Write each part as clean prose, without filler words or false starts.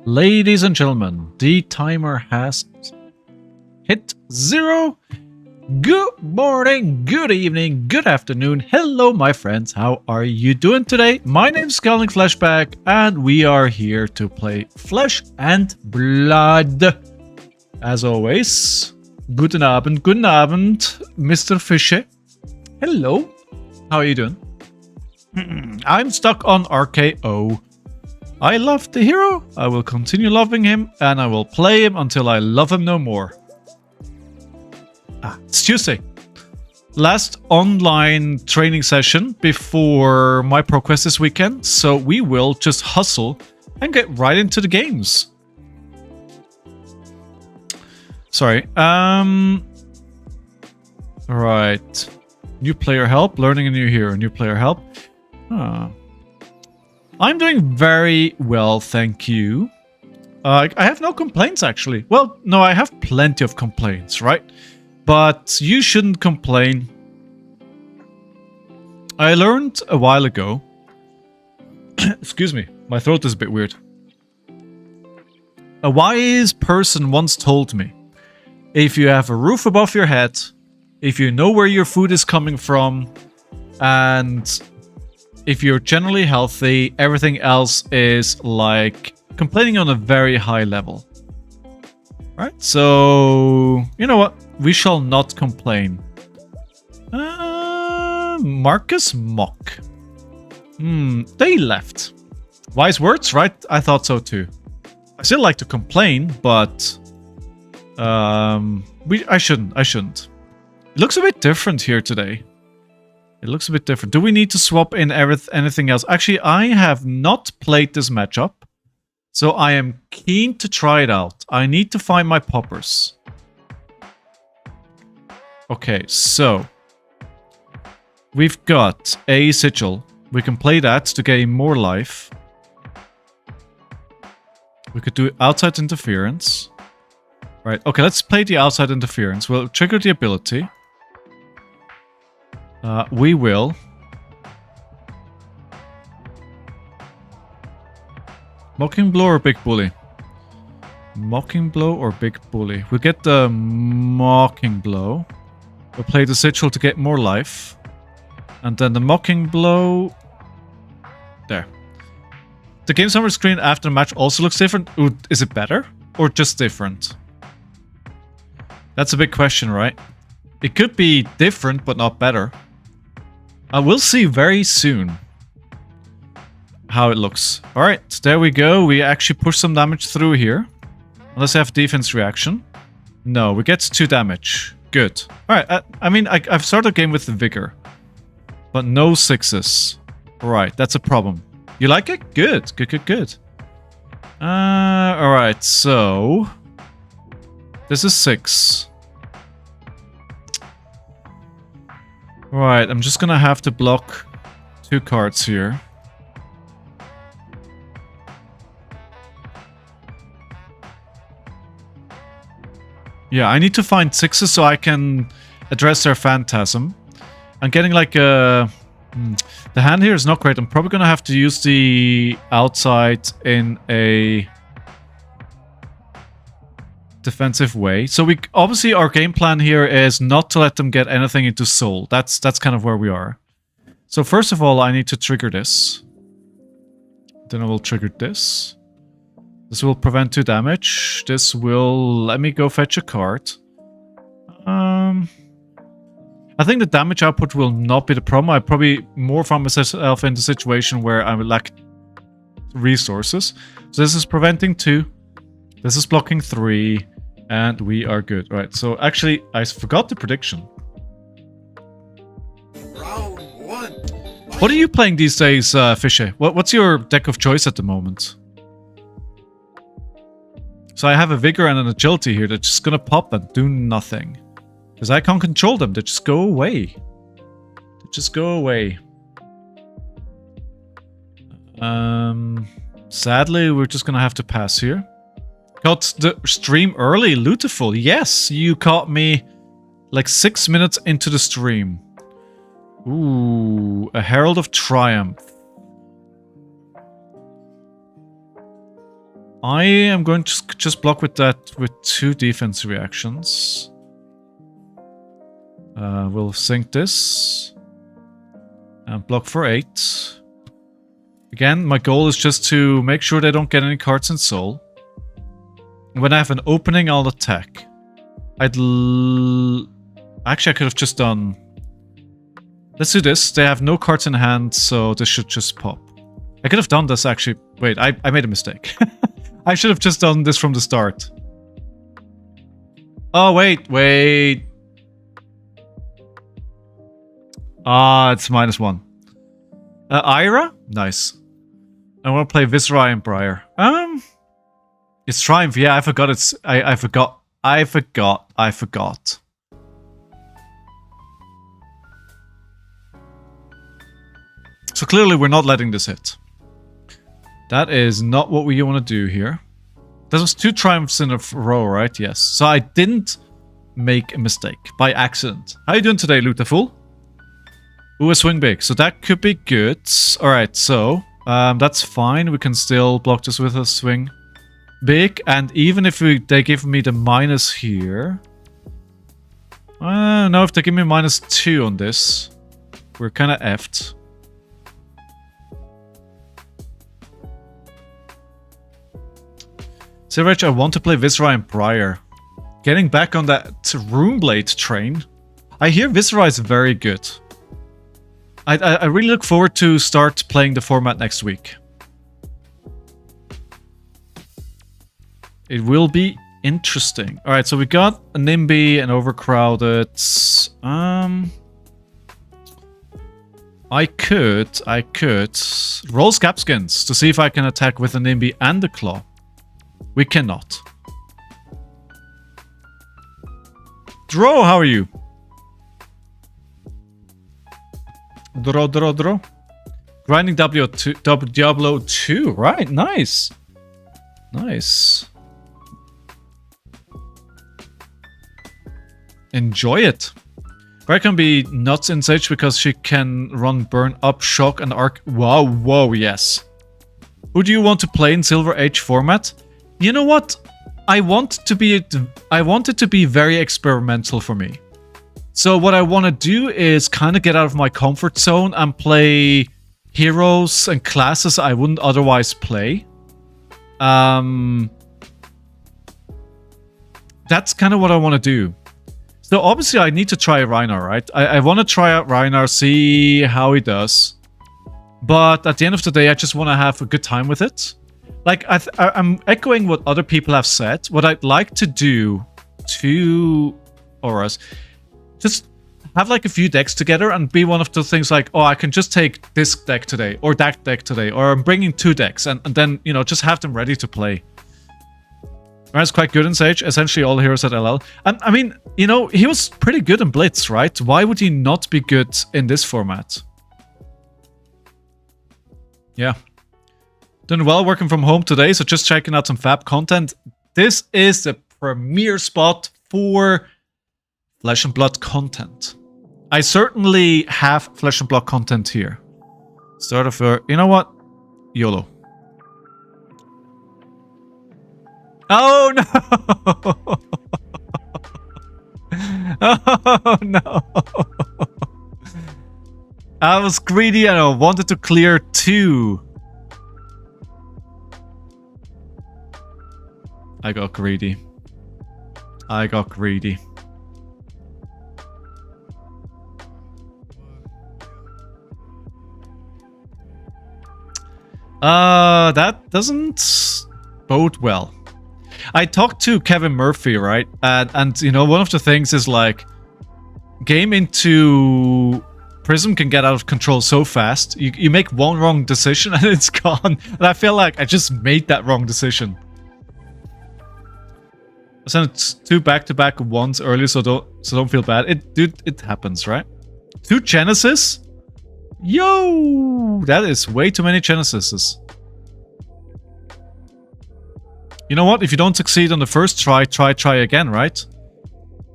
Ladies and gentlemen, the timer has hit 0. Good morning, good evening, good afternoon. Hello, my friends. How are you doing today? My name is Scalding Flashback, and we are here to play Flesh and Blood. As always, guten Abend, Mr. Fische. Hello. How are you doing? I'm stuck on RKO. I love the hero, I will continue loving him, and I will play him until I love him no more. It's Tuesday. Last online training session before my ProQuest this weekend, so we will just hustle and get right into the games. Sorry. Alright. New player help, learning a new hero, new player help. I'm doing very well, thank you. I have no complaints, actually. Well, no, I have plenty of complaints, right? But you shouldn't complain. I learned a while ago... Excuse me, my throat is a bit weird. A wise person once told me, if you have a roof above your head, if you know where your food is coming from, and... if you're generally healthy, everything else is like complaining on a very high level. Right? So, you know what? We shall not complain. Marcus Mock. They left. Wise words, right? I thought so too. I still like to complain, but... I shouldn't. It looks a bit different here today. It looks a bit different. Do we need to swap in anything else? Actually, I have not played this matchup, so I am keen to try it out. I need to find my poppers. Okay, so we've got a sigil. We can play that to gain more life. We could do outside interference. Right, okay, let's play the outside interference. We'll trigger the ability. We will. Mocking Blow or Big Bully? Mocking Blow or Big Bully? We'll get the Mocking Blow. We'll play the Sigil to get more life. And then the Mocking Blow... There. The game summary screen after the match also looks different. Ooh, is it better? Or just different? That's a big question, right? It could be different, but not better. We'll see very soon how it looks. Alright, there we go. We actually push some damage through here. Unless I have defense reaction. No, we get 2 damage. Good. Alright, I mean, I've started the game with the vigor. But no 6s. Alright, that's a problem. You like it? Good. Good. Alright, so... this is 6. Right, I'm just gonna have to block 2 cards here. Yeah, I need to find 6s so I can address their phantasm. I'm getting like a... the hand here is not great. I'm probably gonna have to use the outside in a... defensive way. So we obviously our game plan here is not to let them get anything into Sol. That's kind of where we are. So first of all, I need to trigger this. Then I will trigger this. This will prevent 2 damage. This will let me go fetch a card. I think the damage output will not be the problem. I probably more find myself in the situation where I would lack resources. So this is preventing 2. This is blocking 3. And we are good. Right, so actually, I forgot the prediction. Round 1. What are you playing these days, Fische? What's your deck of choice at the moment? So I have a Vigor and an Agility here that's just gonna pop and do nothing. Because I can't control them, they just go away. They just go away. Sadly, we're just gonna have to pass here. Got the stream early, Lutiful. Yes, you caught me like 6 minutes into the stream. Ooh, a Herald of Triumph. I am going to just block with that with 2 defense reactions. We'll sync this. And block for 8. Again, my goal is just to make sure they don't get any cards in Sol. When I have an opening, I'll attack. Actually, I could have just done... Let's do this. They have no cards in hand, so this should just pop. I could have done this, actually. Wait, I made a mistake. I should have just done this from the start. Oh, wait. Ah, it's -1. Ira? Nice. I want to play Viserai and Briar. It's Triumph. Yeah, I forgot it's... I forgot. So clearly we're not letting this hit. That is not what we want to do here. There was 2 Triumphs in a row, right? Yes. So I didn't make a mistake by accident. How you doing today, Lutaful? Ooh, a swing big. So that could be good. Alright, so that's fine. We can still block this with a swing big. And even if they give me the minus here... no, if they give me -2 on this, we're kind of effed. Silverage, I want to play Viserai and Briar. Getting back on that Runeblade train. I hear Viserai is very good. I really look forward to start playing the format next week. It will be interesting. Alright, so we got a NIMBY and Overcrowded. I could roll Scapskins to see if I can attack with a NIMBY and the Claw. We cannot. Dro, how are you? Dro. Grinding Diablo 2. Right, nice. Nice. Enjoy it. Briar can be nuts in Sage because she can run Burn Up, Shock, and Arc. Whoa, yes. Who do you want to play in Silver Age format? You know what? I want it to be very experimental for me. So what I want to do is kind of get out of my comfort zone and play heroes and classes I wouldn't otherwise play. That's kind of what I want to do. So obviously I need to try Rhinar, right? I want to try out Rhinar, see how he does. But at the end of the day, I just want to have a good time with it. Like, I'm echoing what other people have said. What I'd like to do to Auras, just have like a few decks together and be one of those things like, oh, I can just take this deck today or that deck today, or I'm bringing 2 decks and then, you know, just have them ready to play. Ryan's quite good in Sage, essentially all heroes at LL. And I mean, you know, he was pretty good in Blitz, right? Why would he not be good in this format? Yeah. Doing well working from home today, so just checking out some Fab content. This is the premier spot for Flesh and Blood content. I certainly have Flesh and Blood content here. Start of a... You know what? YOLO. Oh, no! Oh, no! I was greedy and I wanted to clear 2. I got greedy. That doesn't bode well. I talked to Kevin Murphy, right? And you know, one of the things is like, game into Prism can get out of control so fast. You make one wrong decision and it's gone. And I feel like I just made that wrong decision. I sent 2 back-to-back ones earlier, so don't feel bad. It happens, right? 2 Genesis? Yo! That is way too many Genesises. You know what? If you don't succeed on the first try again, right?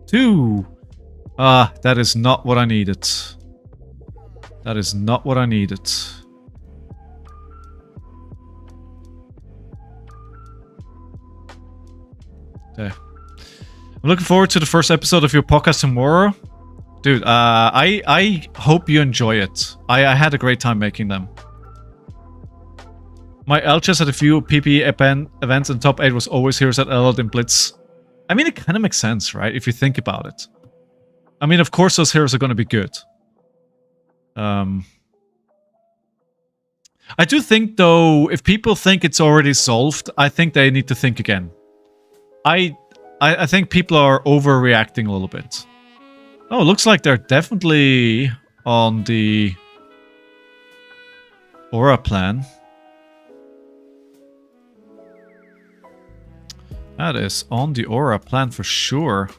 2. That is not what I needed. That is not what I needed. Okay. I'm looking forward to the first episode of your podcast tomorrow. Dude, I hope you enjoy it. I had a great time making them. My LCHS had a few PP events and top 8 was always Heroes at Elod in Blitz. I mean, it kind of makes sense, right? If you think about it. I mean, of course those heroes are going to be good. I do think, though, if people think it's already solved, I think they need to think again. I think people are overreacting a little bit. Oh, it looks like they're definitely on the Aura plan. That is on the Aura plan for sure.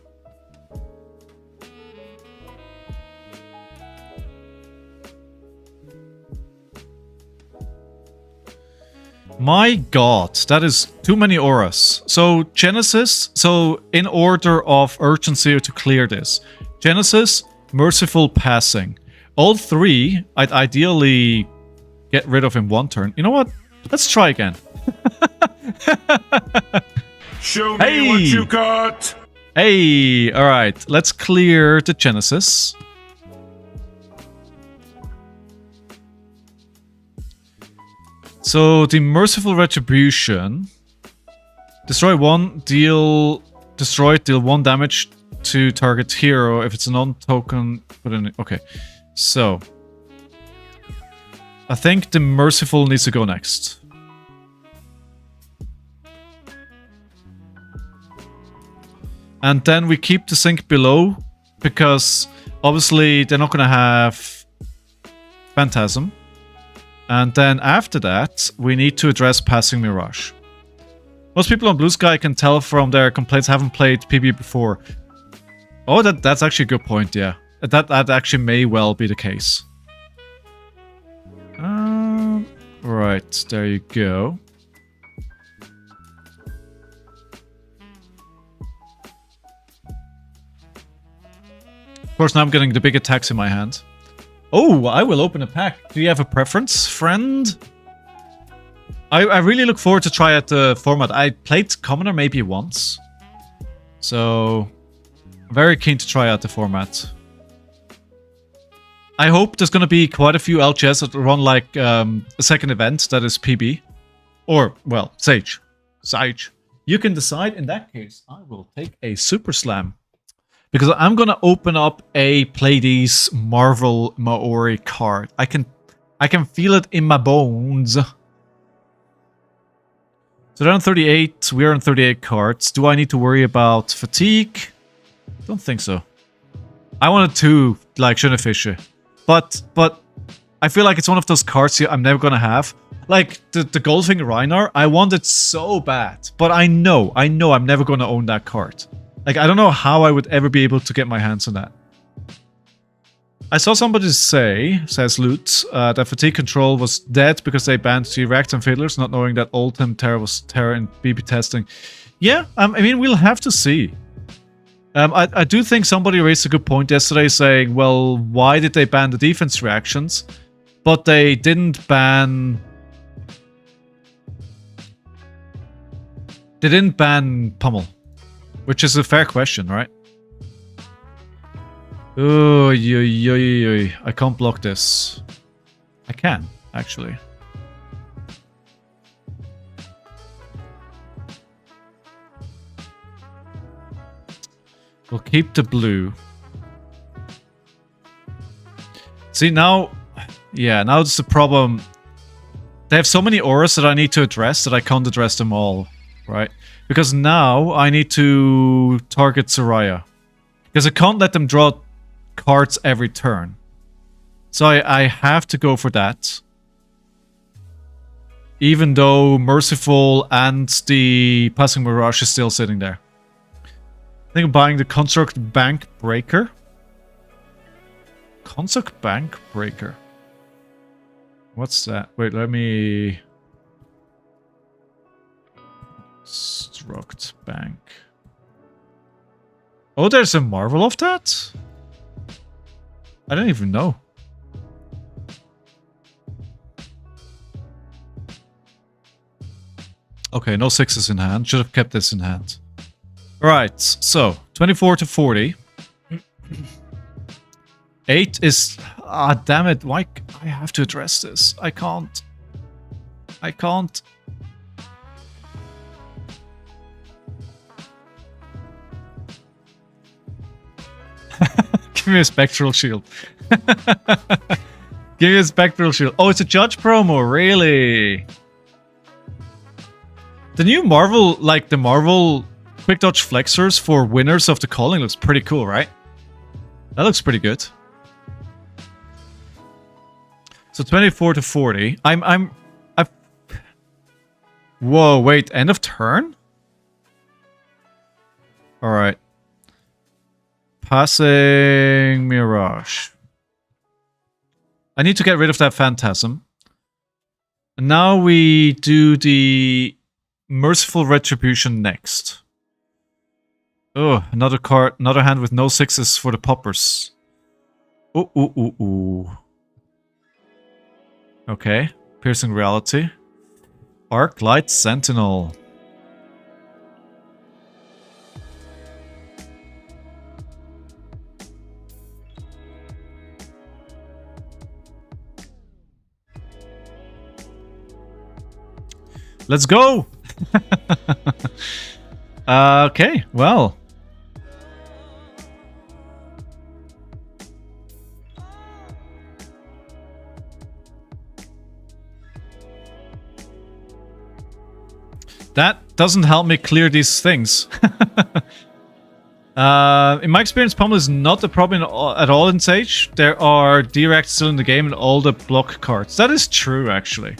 My god, that is too many auras. So, Genesis, so in order of urgency to clear this. Genesis, Merciful Passing. All three, I'd ideally get rid of in one turn. You know what? Let's try again. Show me what you got! Hey, alright, let's clear the Genesis. So, the Merciful Retribution. Destroy 1, deal 1 damage to target hero. If it's a non-token, put in... Okay, so... I think the Merciful needs to go next. And then we keep the sync below, because obviously they're not going to have Phantasm. And then after that, we need to address Passing Mirage. Most people on Blue Sky, can tell from their complaints, haven't played PB before. Oh, that's actually a good point, yeah. That actually may well be the case. Right, there you go. Of course, now I'm getting the big attacks in my hand. Oh, I will open a pack. Do you have a preference, friend? I really look forward to try out the format. I played Commoner maybe once. So, very keen to try out the format. I hope there's going to be quite a few LGS that run like a second event that is PB. Or, well, Sage. Sage. You can decide. In that case, I will take a Super Slam. Because I'm going to open up a Pleiades Marvel Maori card. I can feel it in my bones. So they're on 38. We're on 38 cards. Do I need to worry about fatigue? Don't think so. I wanted to, like, Shunifisher. But I feel like it's one of those cards here I'm never going to have. Like, the Goldfinger Reinar, I want it so bad. But I know I'm never going to own that card. Like, I don't know how I would ever be able to get my hands on that. I saw somebody say, says Loot, that Fatigue Control was dead because they banned Shipwrecked and Fiddlers, not knowing that Oldham Terror was Terror in BB testing. Yeah, I mean, we'll have to see. I do think somebody raised a good point yesterday saying, well, why did they ban the defense reactions? But they didn't ban... They didn't ban Pummel. Which is a fair question, right? Oh, I can't block this. I can, actually. We'll keep the blue. See, now... Yeah, now it's the problem. They have so many auras that I need to address that I can't address them all, right? Because now I need to target Soraya. Because I can't let them draw cards every turn. So I have to go for that. Even though Merciful and the Passing Mirage is still sitting there. I think I'm buying the Construct Bank Breaker. Construct Bank Breaker. What's that? Wait, let me... Construct Bank. Oh, there's a Marvel of that? I don't even know. Okay, no 6s in hand. Should have kept this in hand. Right, so 24 to 40. 8 is... Ah, damn it. Why... I have to address this. I can't. I can't. Give me a Spectral Shield. Give me a Spectral Shield. Oh, it's a Judge promo, really? The new Marvel, like the Marvel Quick Dodge Flexors for winners of the calling looks pretty cool, right? That looks pretty good. So 24 to 40. I've... Whoa, wait, end of turn? Alright. Passing Mirage. I need to get rid of that Phantasm. And now we do the Merciful Retribution next. Oh, another card, another hand with no 6s for the poppers. Ooh, ooh, ooh, ooh. Okay, Piercing Reality. Arclight Sentinel. Let's go! Okay, well. That doesn't help me clear these things. In my experience, Pummel is not a problem at all in Sage. There are directs still in the game and all the block cards. That is true, actually.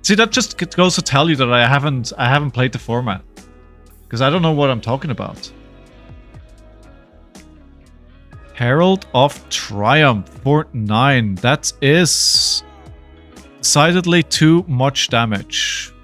See, that just goes to tell you that I haven't played the format. Because I don't know what I'm talking about. Herald of Triumph for 9. That is decidedly too much damage.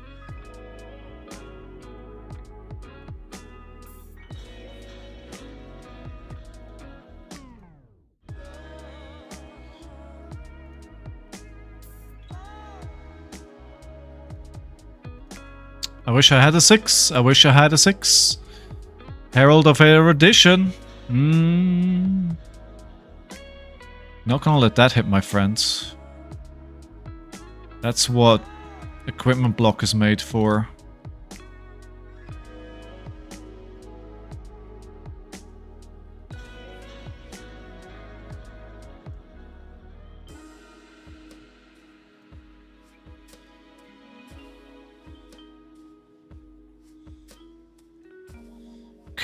I wish I had a 6. I wish I had a 6. Herald of Erudition. Not gonna let that hit, my friends. That's what equipment block is made for.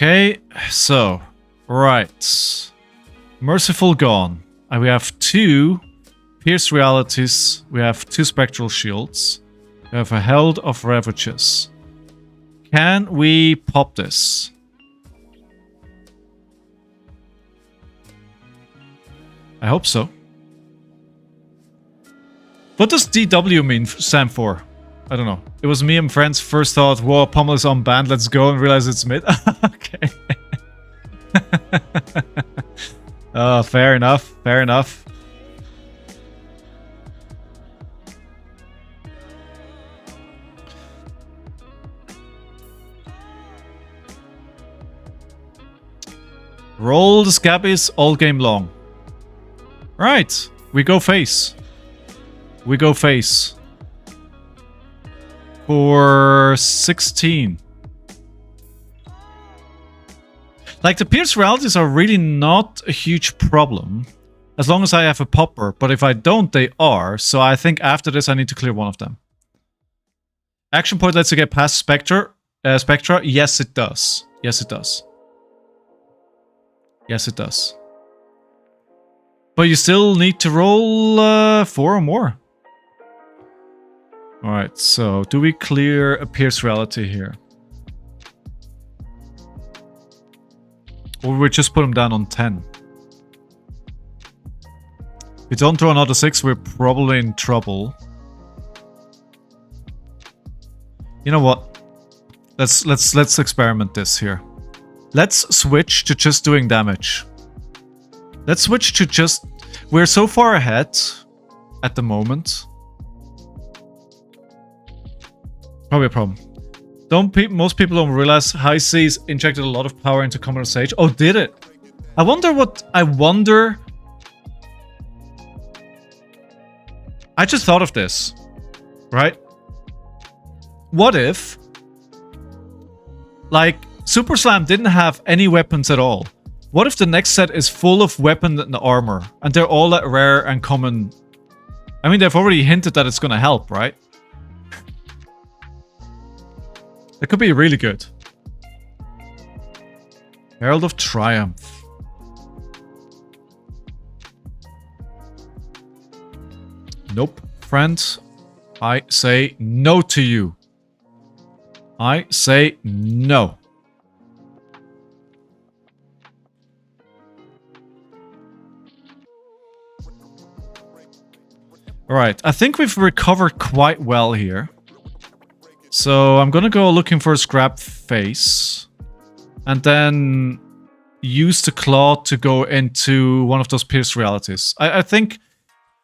Okay, so, right. Merciful gone. And we have 2 Pierce Realities. We have 2 Spectral Shields. We have a Herald of Ravages. Can we pop this? I hope so. What does DW stand for? I don't know. It was me and friends first thought, whoa, Pummel is unbanned, let's go, and realize it's mid. Okay. Oh, fair enough. Fair enough. Roll the Scabbies all game long. Right. We go face. We go face. For 16. Like, the Pierce Realities are really not a huge problem. As long as I have a popper. But if I don't, they are. So I think after this, I need to clear one of them. Action point lets you get past Spectra. Yes, it does. Yes, it does. Yes, it does. But you still need to roll 4 or more. Alright, so do we clear a Pierce Reality here? Or we just put him down on 10? If we don't throw another 6, we're probably in trouble. You know what? Let's experiment this here. Let's switch to just doing damage. Let's switch to just... We're so far ahead at the moment. Probably a problem. Most people don't realize High Seas injected a lot of power into Commander Sage? Oh, did it? I wonder... I just thought of this, right? What if, like, Super Slam didn't have any weapons at all? What if the next set is full of weapon and armor, and they're all at rare and common? I mean, they've already hinted that it's gonna help, right? That could be really good. Herald of Triumph. Nope. Friend, I say no to you. I say no. Alright, I think we've recovered quite well here. So I'm gonna go looking for a scrap face. And then use the claw to go into one of those pierced realities. I think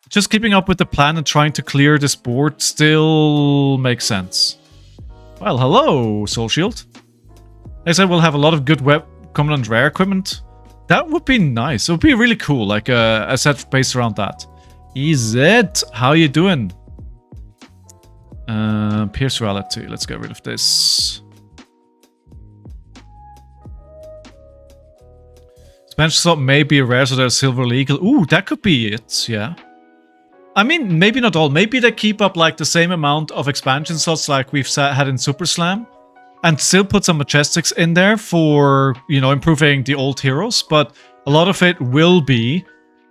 just keeping up with the plan and trying to clear this board still makes sense. Well, hello, Soul Shield. Like I said, we'll have a lot of good common and rare equipment. That would be nice. It would be really cool, like a set based around that. EZ, how you doing? Pierce Reality. Let's get rid of this. Expansion slot may be rare, so there's Silver Legal. Ooh, that could be it, yeah. I mean, maybe not all. Maybe they keep up like the same amount of expansion slots like we've had in Super Slam. And still put some Majestics in there for, you know, improving the old heroes. But a lot of it will be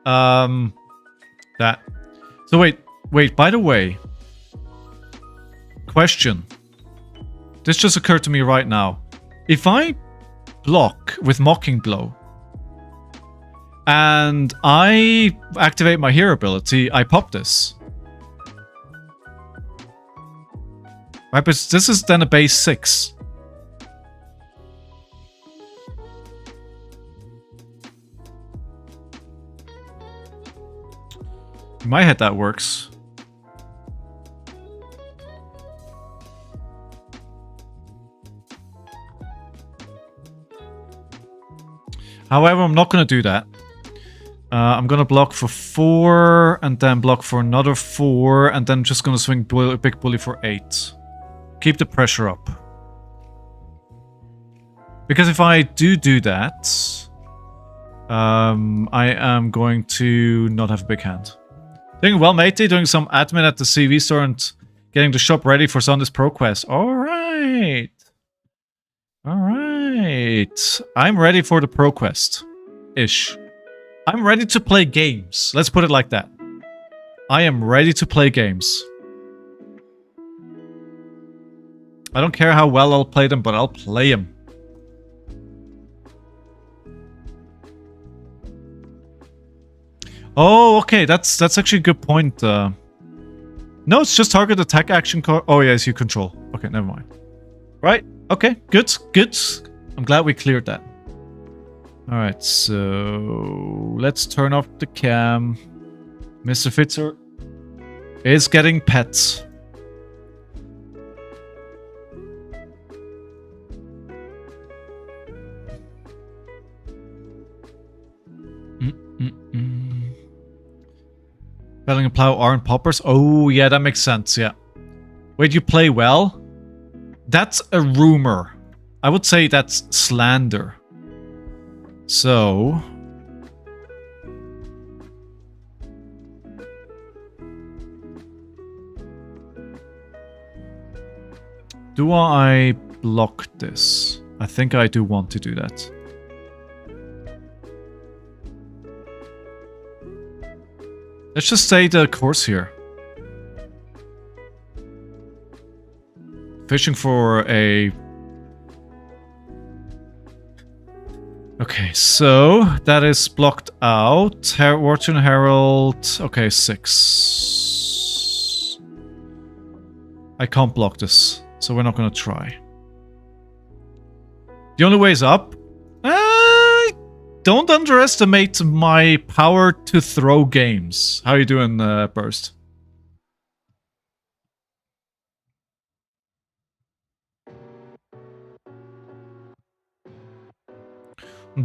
that. So wait, by the way. Question. This just occurred to me right now. If I block with Mocking Blow and I activate my hero ability, I pop this. Right, but this is then a base 6. In my head that works. However, I'm not going to do that. I'm going to block for 4, and then block for another 4, and then just going to swing Big Bully for 8. Keep the pressure up. Because if I do that, I am going to not have a big hand. Doing well, matey. Doing some admin at the CV store and getting the shop ready for Sunday's Pro Quest. Alright. Alright. I'm ready for the Pro Quest. Ish. I'm ready to play games. Let's put it like that. I am ready to play games. I don't care how well I'll play them, but I'll play them. Oh, okay. That's actually a good point. No, it's just target attack action card. Oh, yes, you control. Okay, never mind. Right. Okay, good. Good. I'm glad we cleared that. Alright, so let's turn off the cam. Mr. Fitzer is getting pets. Felling a plow aren't poppers? Oh, yeah, that makes sense, yeah. Wait, you play well? That's a rumor. I would say that's slander. So... do I block this? I think I do want to do that. Let's just stay the course here. Fishing for a... okay, so that is blocked out. Fortune Herald. Okay, 6. I can't block this, so we're not going to try. The only way is up. Don't underestimate my power to throw games. How you doing, Burst?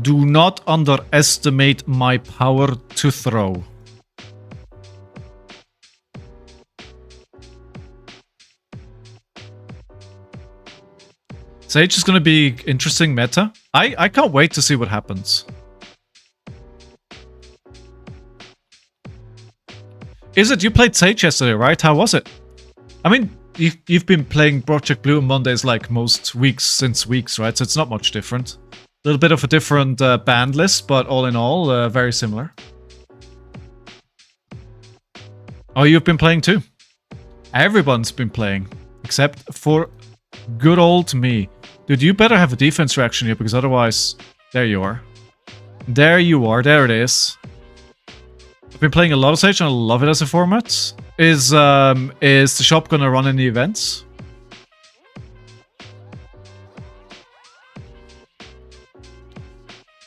Do not underestimate my power to throw. Sage is going to be interesting meta. I can't wait to see what happens. Is it? You played Sage yesterday, right? How was it? I mean, you've been playing Project Blue on Mondays like most weeks since weeks, right? So it's not much different. A little bit of a different band list, but all in all, very similar. Oh, you've been playing too? Everyone's been playing, except for good old me. Dude, you better have a defense reaction here, because otherwise... There you are. There you are. There it is. I've been playing a lot of Sage and I love it as a format. Is the shop gonna run any events?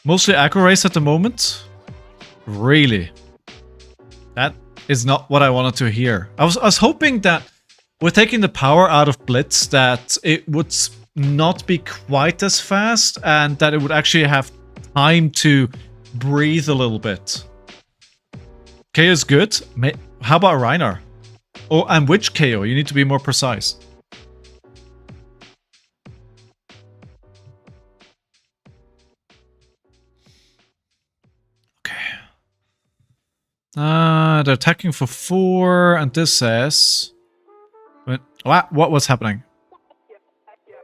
Mostly aggro race at the moment? Really? That is not what I wanted to hear. I was hoping that with taking the power out of Blitz that it would not be quite as fast and that it would actually have time to breathe a little bit. Kayo is good. How about Reinar? Oh, and which Kayo? You need to be more precise. Okay. They're attacking for 4, and this says... What was happening?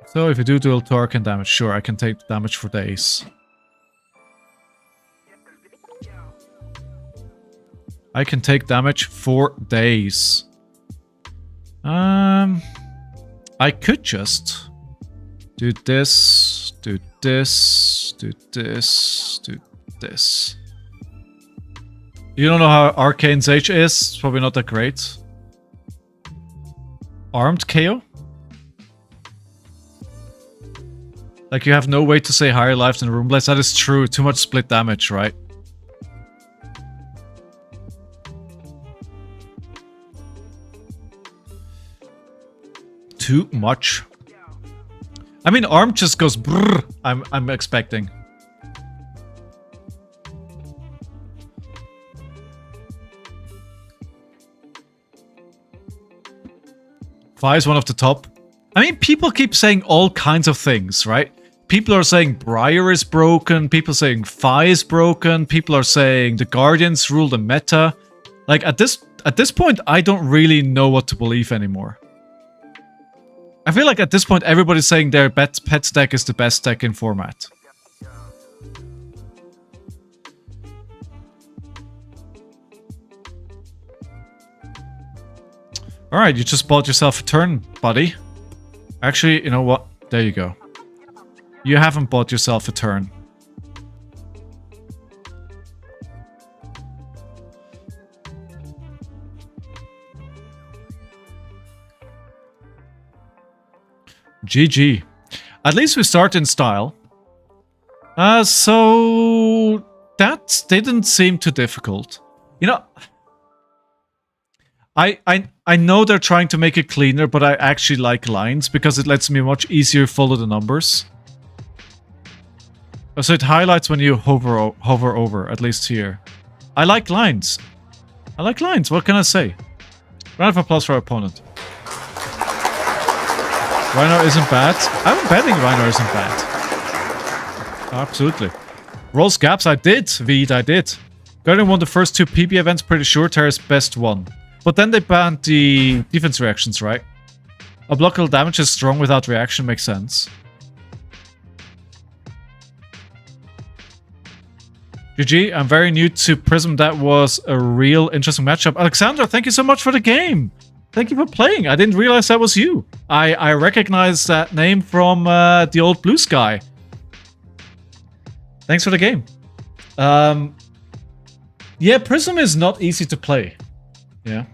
So if you do dual torque and damage, sure, I can take damage for days. I can take damage for days. I could just do this, do this, do this, do this. You don't know how Arcane's H is? It's probably not that great. Armed KO? Like you have no way to say higher life than Room Blades. That is true. Too much split damage, right? Too much. I mean, arm just goes brrr, I'm expecting. Fi is one of the top. I mean, people keep saying all kinds of things, right? People are saying Briar is broken. People are saying Fi is broken. People are saying the Guardians rule the meta. Like, at this point, I don't really know what to believe anymore. I feel like at this point, everybody's saying their pet deck is the best deck in format. Alright, you just bought yourself a turn, buddy. Actually, you know what? There you go. You haven't bought yourself a turn. GG. At least we start in style. So that didn't seem too difficult. You know, I know they're trying to make it cleaner, but I actually like lines because it lets me much easier follow the numbers. So it highlights when you hover over, at least here. I like lines. I like lines, what can I say? Round of applause for our opponent. Reinar isn't bad. I'm betting Reinar isn't bad. Absolutely. Rolls gaps, I did, Veed, I did. Guardian won the first 2 PB events, pretty sure. Terra's best one. But then they banned the defense reactions, right? A blockable damage is strong without reaction, makes sense. GG, I'm very new to Prism. That was a real interesting matchup. Alexandra, thank you so much for the game. Thank you for playing. I didn't realize that was you. I recognize that name from the old Blue Sky. Thanks for the game. Yeah, Prism is not easy to play. Yeah.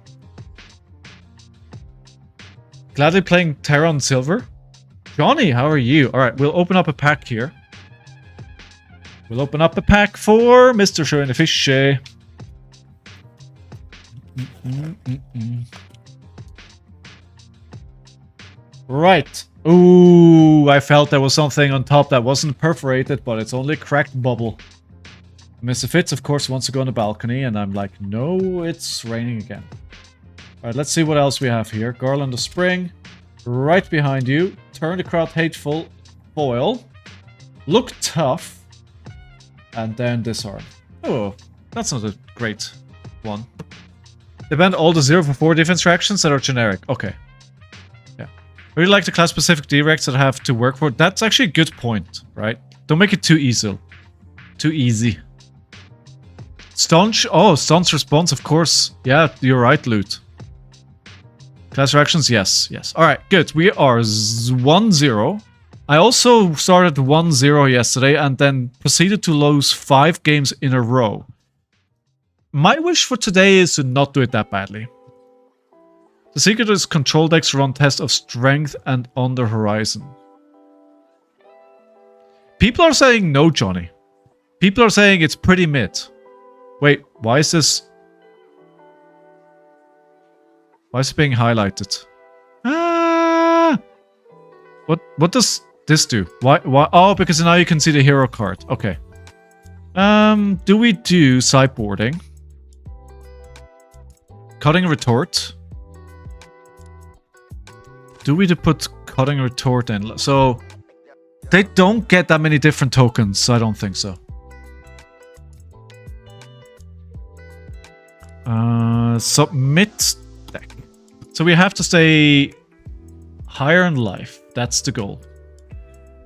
Gladly playing Terra on Silver. Johnny, how are you? Alright, we'll open up a pack here. We'll open up a pack for Mr. Show and the Fish. Right. Ooh, I felt there was something on top that wasn't perforated, but it's only a cracked bubble. Mr. Fitz, of course, wants to go on the balcony, and I'm like, no, it's raining again. Alright, let's see what else we have here. Garland of Spring, right behind you. Turn the crowd hateful. Foil. Look tough. And then disarm. Oh, that's not a great one. They banned all the 0 for 4 defense reactions that are generic. Okay. Yeah. I really like the class-specific directs that I have to work for. That's actually a good point, right? Don't make it too easy. Too easy. Staunch. Oh, Staunch response, of course. Yeah, you're right, Loot. Class reactions, yes, yes. Alright, good. We are 1-0. I also started 1-0 yesterday and then proceeded to lose 5 games in a row. My wish for today is to not do it that badly. The secret is control decks run test of strength and on the horizon. People are saying no, Johnny. People are saying it's pretty mid. Wait, why is this... Why is it being highlighted? Ah! What does this do? Why? Oh, because now you can see the hero card. Okay. Do we do sideboarding? Cutting retort? Do we put cutting retort in? So they don't get that many different tokens. I don't think so. Submit deck. So we have to stay higher in life. That's the goal.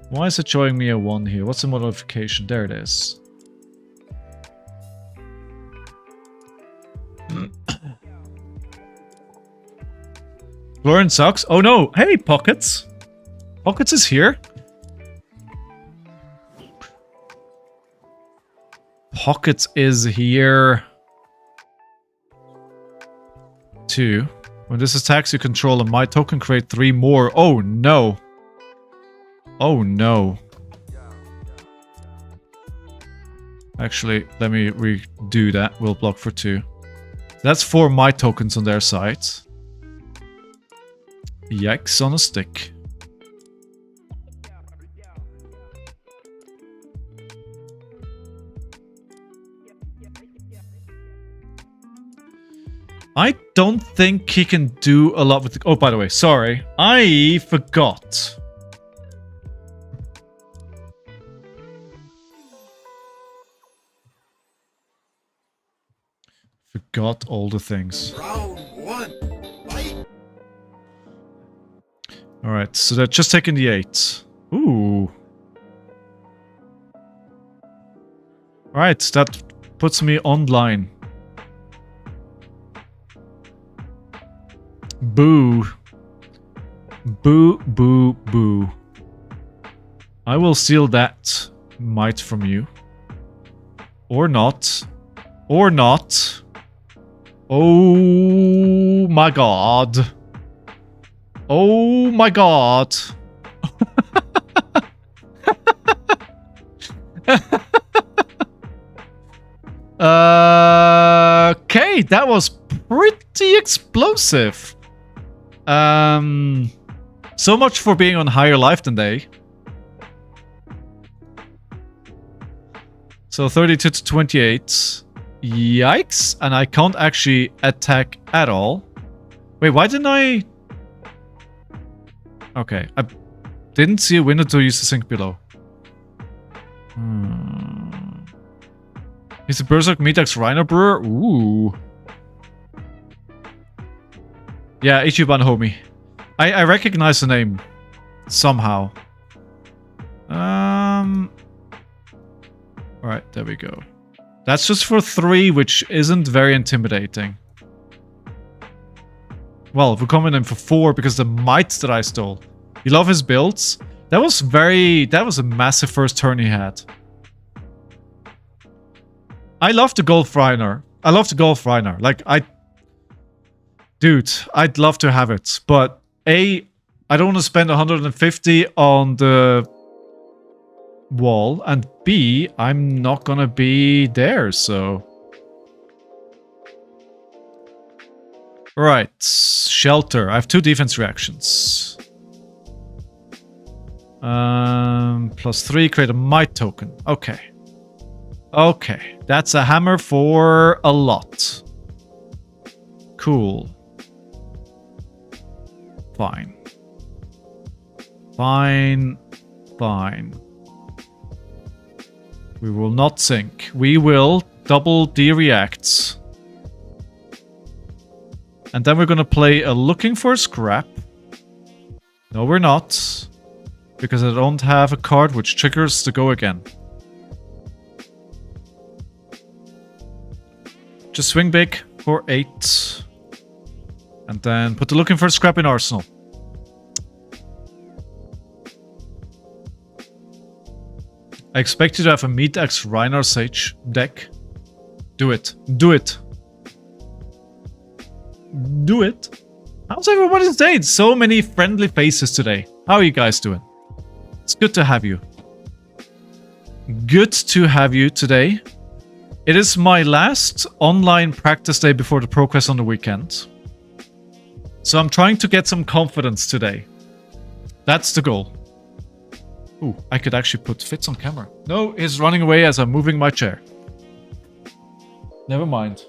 Why is it showing me a 1 here? What's the modification? There it is. Lauren sucks. Oh no! Hey, Pockets! Pockets is here. Pockets is here. Too. When this attacks you control and my token create 3 more. Oh no. Oh no. Actually, let me redo that. We'll block for 2. That's 4 my tokens on their side. Yikes on a stick. I don't think he can do a lot with the... Oh, by the way, sorry. I forgot. Forgot all the things. Round 1. Fight. Alright, so they're just taking the 8. Ooh. Alright, that puts me online. Boo. Boo, boo, boo. I will steal that might from you. Or not. Or not. Oh my god. Oh my god. Okay, that was pretty explosive. So much for being on higher life than they. So 32 to 28. Yikes. And I can't actually attack at all. Wait, why didn't I... Okay, I didn't see a window to use the sink below. Is the Berserk Meatax Rhino Brewer? Ooh. Yeah, Ichiban homie. I recognize the name. Somehow. Alright, there we go. That's just for 3, which isn't very intimidating. Well, we're coming in for 4 because the mites that I stole. You love his builds? That was a massive first turn he had. I love the Golf Reiner. I love the Golf Reiner. Like, dude, I'd love to have it. But A, I don't want to spend 150 on the wall. And B, I'm not gonna be there, so... Right, Shelter. I have 2 defense reactions. +3, create a might token. Okay. Okay. That's a hammer for a lot. Cool. Fine. Fine. Fine. We will not sink. We will double D-reacts. And then we're going to play a looking for a scrap. No, we're not. Because I don't have a card which triggers to go again. Just swing big for 8. And then put the looking for a scrap in arsenal. I expect you to have a Meat Axe Rhinar Sage deck. Do it. Do it. Do it. How's everybody today? So many friendly faces today. How are you guys doing? It's good to have you. Good to have you today. It is my last online practice day before the ProQuest on the weekend. So I'm trying to get some confidence today. That's the goal. Ooh, I could actually put Fitz on camera. No, he's running away as I'm moving my chair. Never mind.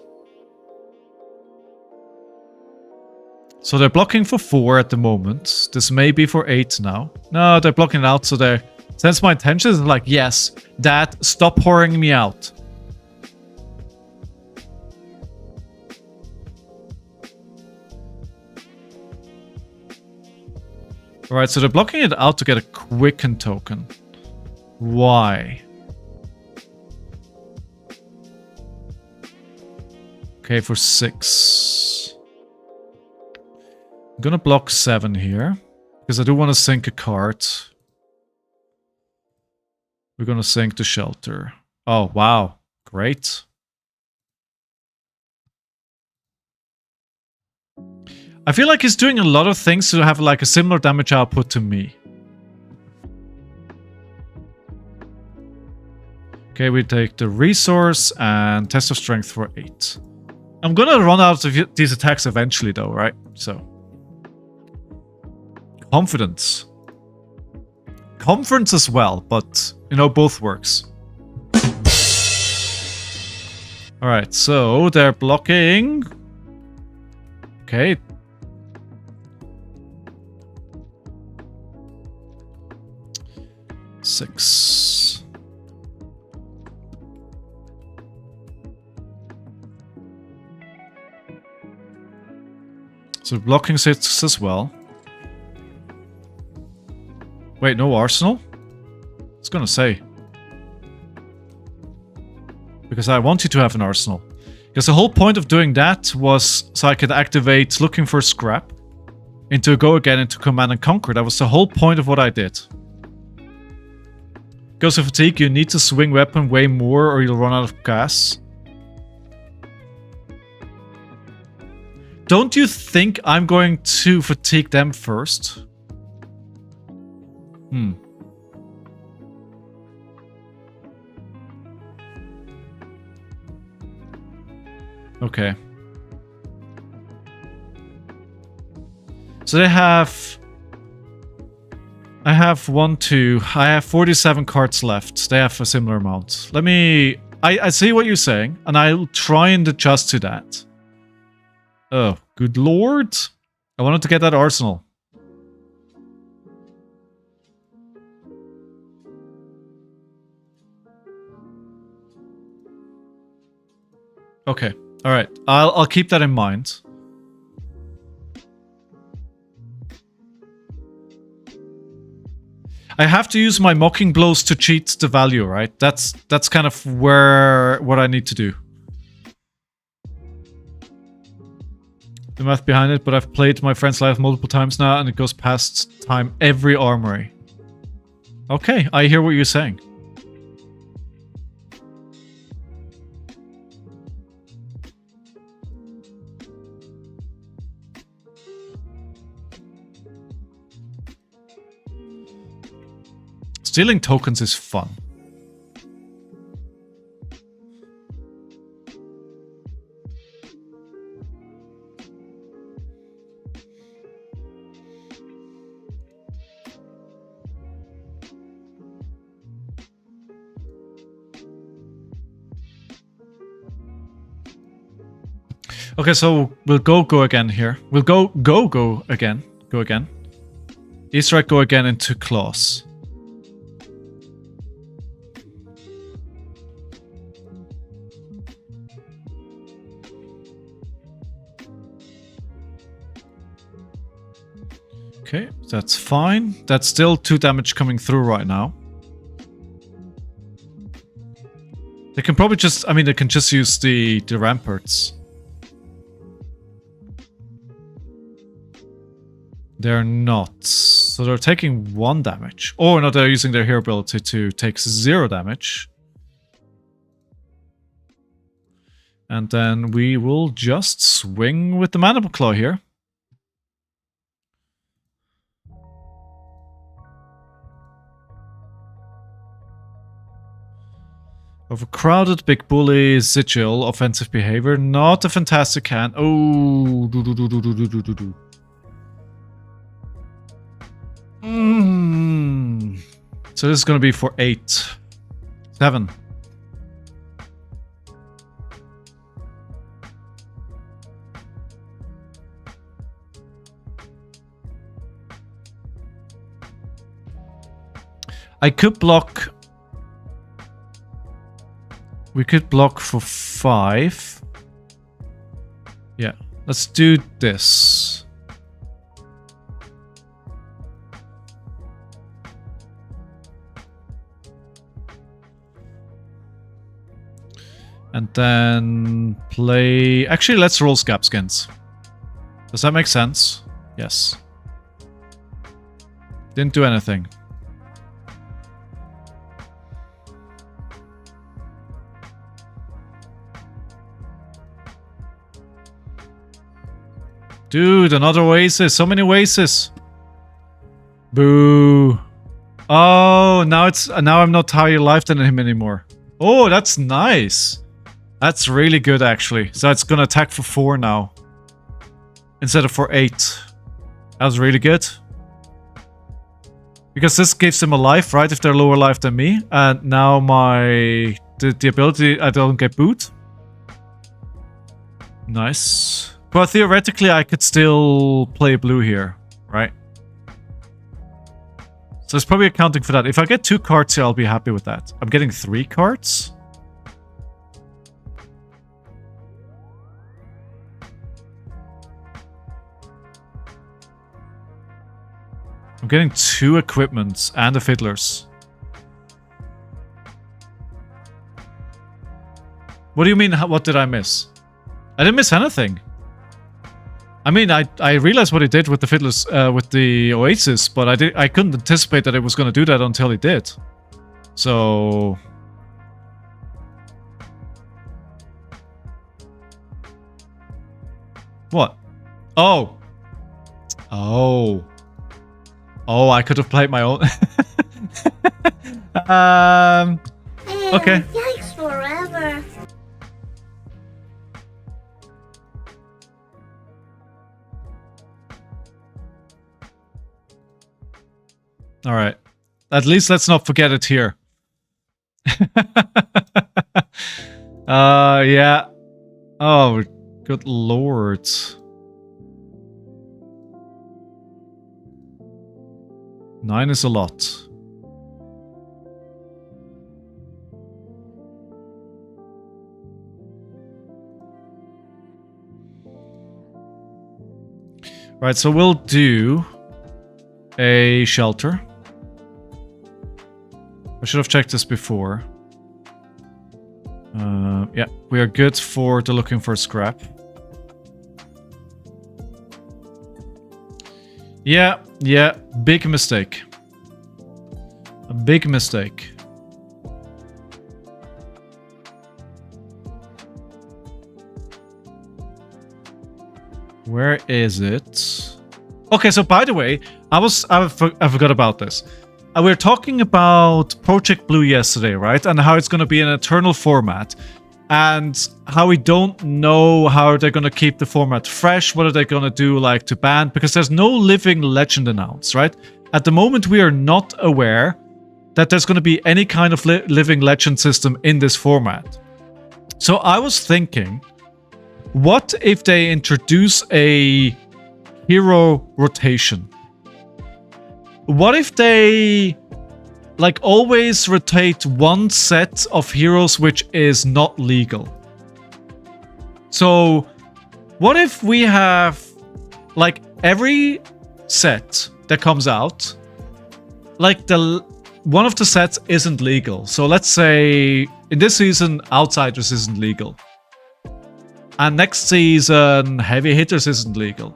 So they're blocking for 4 at the moment. This may be for 8 now. No, they're blocking it out, so they're... Since my intention is like, yes, Dad, stop pouring me out. Alright, so they're blocking it out to get a Quicken token. Why? Okay, for 6. I'm gonna block 7 here. Because I do want to sink a card. We're gonna sink the shelter. Oh, wow. Great. I feel like he's doing a lot of things to have like a similar damage output to me. Okay, we take the resource and test of strength for 8. I'm gonna run out of these attacks eventually though, right? So. Confidence. Conference as well, but, you know, both works. Alright, so they're blocking. Okay. Six. So blocking 6 as well. Wait, no arsenal? I was gonna say. Because I want you to have an arsenal. Because the whole point of doing that was so I could activate looking for scrap into go again into Command and Conquer. That was the whole point of what I did. Because of fatigue, you need to swing weapon way more or you'll run out of gas. Don't you think I'm going to fatigue them first? Okay. So they have... I have 1, 2. I have 47 cards left. They have a similar amount. Let me... I see what you're saying, and I'll try and adjust to that. Oh, good lord. I wanted to get that arsenal. Okay. Alright. I'll keep that in mind. I have to use my mocking blows to cheat the value, right? That's kind of what I need to do. The math behind it, but I've played my friend's Lyath multiple times now and it goes past time every armory. Okay, I hear what you're saying. Stealing tokens is fun. Okay, so we'll go again here. We'll go again. Go again. Easter egg, go again into claws. Okay, that's fine. That's still 2 damage coming through right now. They can probably just... I mean, they can just use the ramparts. They're not. So they're taking 1 damage. Or no, they're using their hero ability to take 0 damage. And then we will just swing with the Mandible Claw here. Overcrowded, Big Bully, Sigil, offensive behavior. Not a fantastic hand. Oh, So this is going to be for 8. 7. I could block... We could block for 5. Yeah, let's do this. And then play... Actually, let's roll Scab Skins. Does that make sense? Yes. Didn't do anything. Dude, another Oasis. So many Oasis. Boo. Oh, now I'm not higher life than him anymore. Oh, that's nice. That's really good, actually. So it's gonna attack for 4 now. Instead of for 8. That was really good. Because this gives him a life, right? If they're lower life than me. And now the ability, I don't get booed. Nice. But theoretically, I could still play blue here, right? So it's probably accounting for that. If I get 2 cards here, I'll be happy with that. I'm getting 3 cards. I'm getting 2 equipments and the fiddlers. What do you mean, what did I miss? I didn't miss anything. I mean, I realized what he did with the fiddlers, with the Oasis, but I couldn't anticipate that it was going to do that until he did. So... What? Oh! Oh. Oh, I could have played my own... Okay. Yikes forever. All right. At least let's not forget it here. Yeah. Oh, good lord. Nine is a lot. Right, so we'll do a shelter. I should have checked this before. Yeah, we are good for the looking for scrap. Yeah, big mistake. A big mistake. Where is it? Okay, so by the way, I forgot about this. We were talking about Project Blue yesterday, right? And how it's going to be an eternal format. And how we don't know how they're going to keep the format fresh. What are they going to do, like, to ban? Because there's no living legend announced, right? At the moment, we are not aware that there's going to be any kind of living legend system in this format. So I was thinking What if they introduce a hero rotation? What if they like always rotate one set of heroes which is not legal? So what if we have like every set that comes out, like one of the sets isn't legal. So let's say in this season Outsiders isn't legal. And next season Heavy Hitters isn't legal.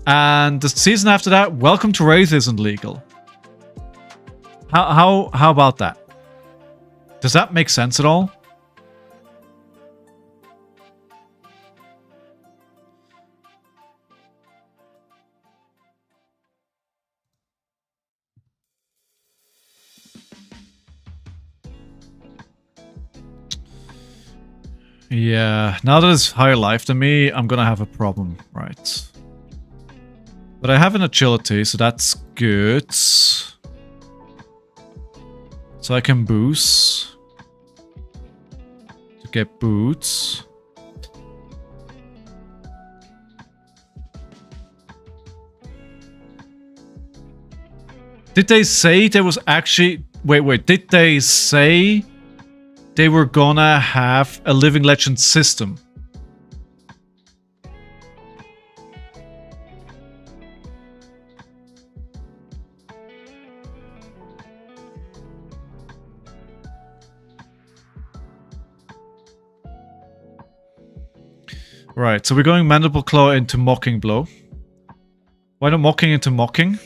And the season after that, Welcome to Wraith isn't legal. How about that? Does that make sense at all? Yeah, now that it's higher life than me, I'm gonna have a problem, right? But I have an agility, so that's good. So I can boost to get boots. Did they say there was actually... Wait, did they say they were gonna have a Living Legend system? Right, so we're going Mandible Claw into Mocking Blow. Why not Mocking into Mocking?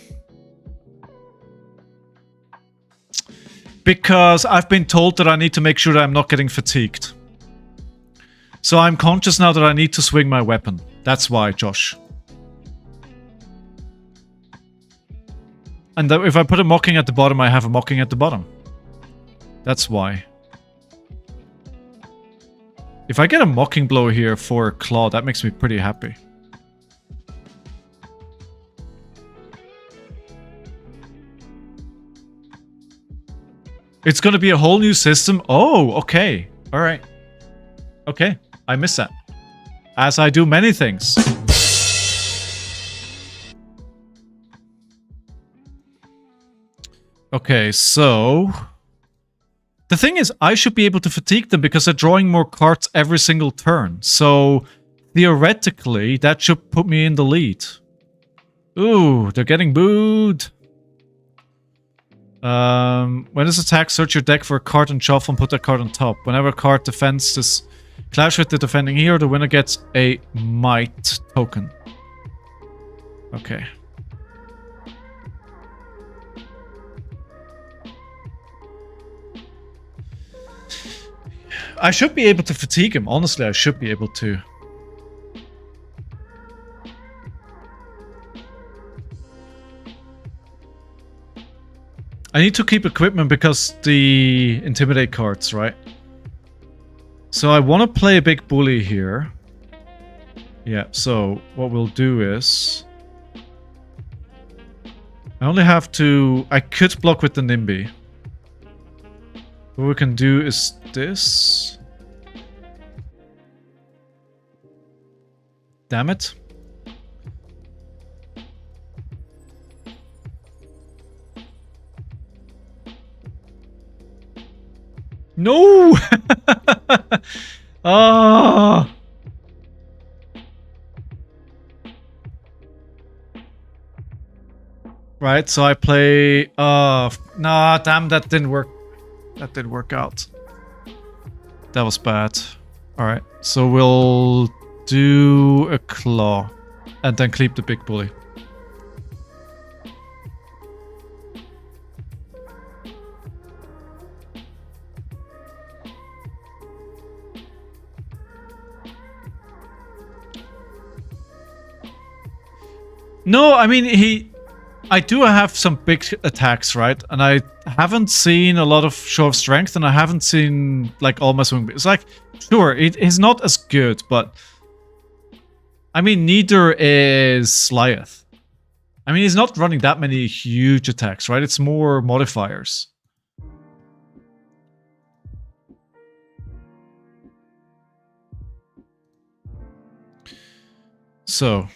Because I've been told that I need to make sure that I'm not getting fatigued. So I'm conscious now that I need to swing my weapon. That's why, Josh. And if I put a Mocking at the bottom, I have a Mocking at the bottom. That's why. If I get a Mocking Blow here for a Claw, that makes me pretty happy. It's gonna be a whole new system? Oh, okay. Alright. Okay, I missed that. As I do many things. Okay, so... The thing is, I should be able to fatigue them because they're drawing more cards every single turn. So, theoretically, that should put me in the lead. Ooh, they're getting booed. When this attack, search your deck for a card and shuffle and put that card on top. Whenever a card defends this clash with the defending hero, the winner gets a might token. Okay. I should be able to fatigue him. Honestly, I should be able to. I need to keep equipment because the Intimidate cards, right? So I want to play a big bully here. Yeah, so what we'll do is... I only have to... I could block with the Nimby. What we can do is this. Damn it. No! Ah! Right, so I play... nah, damn, that didn't work. That didn't work out. That was bad. Alright, so we'll do a claw. And then keep the big bully. No, I mean, I do have some big attacks, right? And I haven't seen a lot of show of strength, and I haven't seen, like, all my swing... It's like, sure, it is not as good, but... I mean, neither is Lyath. I mean, he's not running that many huge attacks, right? It's more modifiers. So.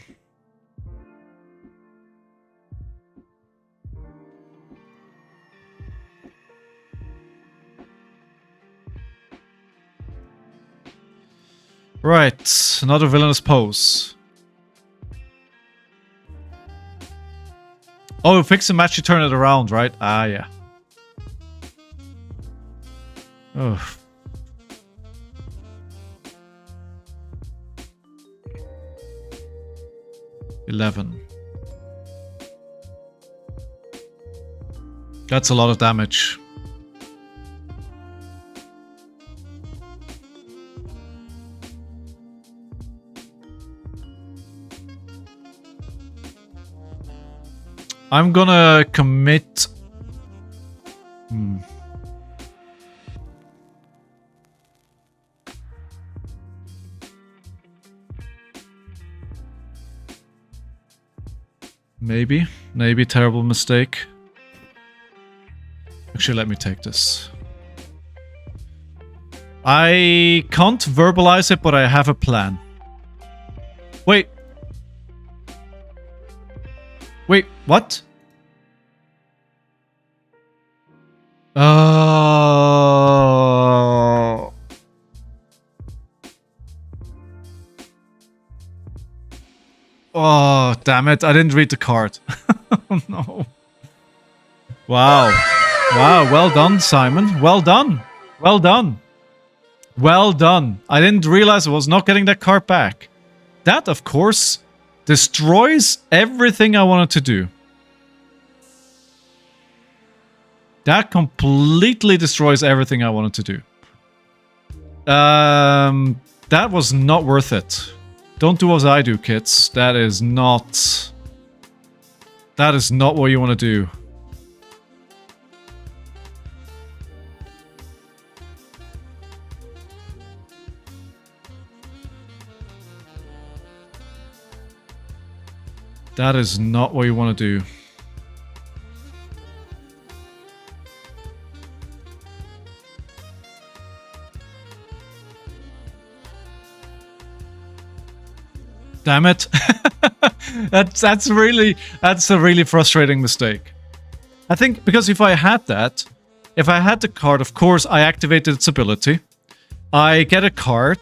Right, another villainous pose. Oh, fix the match, you turn it around, right? Ah, yeah. Oh. $11. That's a lot of damage. I'm gonna commit. Maybe terrible mistake. Actually, let me take this. I can't verbalize it, but I have a plan. Wait. Wait, what? Oh. Oh, damn it. I didn't read the card. Oh, no. Wow. Wow, well done, Simon. Well done. Well done. Well done. I didn't realize I was not getting that card back. That, of course, destroys everything I wanted to do. That completely destroys everything I wanted to do. That was not worth it. Don't do as I do, kids. That is not what you want to do. That is not what you want to do. Damn it. That's a really frustrating mistake. I think because if I had the card, of course, I activated its ability. I get a card,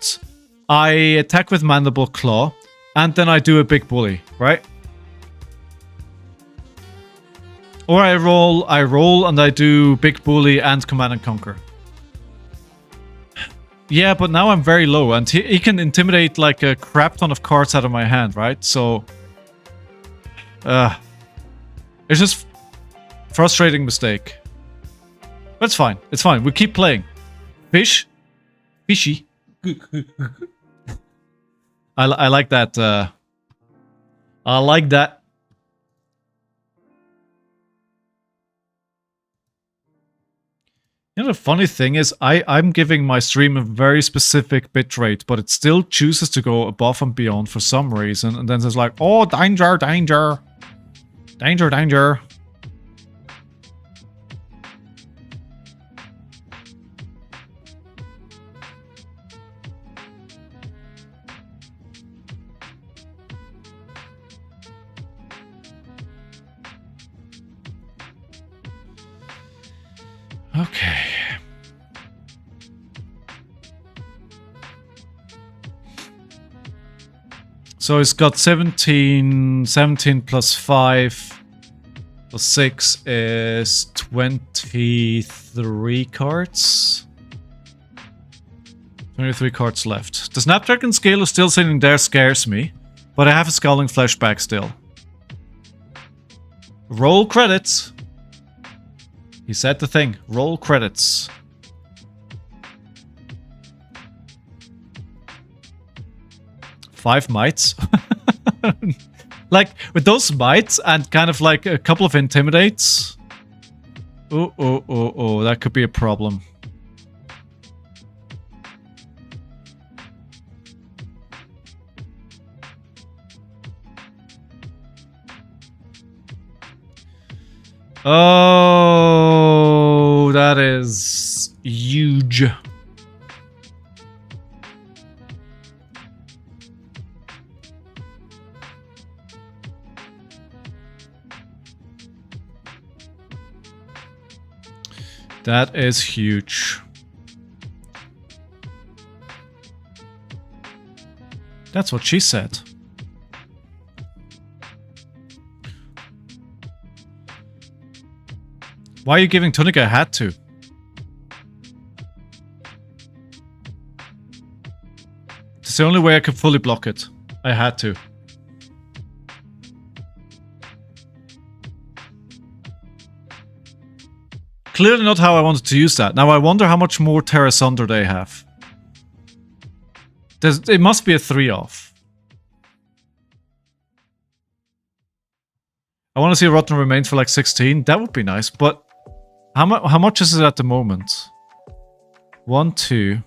I attack with Mandible Claw, and then I do a big bully, right? Or I roll and I do big bully and command and conquer. Yeah, but now I'm very low, and he can intimidate like a crap ton of cards out of my hand, right? So, it's just frustrating mistake. But it's fine. It's fine. We keep playing. Fish, fishy. I like that. I like that. You know, the funny thing is, I'm giving my stream a very specific bitrate, but it still chooses to go above and beyond for some reason, and then it's like, oh, danger, danger. Danger, danger. Okay. So it's got 17 plus 5 plus 6 is 23 cards. 23 cards left. The Snapdragon Scale is still sitting there, scares me, but I have a Scowling Flashback still. Roll credits. He said the thing. Roll credits. Five mites. Like, with those mites and kind of like a couple of intimidates. Oh, that could be a problem. Oh, that is huge. That is huge. That's what she said. Why are you giving Tunica a hat to? It's the only way I could fully block it. I had to. Clearly not how I wanted to use that. Now I wonder how much more Terra Sunder they have. It must be a 3-off. I want to see Rotten Remains for like 16. That would be nice, but how much is it at the moment? 1, 2,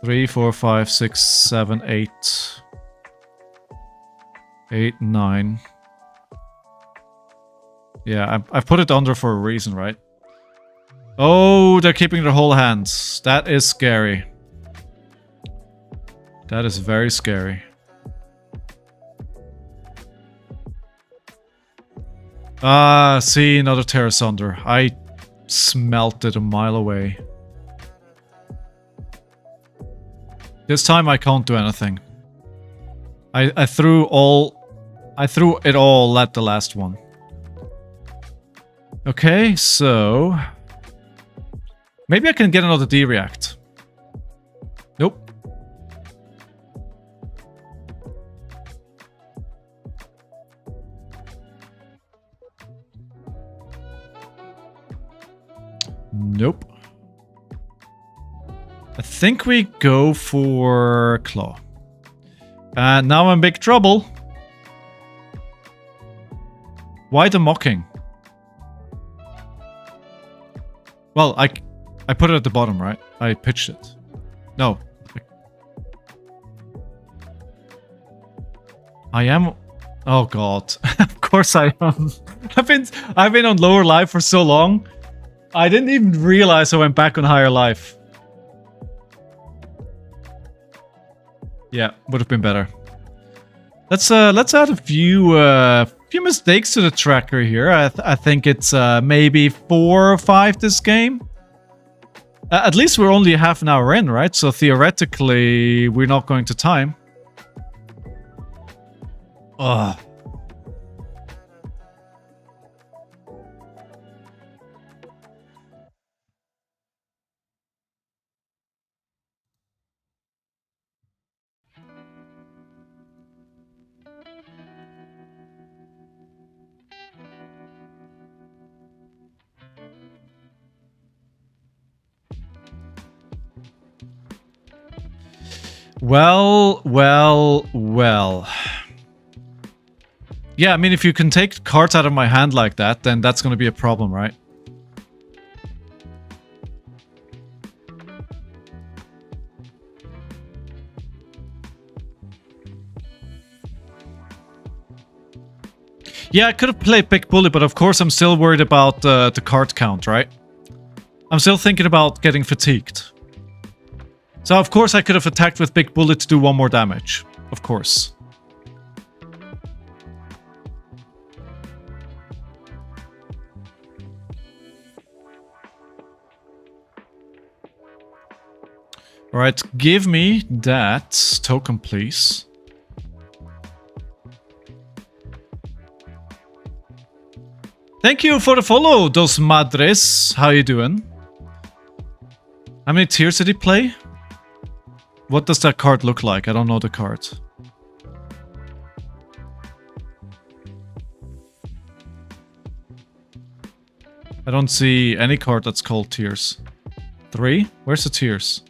3, 4, 5, 6, 7, 8. 8, 9. Yeah, I put it under for a reason, right? Oh, they're keeping their whole hands. That is scary. That is very scary. Ah, see, another Terra Sunder. I smelt it a mile away. This time I can't do anything. I threw it all at the last one. Okay, so maybe I can get another D-React. Nope. Nope. I think we go for Claw. And now I'm in big trouble. Why the mocking? Well, I put it at the bottom, right? I pitched it. No. I am... Oh god. Of course I am. I've been on lower life for so long. I didn't even realize I went back on higher life. Yeah, would have been better. Let's add a few mistakes to the tracker here. I think it's maybe 4 or 5 this game. At least we're only half an hour in, right? So theoretically, we're not going to time. Ugh. Well. Yeah, I mean, if you can take cards out of my hand like that, then that's going to be a problem, right? Yeah, I could have played Big Bully, but of course I'm still worried about the card count, right? I'm still thinking about getting fatigued. So of course I could have attacked with Big Bullet to do 1 more damage. Of course. Alright, give me that token, please. Thank you for the follow, Dos Madres. How you doing? How many tiers did he play? What does that card look like? I don't know the card. I don't see any card that's called tiers. 3? Where's the tiers?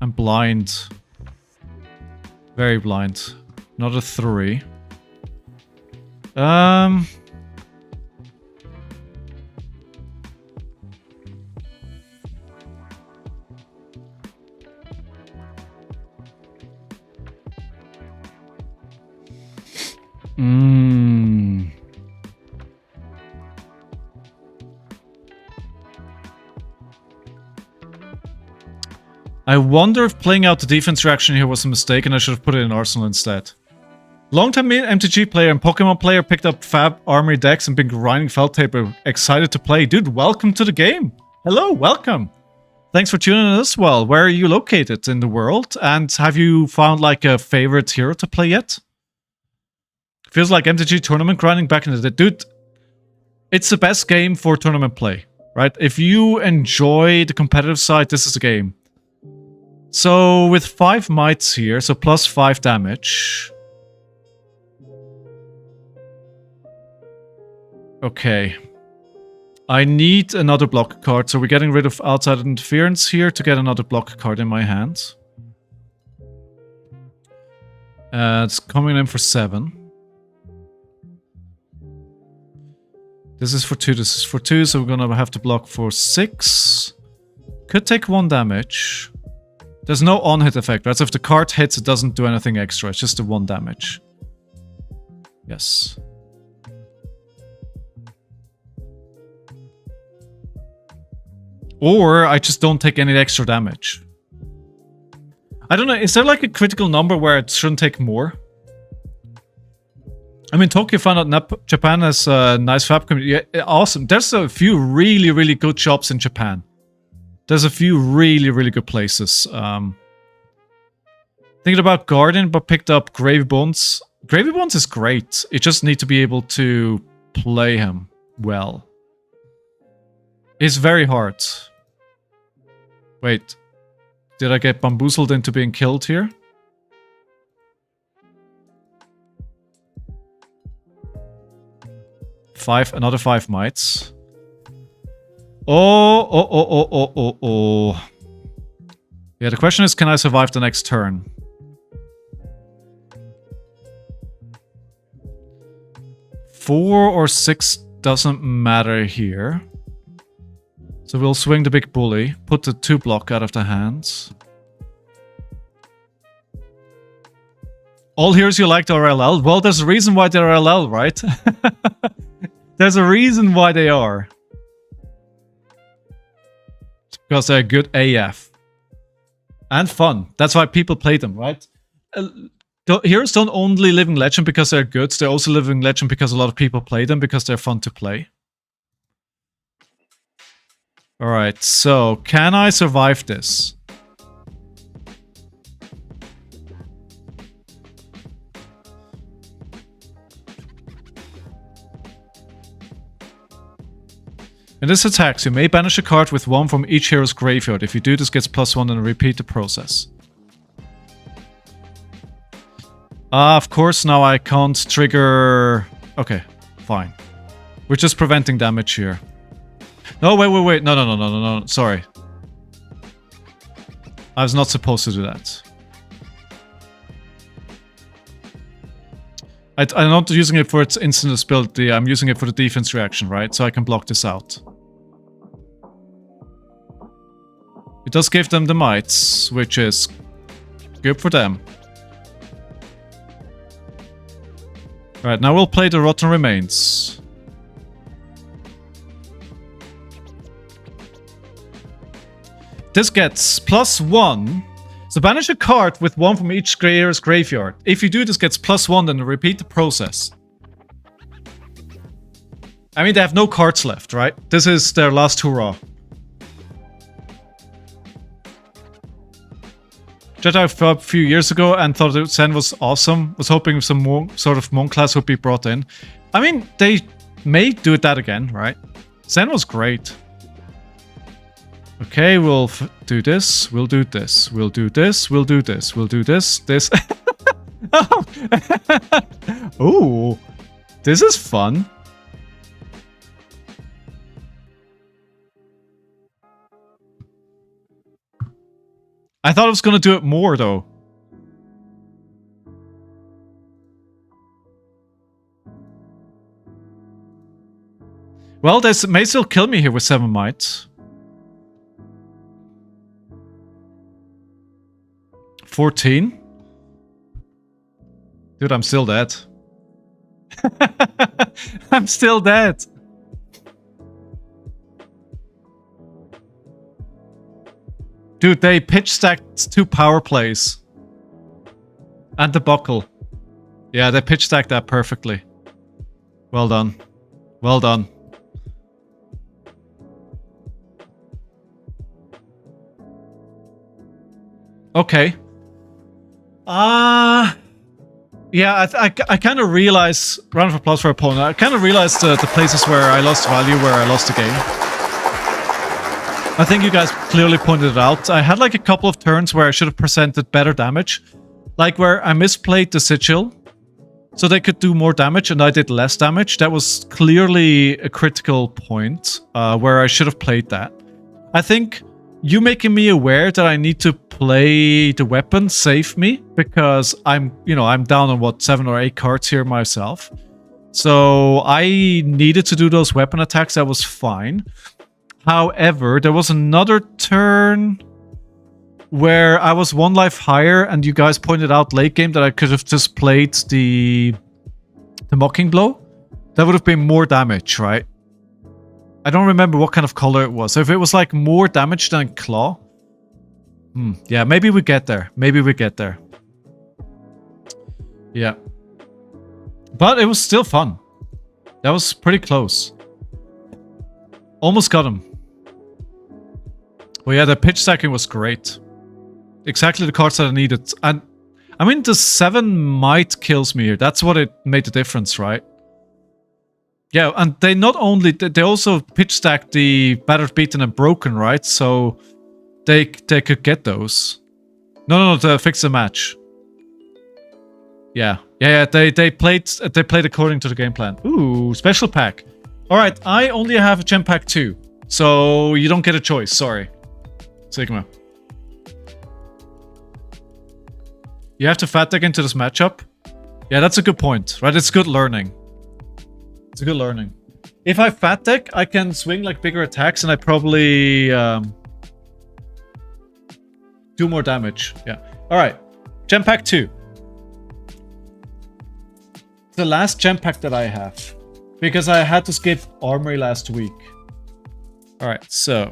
I'm blind. Very blind. Not a 3. I wonder if playing out the defense reaction here was a mistake and I should have put it in Arsenal instead. Long-time MTG player and Pokemon player picked up Fab Armory decks and been grinding Felt Taper. Excited to play. Dude, welcome to the game. Hello, welcome. Thanks for tuning in as well. Where are you located in the world? And have you found like a favorite hero to play yet? Feels like MTG tournament grinding back in the day. Dude, it's the best game for tournament play, right? If you enjoy the competitive side, this is the game. So with 5 mites here, so plus 5 damage. Okay. I need another block card, so we're getting rid of outside interference here to get another block card in my hand. It's coming in for 7. This is for 2, this is for 2, so we're gonna have to block for 6. Could take 1 damage. There's no on-hit effect, right? So if the card hits, it doesn't do anything extra, it's just the 1 damage. Yes. Or I just don't take any extra damage. I don't know, is there like a critical number where it shouldn't take more? I mean, Tokyo found out Japan has a nice fab community. Yeah, awesome. There's a few really, really good shops in Japan. There's a few really, really good places. Thinking about Garden, but picked up Gravy Bones. Gravy Bones is great. You just need to be able to play him well. It's very hard. Wait, did I get bamboozled into being killed here? Another 5 mites. Oh. Yeah, the question is, can I survive the next turn? Four or 6 doesn't matter here. So we'll swing the big bully, put the 2 block out of the hands. All heroes you liked are LL? Well, there's a reason why they're LL, right? There's a reason why they are. It's because they're good AF. And fun. That's why people play them, right? Heroes don't only live in legend because they're good, they also live in legend because a lot of people play them because they're fun to play. Alright, so can I survive this? In this attacks, you may banish a card with 1 from each hero's graveyard. If you do, this gets +1 and repeat the process. Of course, now I can't trigger... Okay, fine. We're just preventing damage here. No, wait. No. Sorry. I was not supposed to do that. I'm not using it for its instant ability, I'm using it for the defense reaction, right? So I can block this out. It does give them the mites, which is good for them. Alright, now we'll play the Rotten Remains. This gets +1. So banish a card with 1 from each hero's graveyard. If you do, this gets +1, then repeat the process. I mean, they have no cards left, right? This is their last hurrah. Jedi a few years ago and thought that Zen was awesome. Was hoping some more sort of monk class would be brought in. I mean, they may do that again, right? Zen was great. Okay, we'll do this, we'll do this, we'll do this, we'll do this, we'll do this, this. Ooh, this is fun. I thought I was gonna do it more though. Well, they may still kill me here with 7 might. 14. Dude, I'm still dead. I'm still dead. Dude, they pitch stacked 2 power plays. And the buckle. Yeah, they pitch stacked that perfectly. Well done. Well done. Okay. Yeah, I kind of realized, round of applause for opponent, I kind of realized the places where I lost value, where I lost the game. I think you guys clearly pointed it out. I had like a couple of turns where I should have presented better damage. Like where I misplayed the Sigil, so they could do more damage and I did less damage. That was clearly a critical point where I should have played that. I think you making me aware that I need to play the weapon saved me, because I'm down on what, 7 or 8 cards here myself. So I needed to do those weapon attacks. That was fine. However, there was another turn where I was 1 life higher, and you guys pointed out late game that I could have just played the Mocking Blow. That would have been more damage, right? I don't remember what kind of color it was. So if it was like more damage than Claw. Yeah, maybe we get there. Maybe we get there. Yeah. But it was still fun. That was pretty close. Almost got him. Well, yeah, the pitch stacking was great. Exactly the cards that I needed. And I mean, the 7 might kills me here. That's what it made the difference, right? Yeah, and they not only... They also pitch stacked the Battered, Beaten, and Broken, right? So they could get those. No, to fix the match. Yeah. They played according to the game plan. Ooh, special pack. Alright, I only have a gem pack 2. So you don't get a choice, sorry. Sigma. You have to fat deck into this matchup? Yeah, that's a good point, right? It's good learning. It's a good learning. If I fat deck, I can swing like bigger attacks and I probably do more damage. Yeah. Alright. Gem pack 2. The last gem pack that I have. Because I had to skip Armory last week. Alright, so.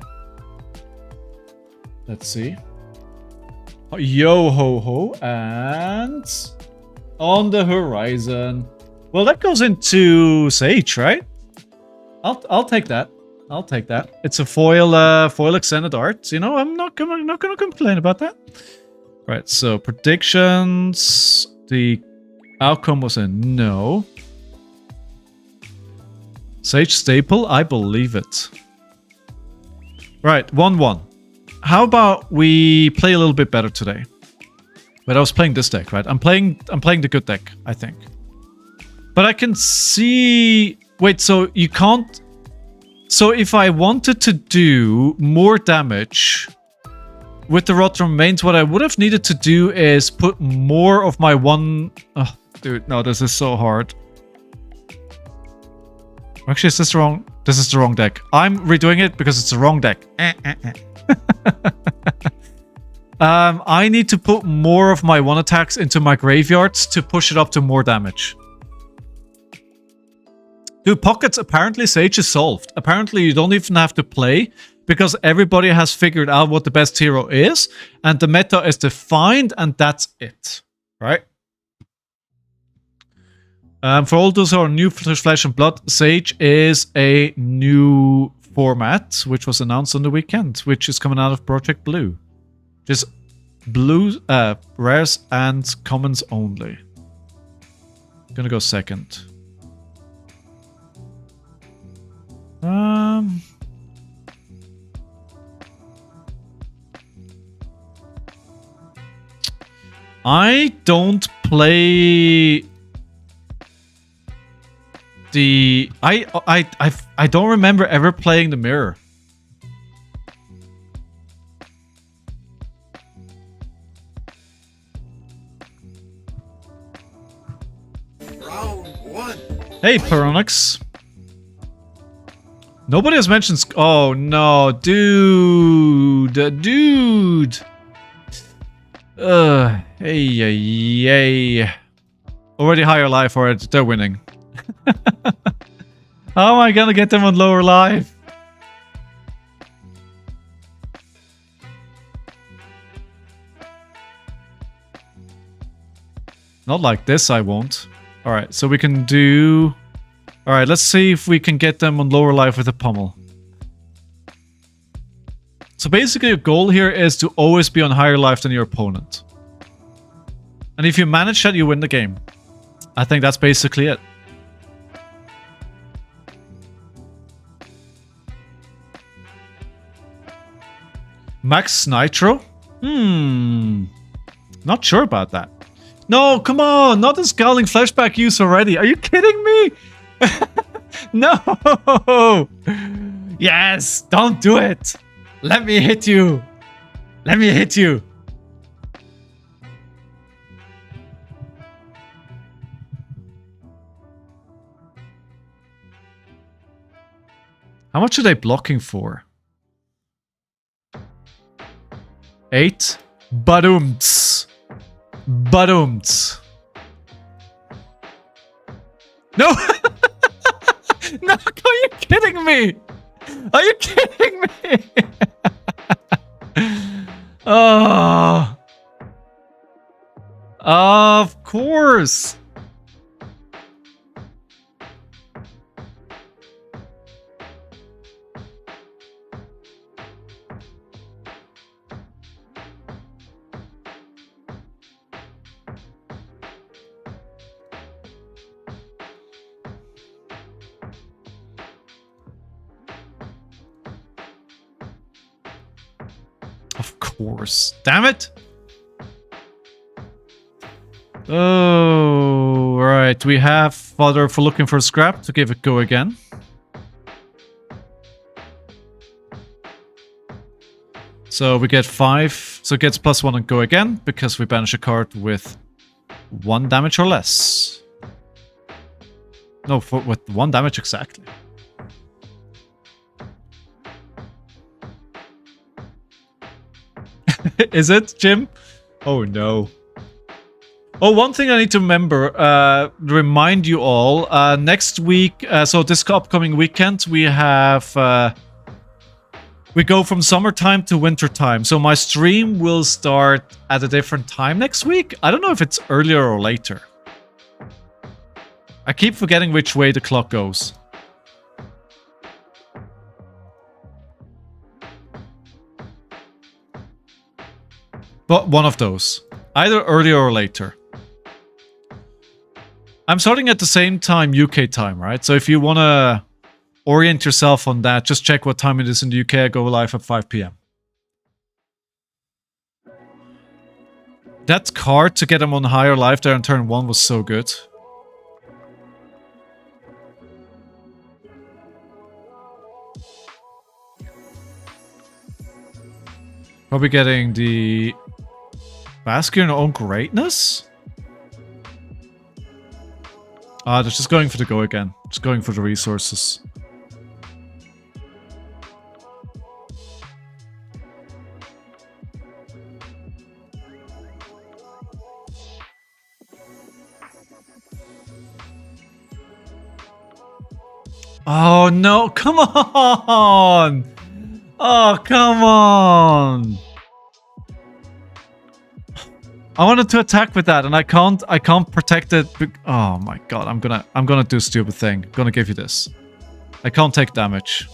Let's see. Yo ho ho, and on the horizon. Well, that goes into Sage, right? I'll take that. I'll take that. It's a foil extended art. You know, I'm not gonna complain about that. Right. So predictions. The outcome was a no. Sage staple. I believe it. Right. 1-1. How about we play a little bit better today? But I was playing this deck, right? I'm playing the good deck, I think. But I can see... Wait, so you can't... So if I wanted to do more damage with the Rot Remains, what I would have needed to do is put more of my one... Oh, dude, no, this is so hard. Actually, is this wrong? This is the wrong deck. I'm redoing it because it's the wrong deck. I need to put more of my 1 attacks into my graveyards to push it up to more damage. Dude, Pockets, apparently Sage is solved. Apparently you don't even have to play because everybody has figured out what the best hero is and the meta is defined and that's it. Right? For all those who are new to Flesh and Blood, Sage is a new format, which was announced on the weekend, which is coming out of Project Blue. Just blue, rares and commons only. Gonna go second. I don't play the... I don't remember ever playing the mirror. Round 1. Hey, Peronix. Nobody has mentioned... Oh, no. Dude. Dude. Hey. Already higher life for it. They're winning. How am I gonna get them on lower life? Not like this, I won't. Alright, so we can do... Alright, let's see if we can get them on lower life with a pummel. So basically your goal here is to always be on higher life than your opponent. And if you manage that, you win the game. I think that's basically it. Max Nitro? Not sure about that. No, come on! Not a Scowling Flashback use already. Are you kidding me? No! Yes! Don't do it! Let me hit you! Let me hit you! How much are they blocking for? 8? Badumts. Badumts. No! No, are you kidding me? Are you kidding me? Oh. Of course. Of course. Damn it! Oh, right. We have fodder for looking for scrap to give it go again. So we get 5. So it gets +1 and go again because we banish a card with 1 damage or less. No, with 1 damage exactly. Is it, Jim? Oh no. Oh, one thing I need to remember, remind you all, next week, so this upcoming weekend, we have, we go from summertime to wintertime. So my stream will start at a different time next week. I don't know if it's earlier or later. I keep forgetting which way the clock goes. But one of those. Either earlier or later. I'm starting at the same time, UK time, right? So if you want to orient yourself on that, just check what time it is in the UK. I go live at 5 PM. That card to get him on higher life there on turn 1 was so good. Probably getting the Bask in your own greatness? Ah, they're just going for the go again. Just going for the resources. Oh no, come on! Oh, come on! I wanted to attack with that, and I can't protect it. Oh my god, I'm gonna do a stupid thing. I'm gonna give you this. I can't take damage.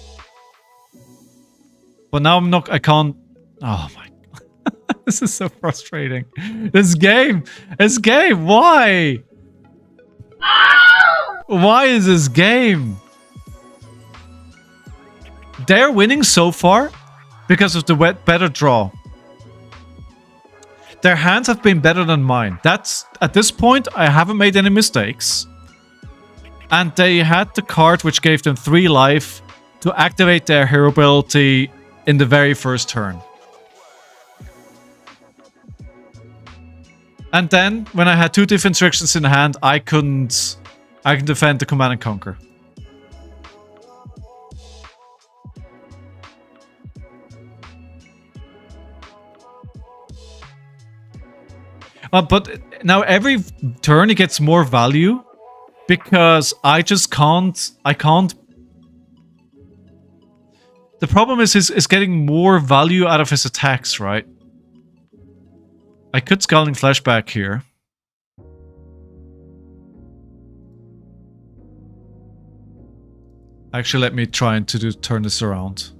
But now I can't. Oh my god. This is so frustrating. This game, why? Why is this game? They're winning so far because of the better draw. Their hands have been better than mine. That's, at this point, I haven't made any mistakes. And they had the card which gave them 3 life to activate their hero ability in the very first turn. And then, when I had 2 defense restrictions in hand, I can defend the Command and Conquer. But now every turn it gets more value because I just can't. The problem is getting more value out of his attacks, right? I could Scowling Flashback here. Actually, let me try and turn this around.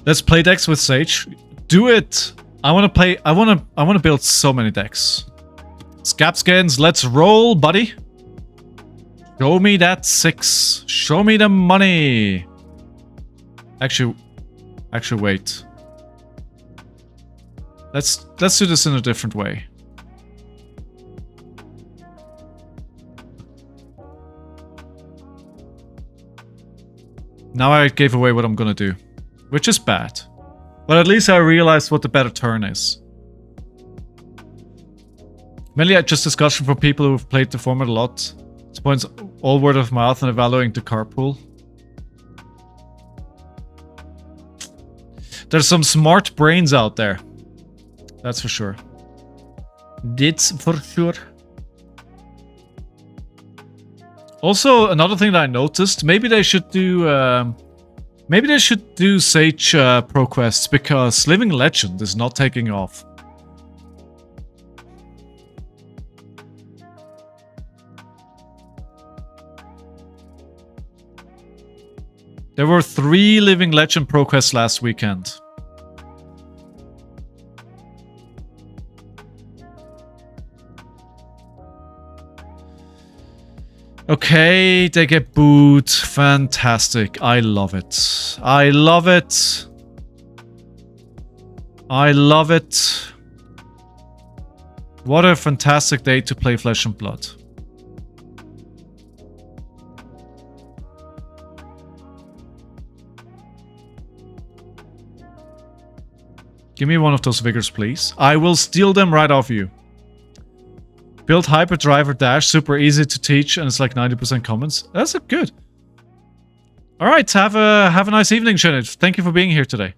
Let's play decks with Sage. Do it! I want to play. I want to build so many decks. Scapskins, let's roll, buddy. Show me that 6. Show me the money. Actually, wait. Let's do this in a different way. Now I gave away what I'm gonna do. Which is bad. But at least I realized what the better turn is. Mainly just discussion for people who've played the format a lot. It's points all word of mouth and evaluating the card pool. There's some smart brains out there. That's for sure. That's for sure. Also, another thing that I noticed, maybe they should do Sage Pro Quests, because Living Legend is not taking off. There were 3 Living Legend Pro Quests last weekend. Okay, they get booed. Fantastic. I love it. I love it. I love it. What a fantastic day to play Flesh and Blood. Give me one of those vigors, please. I will steal them right off you. Build Hyperdrive or Dash, super easy to teach, and it's like 90% commons. That's good. All right, have a nice evening, Shinit. Thank you for being here today.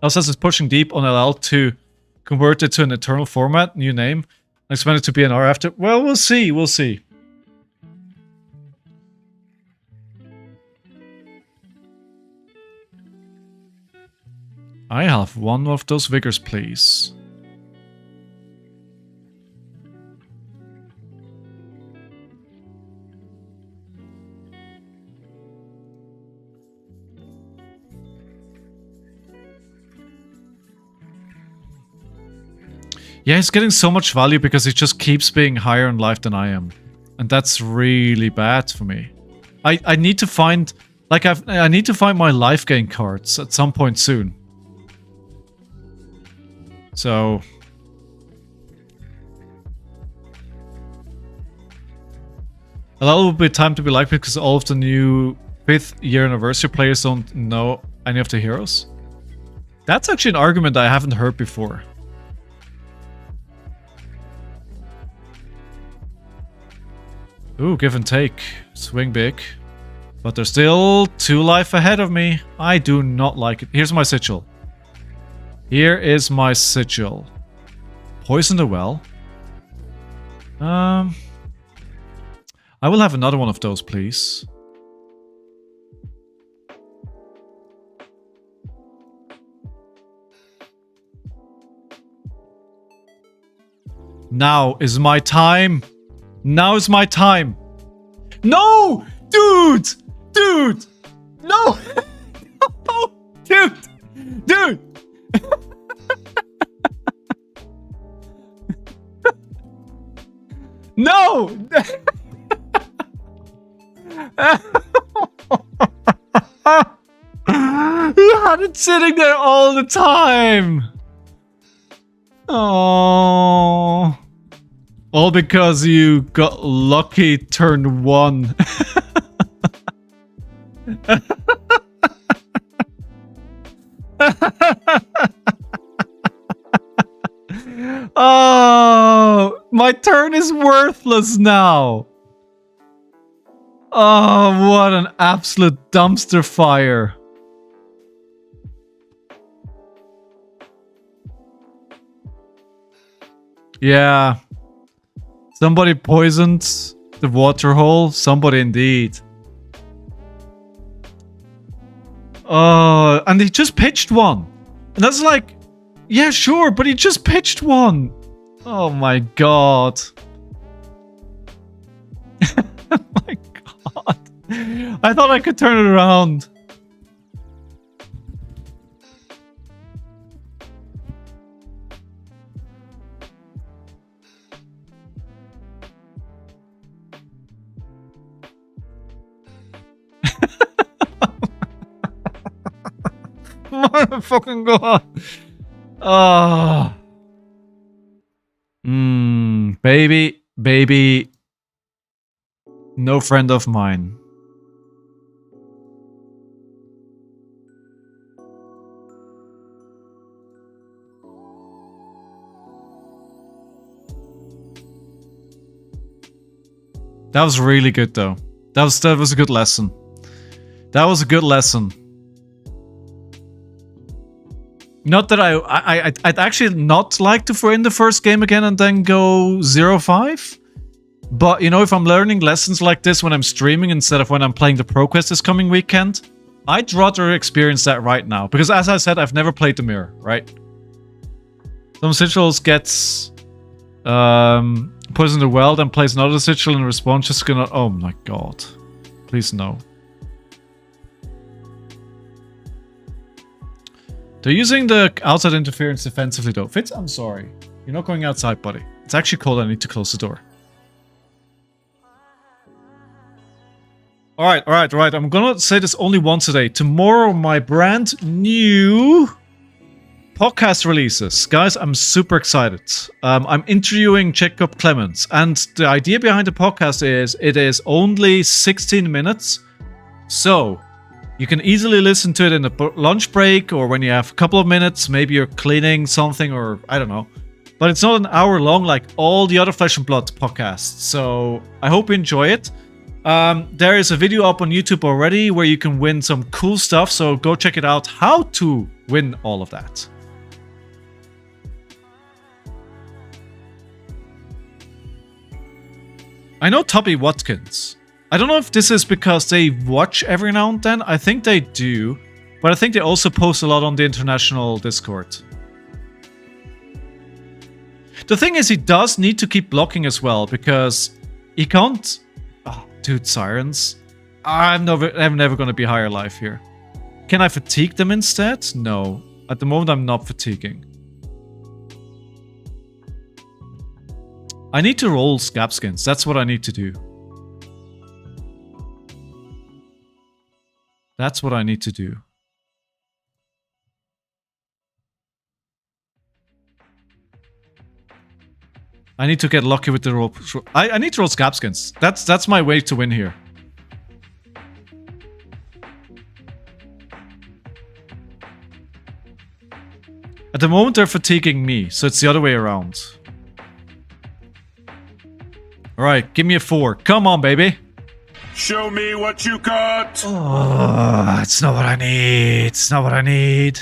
Elsass is pushing deep on LL to convert it to an eternal format, new name, and expand it to BNR after. Well, we'll see. We'll see. I have one of those vigors, please. Yeah, he's getting so much value because he just keeps being higher in life than I am. And that's really bad for me. I need to find... Like, I need to find my life gain cards at some point soon. So... A lot will be time to be like because all of the new 5th year anniversary players don't know any of the heroes. That's actually an argument I haven't heard before. Ooh, give and take. Swing big. But there's still 2 life ahead of me. I do not like it. Here's my sigil. Here is my sigil. Poison the well. I will have another one of those, please. Now is my time. Now is my time. No! Dude! Dude! No! No! Dude! Dude! No! You had it sitting there all the time. Oh. All because you got lucky turn 1. Oh, my turn is worthless now. Oh, what an absolute dumpster fire. Yeah. Somebody poisoned the water hole? Somebody indeed. And he just pitched one. And that's like, yeah, sure, but he just pitched one. Oh my god. Oh my god. I thought I could turn it around. My fucking god. Ah. Baby. No friend of mine. That was really good though. That was a good lesson. That was a good lesson. Not that I'd actually not like to throw in the first game again and then go 0-5. But, you know, if I'm learning lessons like this when I'm streaming instead of when I'm playing the Pro Quest this coming weekend, I'd rather experience that right now. Because as I said, I've never played the mirror, right? Some sigils gets put in the well, then plays another sigil in response, just gonna... Oh my god. Please no. They're using the outside interference defensively though. Fitz, I'm sorry. You're not going outside, buddy. It's actually cold. I need to close the door. Alright. I'm gonna say this only once a day. Tomorrow, my brand new podcast releases. Guys, I'm super excited. I'm interviewing Jacob Clements. And the idea behind the podcast is it is only 16 minutes. So... you can easily listen to it in a lunch break or when you have a couple of minutes. Maybe you're cleaning something or I don't know. But it's not an hour long like all the other Flesh and Blood podcasts. So I hope you enjoy it. There is a video up on YouTube already where you can win some cool stuff. So go check it out how to win all of that. I know Tubby Watkins. I don't know if this is because they watch every now and then. I think they do. But I think they also post a lot on the international Discord. The thing is, he does need to keep blocking as well. Because he can't... Oh, dude, Sirens. I'm never going to be higher life here. Can I fatigue them instead? No. At the moment, I'm not fatiguing. I need to roll Scab Skins. That's what I need to do. That's what I need to do. I need to get lucky with the roll. I need to roll Scab Skins. That's my way to win here. At the moment, they're fatiguing me, so it's the other way around. Alright, give me a 4. Come on, baby. Show me what you got! Oh, it's not what I need. It's not what I need.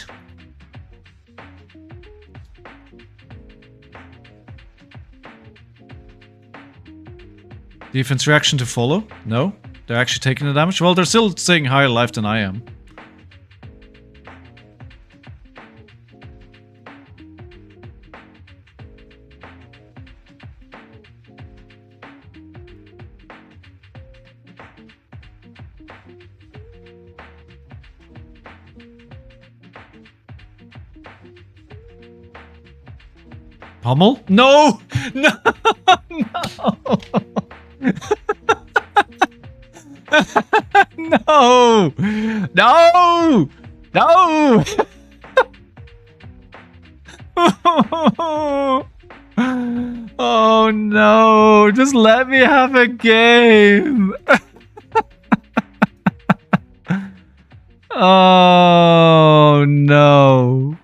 Defense reaction to follow? No. They're actually taking the damage. Well, they're still staying higher life than I am. Pummel? No! No! No! No! No! Oh no! Just let me have a game! Oh no!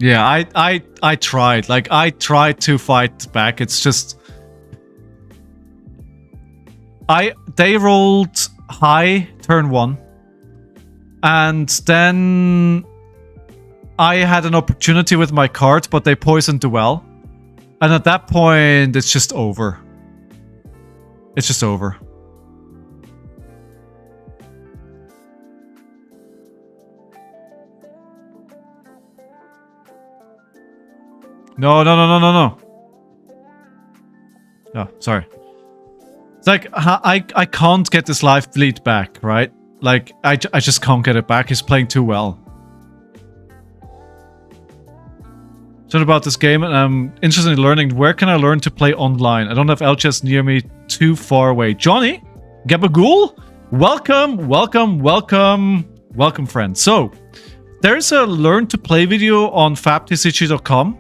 Yeah, I tried. Like, I tried to fight back. It's just... They rolled high turn 1. And then... I had an opportunity with my card, but they poisoned the well. And at that point, it's just over. It's just over. No. Oh, sorry. It's like, I can't get this life bleed back, right? Like, I just can't get it back. He's playing too well. Something about this game, and I'm interested in learning. Where can I learn to play online? I don't have LCS near me, too far away. Johnny? Gabagool? Welcome, friend. So, there's a learn to play video on fabtcg.com.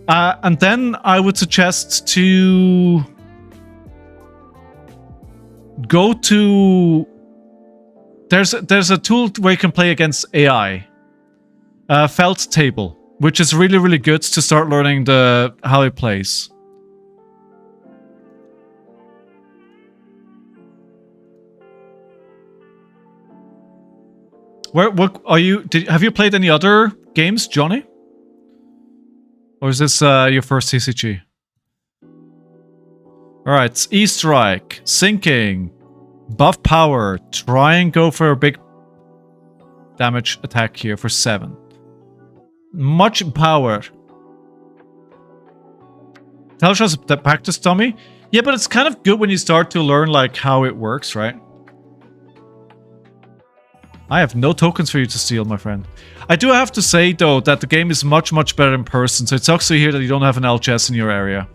And then I would suggest to go to... There's a tool where you can play against AI. Felt Table, which is really, really good to start learning how it plays. What are you? Have you played any other games, Johnny? Or is this your first TCG? Alright, E-Strike, Sinking, Buff Power, try and go for a big damage attack here for 7. Much power. Tells us that practice dummy. Yeah, but it's kind of good when you start to learn like how it works, right? I have no tokens for you to steal, my friend. I do have to say, though, that the game is much, much better in person. So it sucks to hear that you don't have an LGS in your area.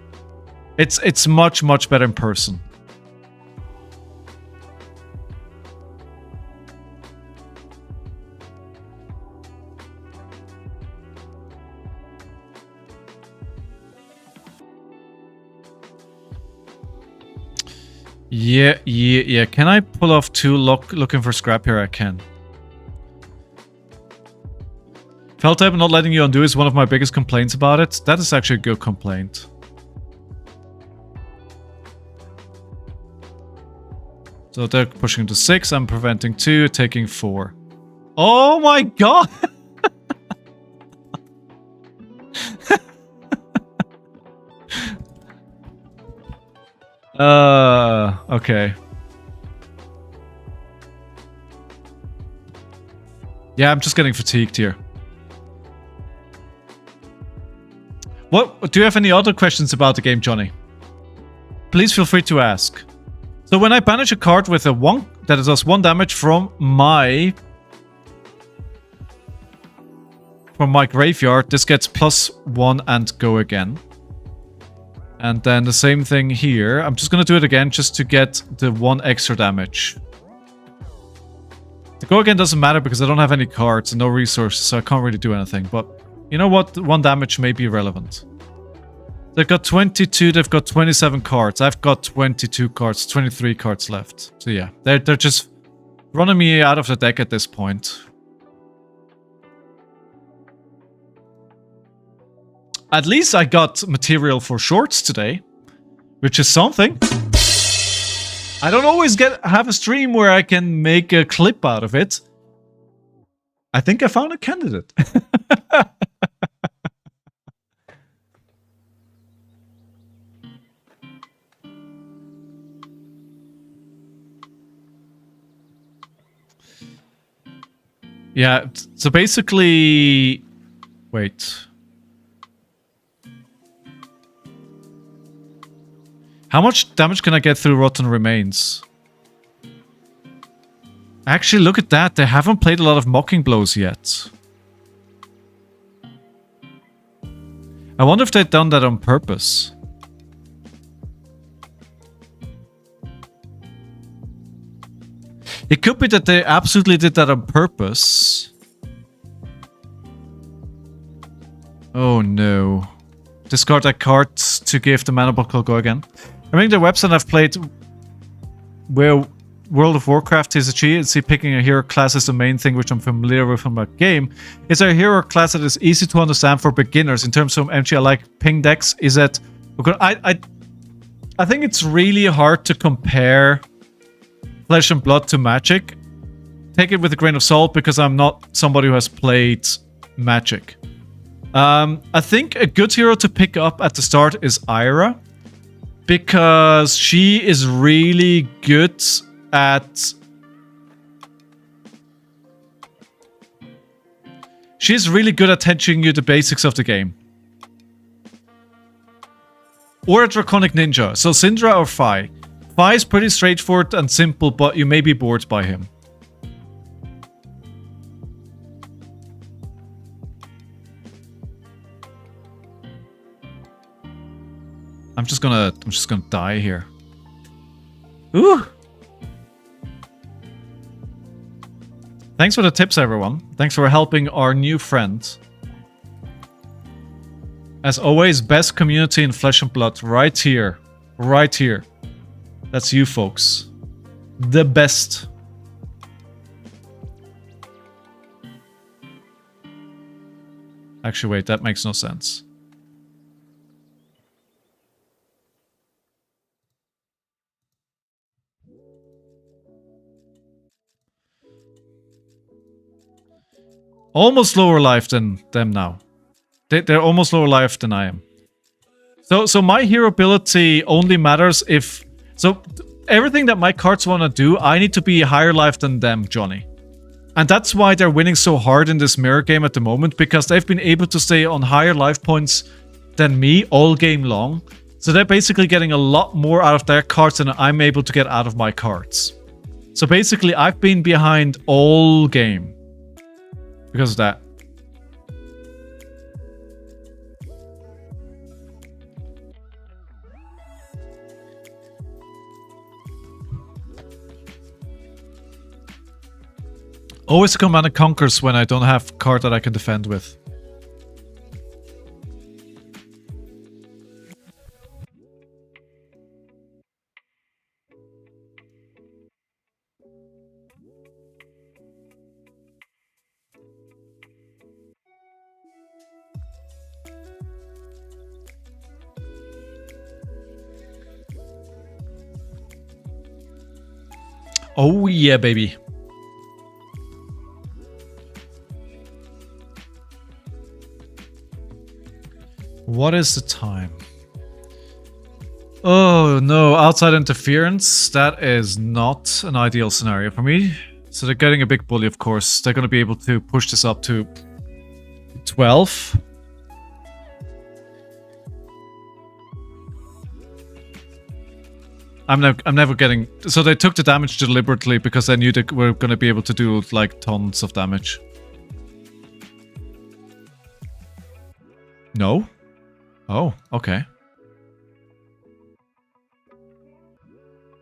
It's much, much better in person. Yeah. Can I pull off 2 looking for scrap here? I can. Felt type not letting you undo is one of my biggest complaints about it. That is actually a good complaint. So they're pushing to 6. I'm preventing 2, taking 4. Oh my god! Okay. Yeah, I'm just getting fatigued here. What? Do you have any other questions about the game, Johnny? Please feel free to ask. So when I banish a card with a 1 that does 1 damage from my graveyard, this gets +1 and go again. And then the same thing here. I'm just gonna do it again just to get the 1 extra damage. The go again doesn't matter because I don't have any cards and no resources, so I can't really do anything. But you know what? 1 damage may be relevant. They've got 22, they've got 27 cards. I've got 22 cards, 23 cards left. So yeah, they're just running me out of the deck at this point. At least I got material for shorts today, which is something. I don't always have a stream where I can make a clip out of it. I think I found a candidate. Yeah, so basically... Wait. How much damage can I get through Rotten Remains? Actually, look at that. They haven't played a lot of Mocking Blows yet. I wonder if they've done that on purpose. It could be that they absolutely did that on purpose. Oh no. Discard that card to give the mana block a go again. I think the website I've played where World of Warcraft TCG, is he picking a hero class is the main thing which I'm familiar with from that game. Is there a hero class that is easy to understand for beginners in terms of MG? I like ping decks. Is that because I think it's really hard to compare Flesh and Blood to Magic. Take it with a grain of salt because I'm not somebody who has played Magic. I think a good hero to pick up at the start is Ira, because she is really good at... She's really good at teaching you the basics of the game. Or a Draconic Ninja. So Syndra or Fi. Fi is pretty straightforward and simple, but you may be bored by him. I'm just gonna die here. Ooh! Thanks for the tips, everyone. Thanks for helping our new friend. As always, best community in Flesh and Blood. Right here. Right here. That's you, folks. The best. Actually, wait, that makes no sense. Almost lower life than them now. They're almost lower life than I am. So my hero ability only matters if... So everything that my cards want to do, I need to be higher life than them, Johnny. And that's why they're winning so hard in this mirror game at the moment, because they've been able to stay on higher life points than me all game long. So they're basically getting a lot more out of their cards than I'm able to get out of my cards. So basically, I've been behind all game. Because of that. Always Command and Conquers when I don't have a card that I can defend with. Oh yeah, baby. What is the time? Oh no, outside interference. That is not an ideal scenario for me. So they're getting a big bully, of course. They're going to be able to push this up to 12. I'm never getting... So they took the damage deliberately because they knew they were going to be able to do like tons of damage. No? Oh, okay.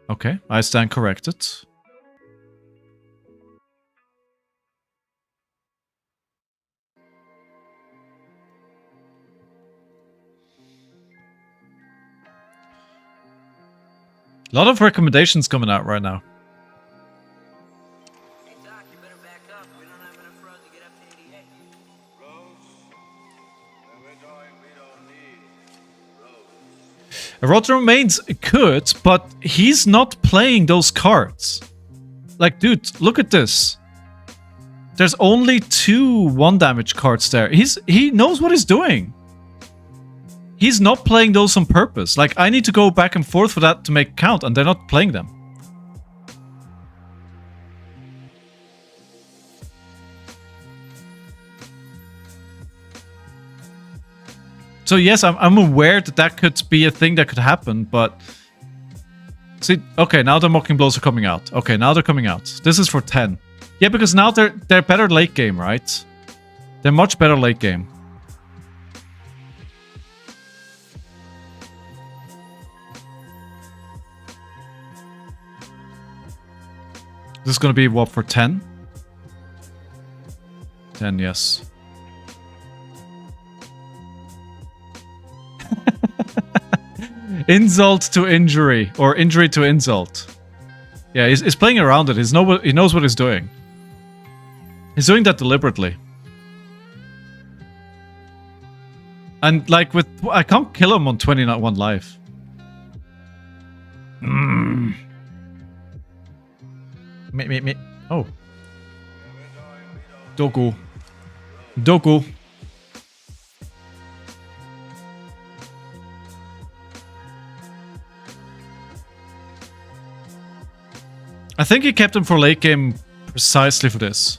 Okay, I stand corrected. A lot of recommendations coming out right now. Hey Doc, you better back up. We don't have enough road to get up to 88. Road remains could, but he's not playing those cards. Like, dude, look at this. There's only 2 1-damage cards there. He knows what he's doing. He's not playing those on purpose. Like, I need to go back and forth for that to make count, and they're not playing them. So yes, I'm aware that that could be a thing that could happen, but... See, okay, now the Mocking Blows are coming out. Okay, now they're coming out. This is for 10. Yeah, because now they're better late game, right? They're much better late game. This is going to be what, for 10? 10, yes. Insult to injury, or injury to insult. Yeah, he's playing around it. He knows what he's doing. He's doing that deliberately. And like with... I can't kill him on 21 life. Me. Oh. Doku. Doku. I think he kept him for late game precisely for this.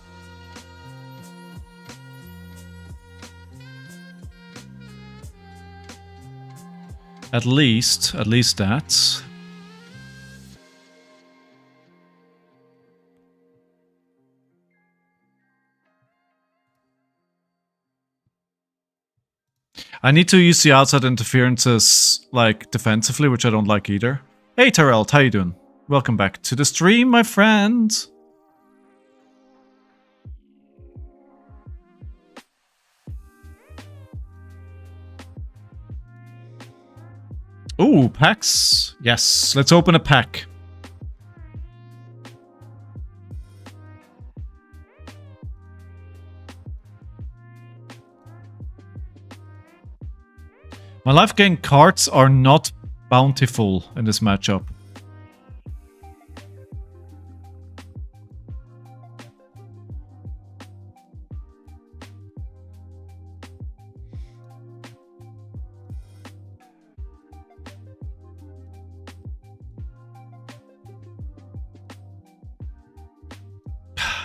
At least that. I need to use the outside interferences, like, defensively, which I don't like either. Hey, Terrell, how you doing? Welcome back to the stream, my friend. Ooh, packs. Yes, let's open a pack. My life gain cards are not bountiful in this matchup.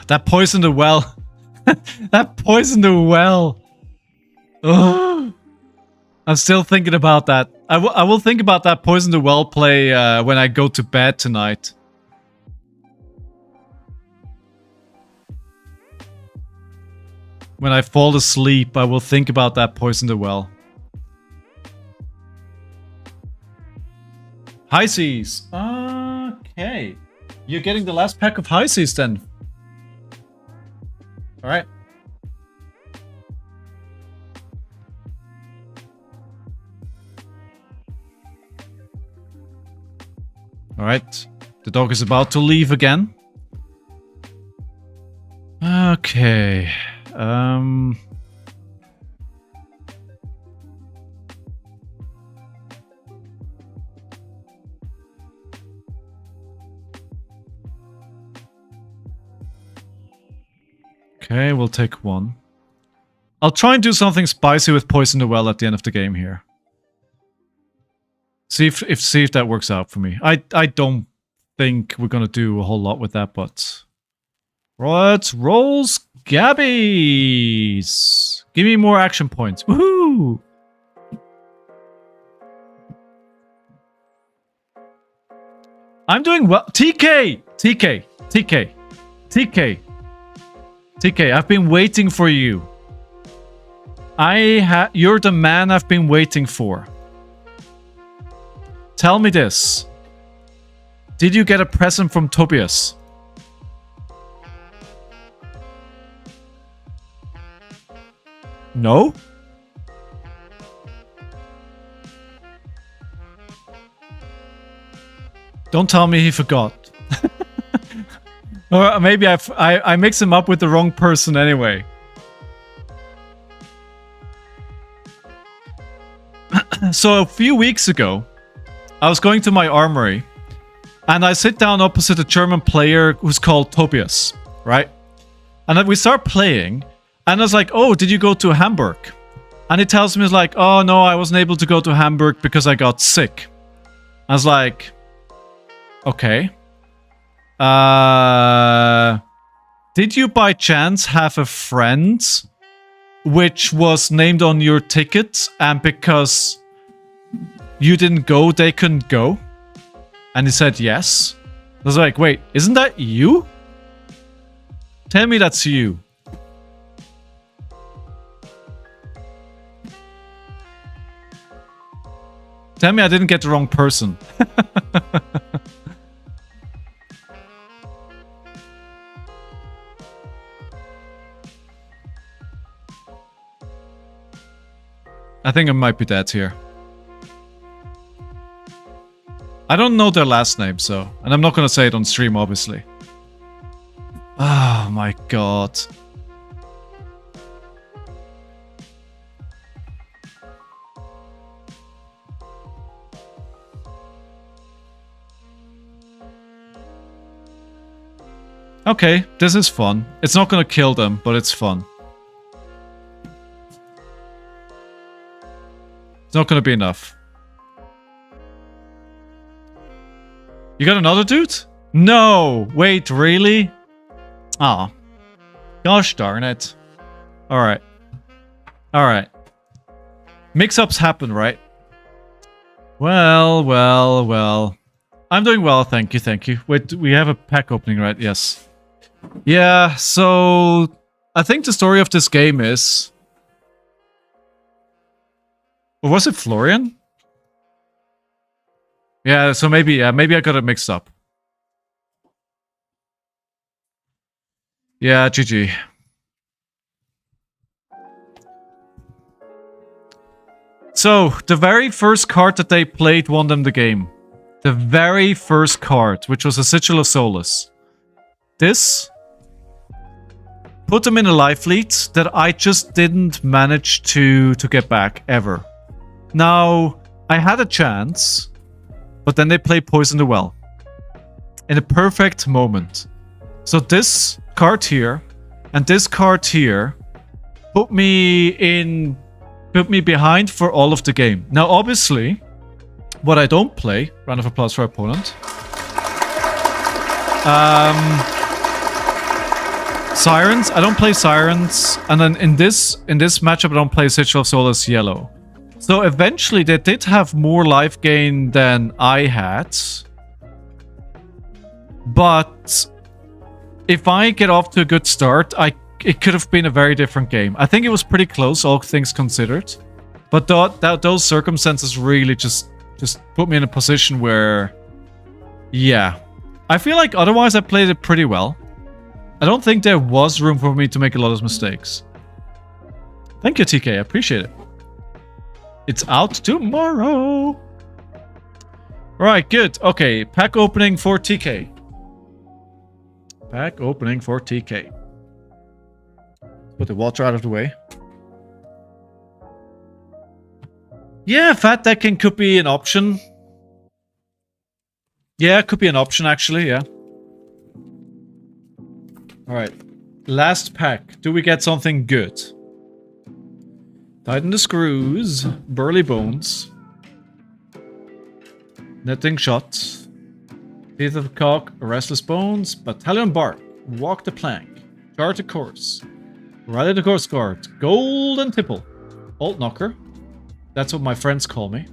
That poisoned the well. That poisoned the well. Ugh. I'm still thinking about that. I will think about that poison the well play when I go to bed tonight. When I fall asleep, I will think about that poison the well. High seas. Okay. You're getting the last pack of high seas then. Alright. Alright. The dog is about to leave again. Okay. Okay, we'll take one. I'll try and do something spicy with Poison the Well at the end of the game here. See if that works out for me. I don't think we're gonna do a whole lot with that, but let's roll Scabbies. Give me more action points. Woohoo! I'm doing well. TK, I've been waiting for you. You're the man I've been waiting for. Tell me this. Did you get a present from Tobias? No? Don't tell me he forgot. Or maybe I mix him up with the wrong person anyway. So a few weeks ago, I was going to my armory, and I sit down opposite a German player who's called Tobias, right? And then we start playing, and I was like, oh, did you go to Hamburg? And he tells me, he's like, oh, no, I wasn't able to go to Hamburg because I got sick. I was like, okay. Did you by chance have a friend which was named on your ticket, and because you didn't go, they couldn't go? And he said yes. I was like, wait, isn't that you? Tell me that's you. Tell me I didn't get the wrong person. I think I might be dead here. I don't know their last name, so... And I'm not gonna say it on stream, obviously. Oh my god. Okay, this is fun. It's not gonna kill them, but it's fun. It's not gonna be enough. You got another dude? No! Wait, really? Ah. Gosh darn it. Alright. Alright. Mix-ups happen, right? Well, well, well. I'm doing well, thank you, thank you. Wait, we have a pack opening, right? Yes. Yeah, so... I think the story of this game is... Or was it Florian? Yeah, so maybe I got it mixed up. Yeah, GG. So, the very first card that they played won them the game. The very first card, which was a Sigil of Solace. This put them in a life lead that I just didn't manage to get back, ever. Now, I had a chance, but then they played Poison the Well. In a perfect moment. So this card here, and this card here, put me behind for all of the game. Now, obviously, what I don't play, round of applause for our opponent. Sirens, I don't play Sirens, and then in this matchup I don't play Sigil of Solace yellow. So eventually they did have more life gain than I had. But if I get off to a good start, it could have been a very different game. I think it was pretty close, all things considered. But those circumstances really just put me in a position where, yeah. I feel like otherwise I played it pretty well. I don't think there was room for me to make a lot of mistakes. Thank you, TK. I appreciate it. It's out tomorrow. Right, good. Okay, pack opening for TK. Pack opening for TK. Put the water out of the way. Yeah, fat decking could be an option. Yeah, it could be an option, actually, yeah. Alright. Last pack. Do we get something good? Tighten the screws. Burly bones. Netting shot. Teeth of the cock. Restless bones. Battalion bark. Walk the plank. Chart a course. Rally the course guard. Golden tipple. Bolt knocker. That's what my friends call me.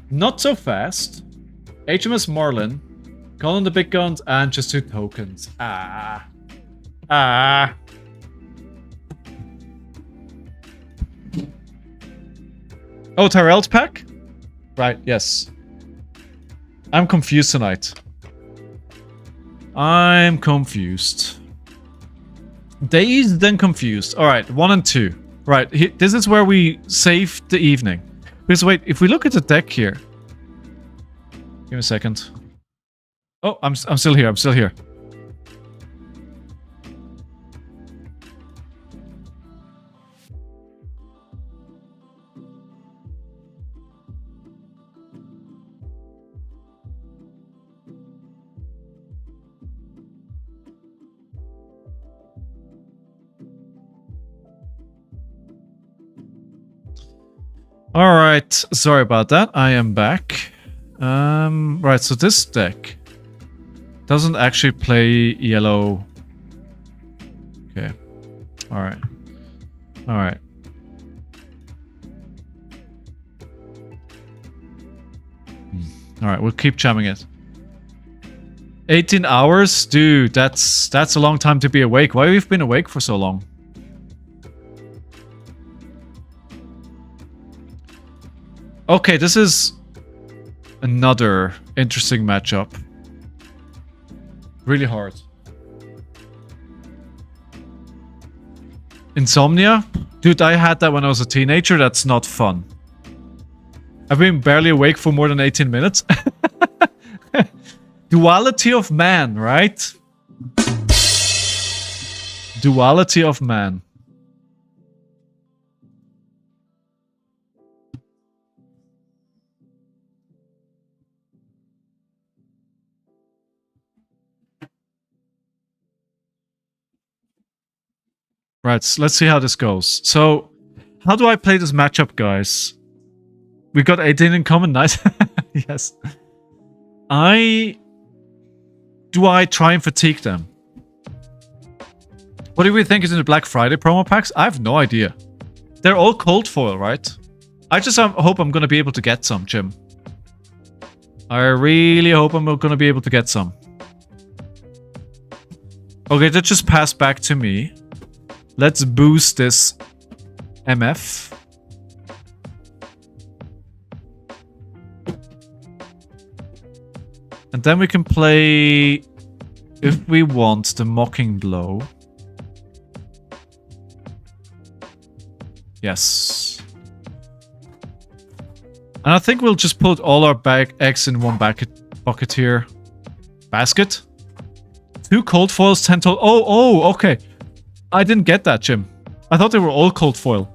Not so fast. HMS Marlin. Calling the big guns and just 2 tokens. Ah. Ah. Oh, Tyrell's pack? Right, yes. I'm confused tonight. I'm confused. Dazed and confused. Alright, 1 and 2. Right, this is where we save the evening. Because wait, if we look at the deck here... Give me a second. Oh, I'm still here, I'm still here. Alright, sorry about that. I am back. Right, so this deck doesn't actually play yellow. Okay. Alright. Alright. Alright, we'll keep jamming it. 18 hours? Dude, that's a long time to be awake. Why have you been awake for so long? Okay, this is another interesting matchup. Really hard. Insomnia? Dude, I had that when I was a teenager. That's not fun. I've been barely awake for more than 18 minutes. Duality of man, right? Duality of man. Right, so let's see how this goes. So, how do I play this matchup, guys? We got 18 in common, nice. Yes. Do I try and fatigue them? What do we think is in the Black Friday promo packs? I have no idea. They're all cold foil, right? I just hope I'm going to be able to get some, Jim. I really hope I'm going to be able to get some. Okay, that just passed back to me. Let's boost this MF. And then we can play, if we want, the Mocking Blow. Yes. And I think we'll just put all our eggs in one bucket here. Basket? 2 cold foils, 10 total. Oh, okay. I didn't get that, Jim. I thought they were all cold foil.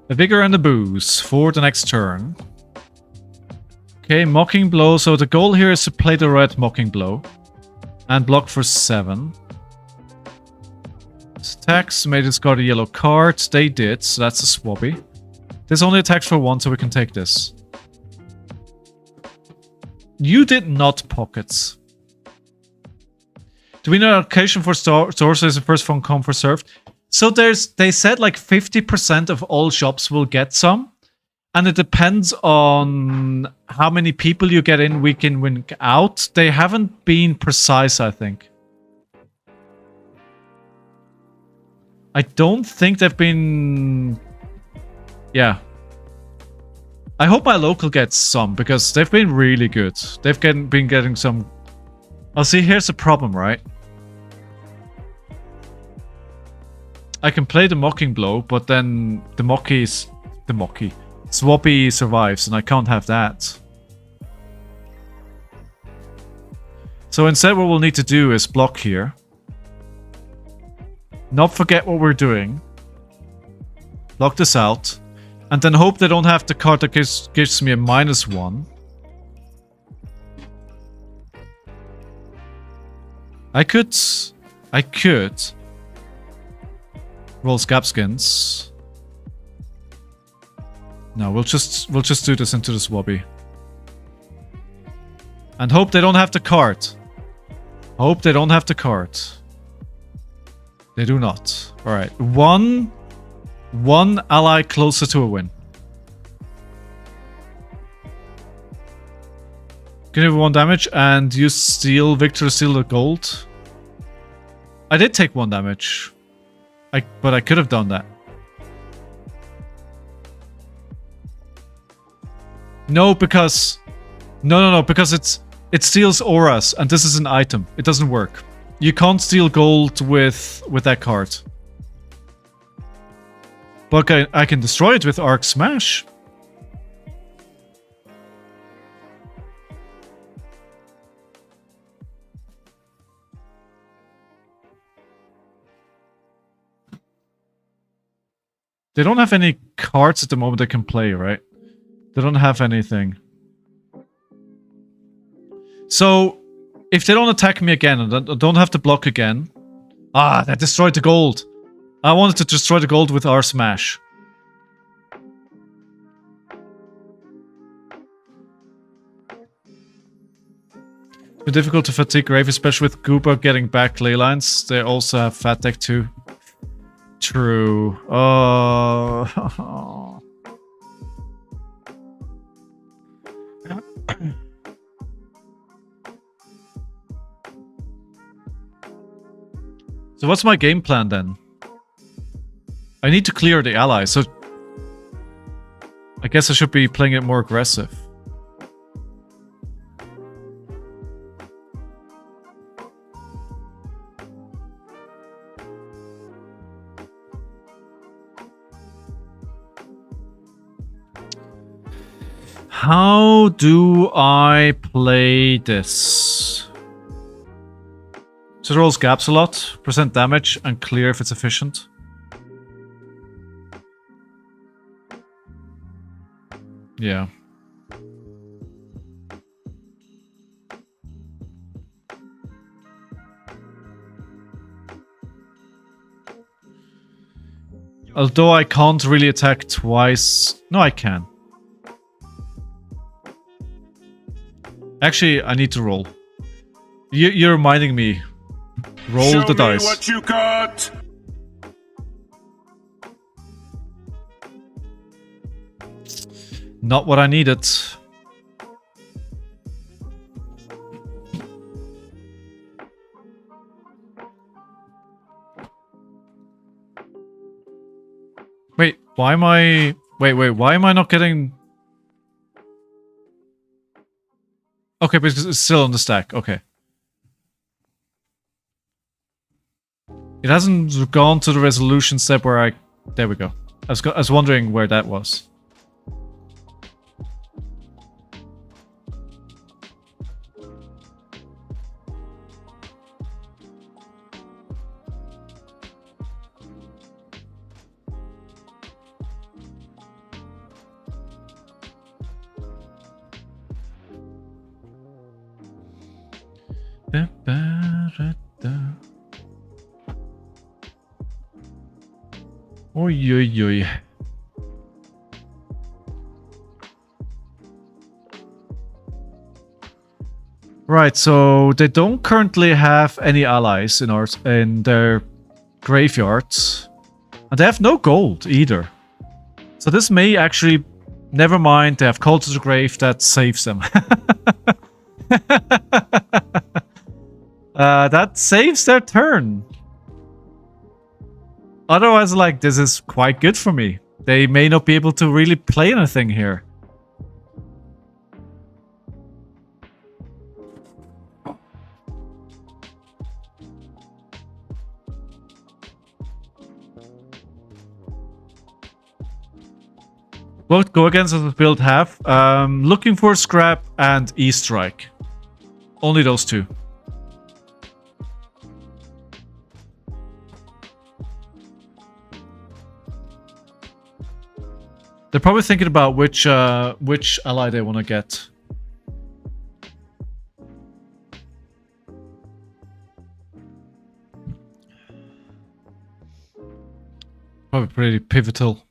A vigor and a booze for the next turn. Okay, Mocking Blow. So the goal here is to play the red Mocking Blow. And block for 7. Attacks may discard a yellow card. They did, so that's a swabby. This only attacks for 1, so we can take this. You did not pockets. Do we know allocation for sources and first phone come for served? So they said like 50% of all shops will get some. And it depends on how many people you get in week in, week out. They haven't been precise, I think. I don't think they've been... Yeah. I hope my local gets some, because they've been really good. They've been getting some... Oh, see, here's the problem, right? I can play the Mocking Blow, but then the Swabby survives, and I can't have that. So instead what we'll need to do is block here. Not forget what we're doing. Block this out. And then hope they don't have the card that gives me a -1. I could roll Scabskins. No, we'll just do this into the Swabby. And hope they don't have the card. Hope they don't have the card. They do not. Alright. One ally closer to a win. Give me 1 damage and you steal Victor steal the gold. I did take 1 damage. But I could have done that. No, because... No, because it steals auras, and this is an item. It doesn't work. You can't steal gold with that card. But I can destroy it with Arc Smash. They don't have any cards at the moment they can play, right? They don't have anything. So, if they don't attack me again and I don't have to block again... Ah, that destroyed the gold. I wanted to destroy the gold with our smash. Too difficult to fatigue Grave, especially with Gooba getting back ley lines. They also have Fat Deck too. True. Oh. So what's my game plan then? I need to clear the ally, so I guess I should be playing it more aggressive. How do I play this? So it rolls gaps a lot, percent damage, and clear if it's efficient. Yeah. Although I can't really attack twice. No, I can. Actually, I need to roll. You're reminding me. Roll Show the me dice. what you got. Not what I needed. Wait, why am I... Wait, why am I not getting... Okay, because it's still on the stack. Okay. It hasn't gone to the resolution step where I... There we go. I was wondering where that was. Oy, oy, oy. Right, so they don't currently have any allies in their graveyards. And they have no gold either. So this may actually... Never mind, they have Call to the Grave that saves them. That saves their turn. Otherwise, like, this is quite good for me. They may not be able to really play anything here. Both go against us build have. Looking for Scrap and E-Strike. Only those two. They're probably thinking about which ally they want to get. Probably pretty pivotal.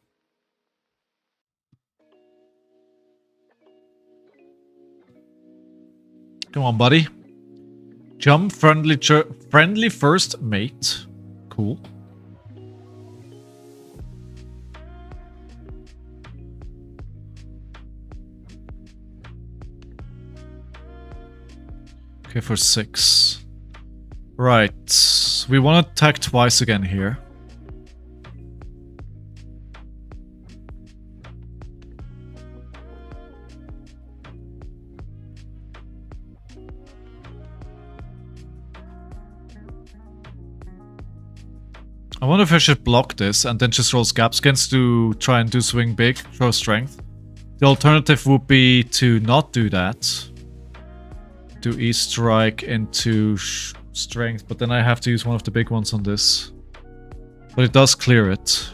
Come on, buddy. Jump, friendly first mate. Cool. Okay, for 6. Right. We want to attack twice again here. I wonder if I should block this and then just roll Scapskins to try and do swing big, throw strength. The alternative would be to not do that. Do E-Strike into strength, but then I have to use one of the big ones on this. But it does clear it.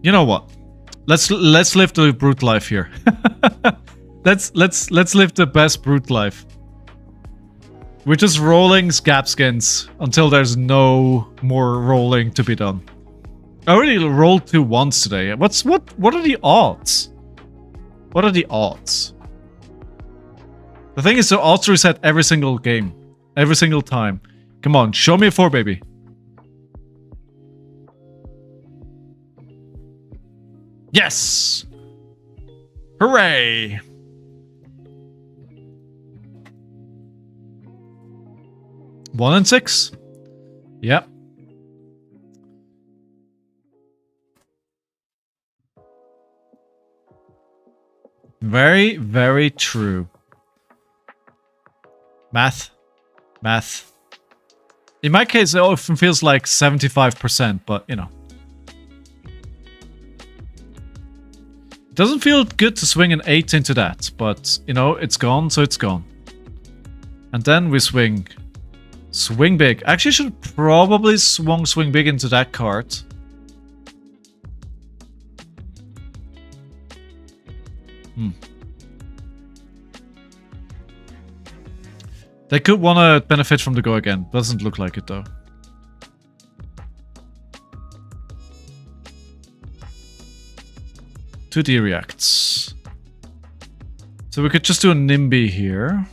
You know what? Let's live the brute life here. let's live the best brute life. We're just rolling Scapskins until there's no more rolling to be done. I already rolled 2 once today. What are the odds? What are the odds? The thing is, the odds reset every single game. Every single time. Come on, show me a 4, baby. Yes! Hooray! One and 6. Yep. Very, very true. Math. In my case, it often feels like 75%, but you know. Doesn't feel good to swing an 8 into that, but, you know, it's gone, so it's gone. And then we swing. Swing big. Actually, should probably swing big into that card. They could want to benefit from the go again. Doesn't look like it, though. Two D reacts. So we could just do a NIMBY here.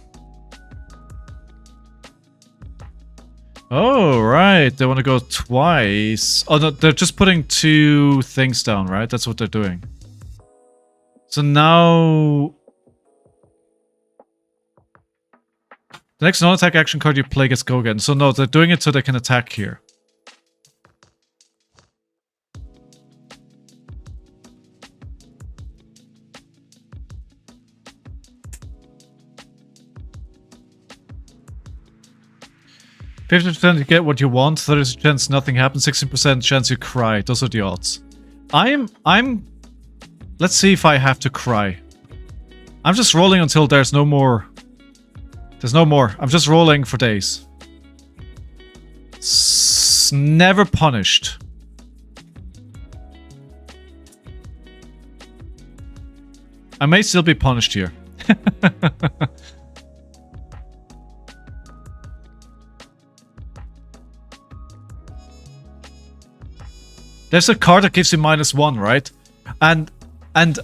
Oh, right. They want to go twice. Oh, no, they're just putting 2 things down, right? That's what they're doing. So now... the next non-attack action card you play gets go again. So no, they're doing it so they can attack here. %50% you get what you want, 30% chance nothing happens, 16% chance you cry. Those are the odds. Let's see if I have to cry. I'm just rolling until there's no more. There's no more. I'm just rolling for days. Never punished. I may still be punished here. There's a card that gives you -1, right? And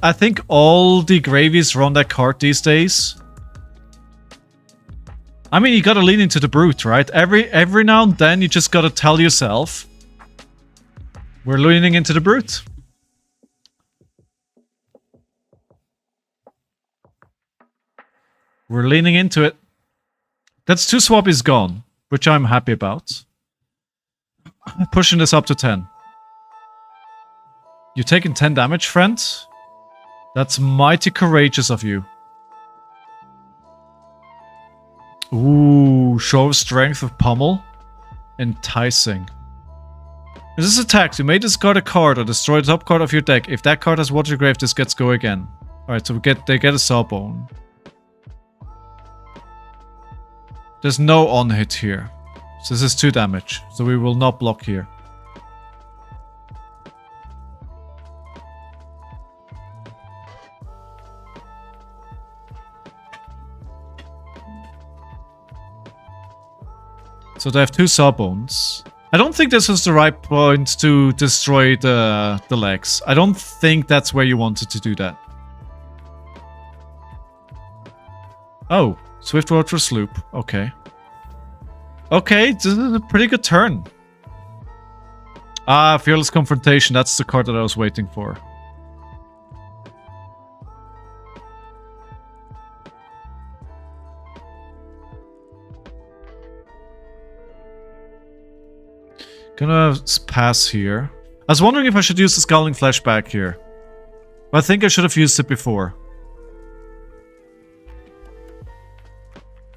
I think all the gravies run that card these days. I mean, you gotta lean into the brute, right? Every now and then, you just gotta tell yourself, we're leaning into the brute. We're leaning into it. That's 2 swappies gone, which I'm happy about. Pushing this up to 10. You're taking 10 damage, friend? That's mighty courageous of you. Ooh, show of strength of pummel. Enticing. If this attacks, you may discard a card or destroy the top card of your deck. If that card has Water Grave, this gets go again. Alright, so they get a Sawbone. There's no on hit here. So this is 2 damage. So we will not block here. So they have 2 Sawbones. I don't think this is the right point to destroy the legs. I don't think that's where you wanted to do that. Oh, Swiftwater Sloop. Okay. Okay, this is a pretty good turn. Ah, Fearless Confrontation. That's the card that I was waiting for. Gonna pass here. I was wondering if I should use the Scowling Flesh back here. But I think I should have used it before.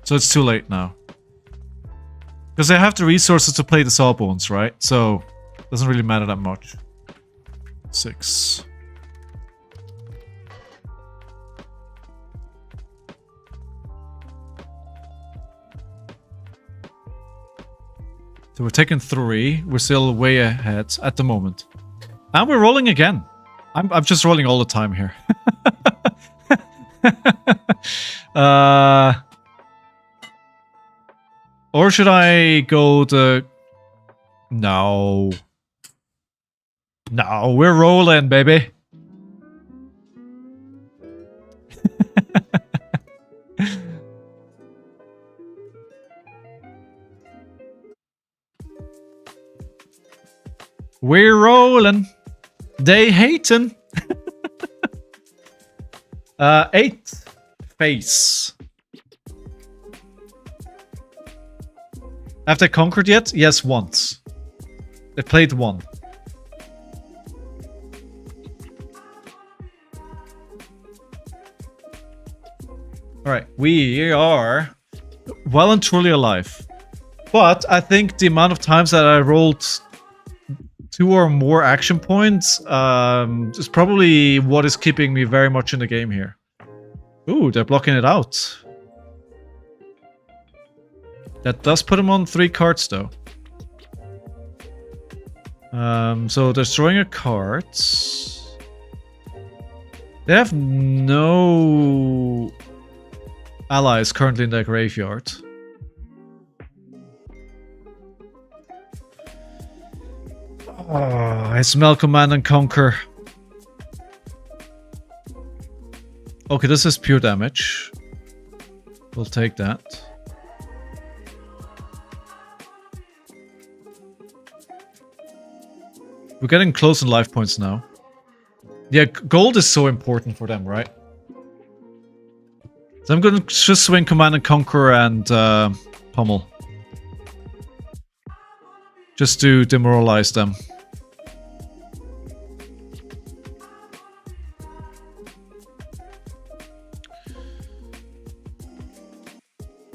So it's too late now. Because I have the resources to play the Sawbones, right? So it doesn't really matter that much. 6. So we're taking 3. We're still way ahead at the moment. And we're rolling again. I'm just rolling all the time here. Or should I go the... No. No, we're rolling, baby. We're rolling. They hatin'. 8 face. Have they conquered yet? Yes, once. They played 1. Alright, we are well and truly alive. But I think the amount of times that I rolled 2 or more action points is probably what is keeping me very much in the game here. Ooh, they're blocking it out. That does put him on 3 cards, though. So they're throwing a card. They have no allies currently in their graveyard. Oh, I smell Command and Conquer. Okay, this is pure damage. We'll take that. We're getting close in life points now. Yeah, gold is so important for them, right? So I'm gonna just swing Command and Conquer and Pummel. Just to demoralize them.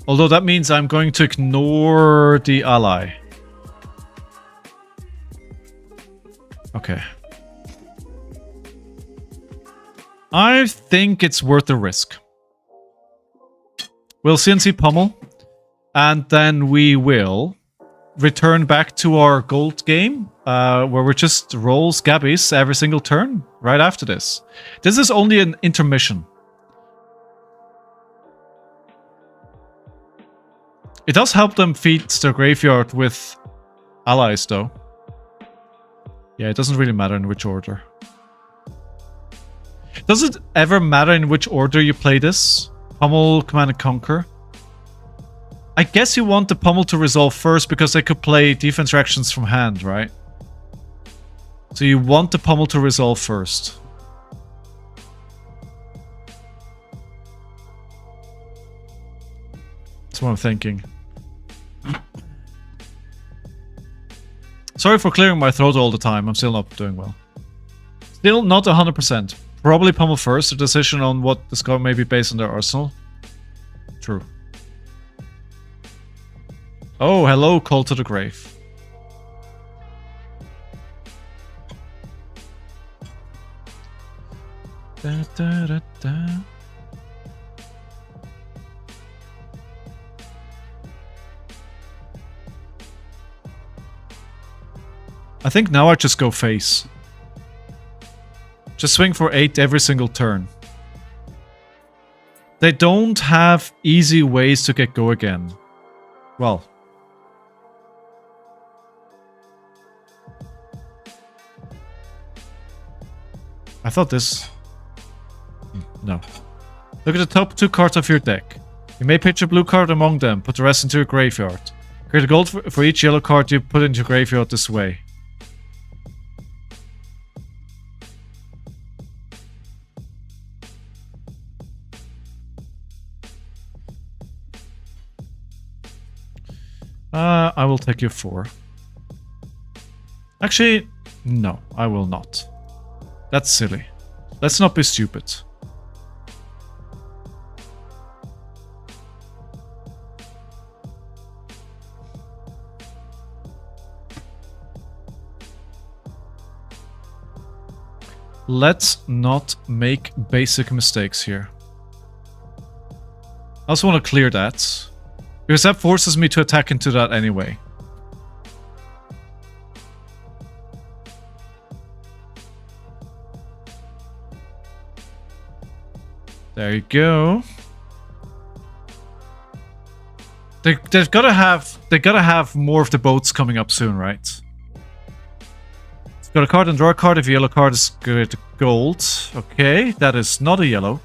Although that means I'm going to ignore the ally. Okay. I think it's worth the risk. We'll CNC Pummel. And then we will return back to our gold game. Where we just roll Scabbies every single turn. Right after this. This is only an intermission. It does help them feed their graveyard with allies, though. Yeah, it doesn't really matter in which order. Does it ever matter in which order you play this? Pummel, Command and Conquer? I guess you want the Pummel to resolve first because they could play defense reactions from hand, right? So you want the Pummel to resolve first. That's what I'm thinking. Sorry for clearing my throat all the time. I'm still not doing well. Still not 100%. Probably Pummel first. A decision on what the score may be based on their arsenal. True. Oh, hello, Call to the Grave. Da, da, da, da. I think now I just go face. Just swing for 8 every single turn. They don't have easy ways to get go again. Well. I thought this... No. Look at the top 2 cards of your deck. You may pitch a blue card among them, put the rest into your graveyard. Create a gold for each yellow card you put into your graveyard this way. I will take you 4. Actually, no, I will not. That's silly. Let's not be stupid. Let's not make basic mistakes here. I also want to clear that. Because that forces me to attack into that anyway. There you go. They've gotta have more of the boats coming up soon, right? Got a card and draw a card. If a yellow card is good, gold. Okay, that is not a yellow.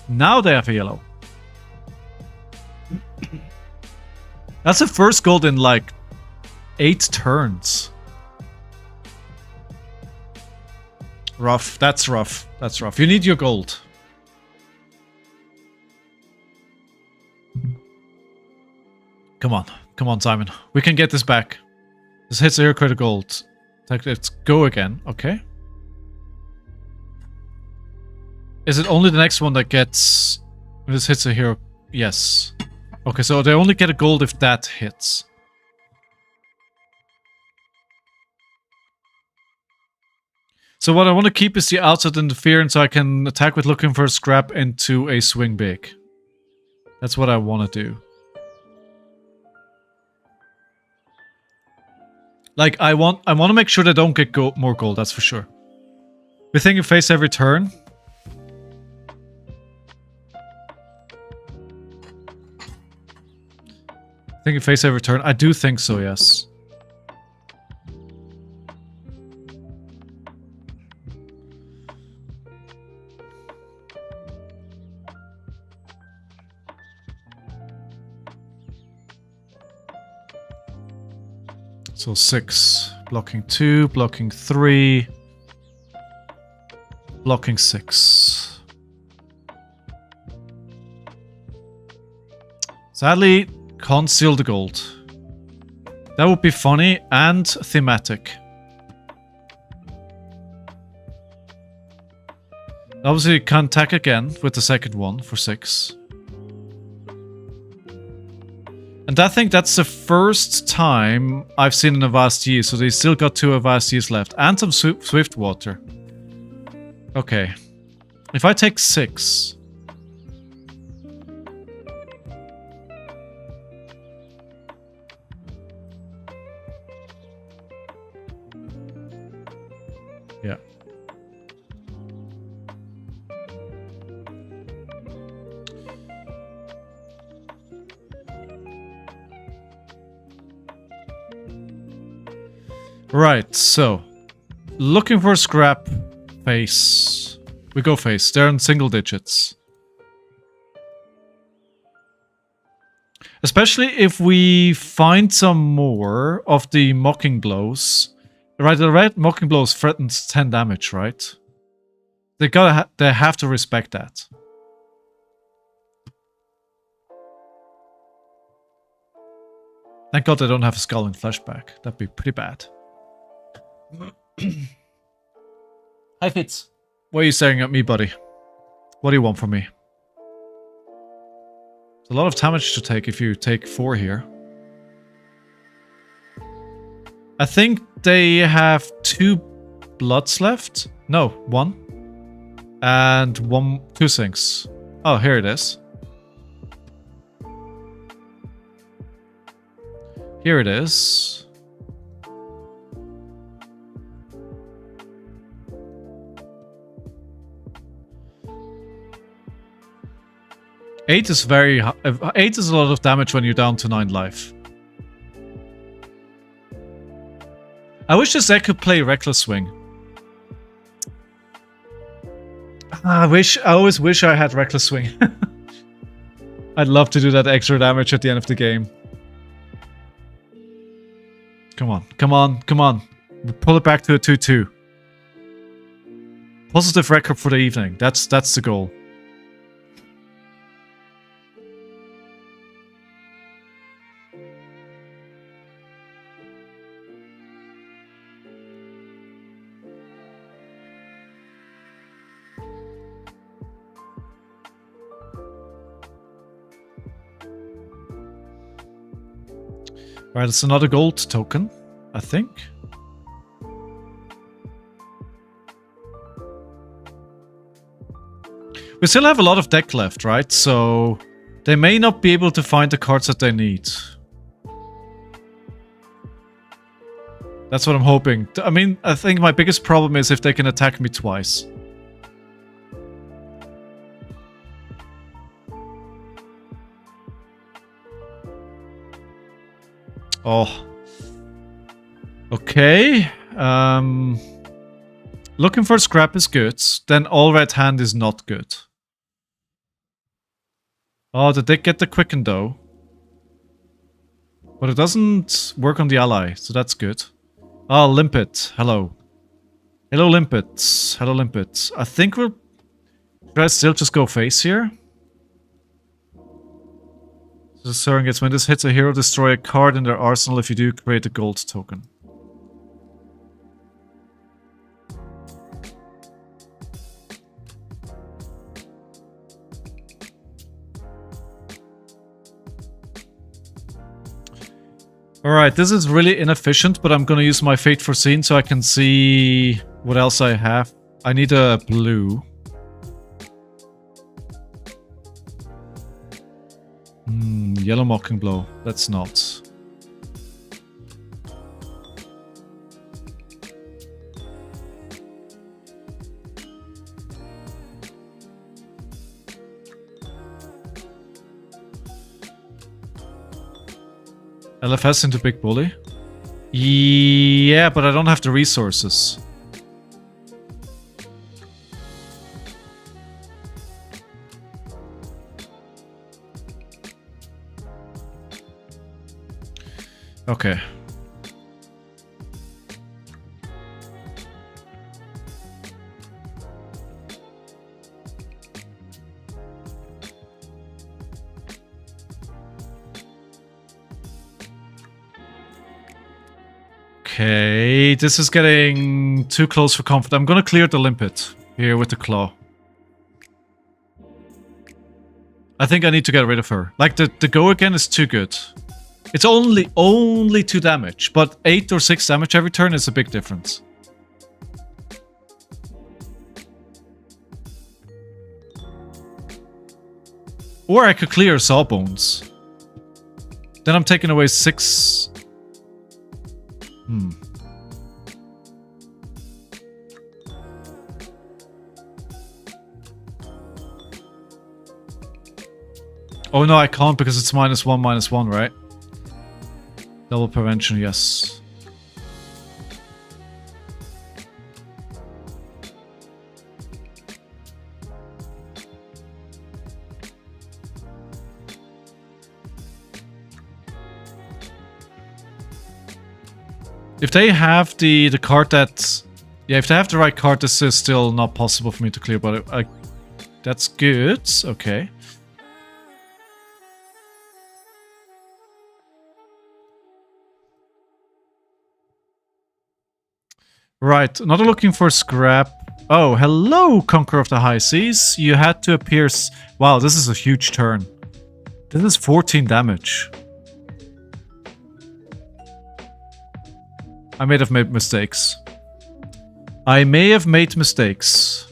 Now they have a yellow. That's the first gold in like 8 turns. Rough. That's rough. That's rough. You need your gold. Come on. Come on, Simon. We can get this back. This hits a hero credit gold. Let's go again. Okay. Is it only the next one that gets... This hits a hero... Yes. Okay, so they only get a gold if that hits. So what I want to keep is the outside interference so I can attack with looking for a scrap into a swing big. That's what I want to do. Like, I want to make sure they don't get more gold, that's for sure. We think you face every turn. I think you face every turn. I do think so, yes. So 6. Blocking 2, blocking 3. Blocking 6. Sadly, can't steal the gold. That would be funny and thematic. Obviously, you can attack again with the second one for 6. And I think that's the first time I've seen an Avast-Yi, so they still got 2 Avast-Yis left. And some Swift Water. Okay. If I take 6... Yeah. Right, so looking for a scrap. Face. We go face. They're in single digits. Especially if we find some more of the mocking blows. Right, the red mocking blows threatens 10 damage, right? They have to respect that. Thank God they don't have a skull and flashback. That'd be pretty bad. Hi Fitz. What are you staring at me, buddy? What do you want from me? It's a lot of damage to take if you take 4 here. I think they have 2 bloods left. No, 1. And 2 sinks. Oh, here it is. Here it is. Eight is very... 8 is a lot of damage when you're down to 9 life. I wish this deck could play Reckless Swing. I always wish I had Reckless Swing. I'd love to do that extra damage at the end of the game. Come on, come on, come on. Pull it back to a 2-2. Positive record for the evening. That's the goal. Right, it's another gold token, I think. We still have a lot of deck left, right? So they may not be able to find the cards that they need. That's what I'm hoping. I mean, I think my biggest problem is if they can attack me twice. Oh. Okay. Looking for scrap is good. Then all red hand is not good. Oh, did they get the quicken though? But it doesn't work on the ally, so that's good. Oh, Limpet. Hello. Hello, Limpet. Hello, Limpet. I think we'll... Should I still just go face here? The Soren gets when this hits a hero, destroy a card in their arsenal. If you do, create a gold token. Alright, this is really inefficient, but I'm gonna use my Fate Foreseen so I can see what else I have. I need a blue. Yellow Mocking Blow. That's not. LFS into Big Bully? Yeah, but I don't have the resources. Okay. Okay, this is getting too close for comfort. I'm gonna clear the limpet here with the claw. I think I need to get rid of her. Like, the go again is too good. It's only 2 damage, but 8 or 6 damage every turn is a big difference. Or I could clear Sawbones. Then I'm taking away 6... Oh no, I can't because it's -1/-1, right? Double prevention, yes. If they have the card that... Yeah, if they have the right card, this is still not possible for me to clear, but that's good. Okay. Right, another looking for scrap. Oh, hello, Conqueror of the High Seas. You had to appear... Wow, this is a huge turn. This is 14 damage. I may have made mistakes. I may have made mistakes.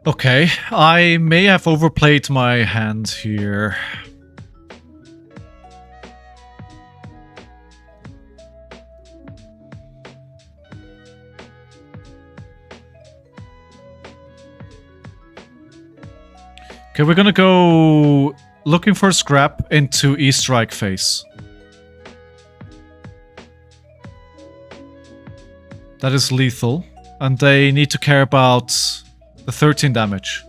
Okay, I may have overplayed my hand here. Okay, we're gonna go looking for scrap into E-Strike phase. That is lethal, and they need to care about the 13 damage.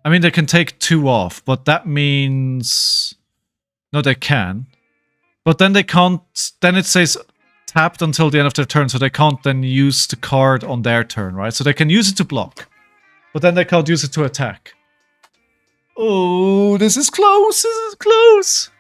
I mean, they can take 2 off, but that means... No, they can. But then they can't... Then it says tapped until the end of their turn, so they can't then use the card on their turn, right? So they can use it to block. But then they can't use it to attack. Oh, this is close. This is close.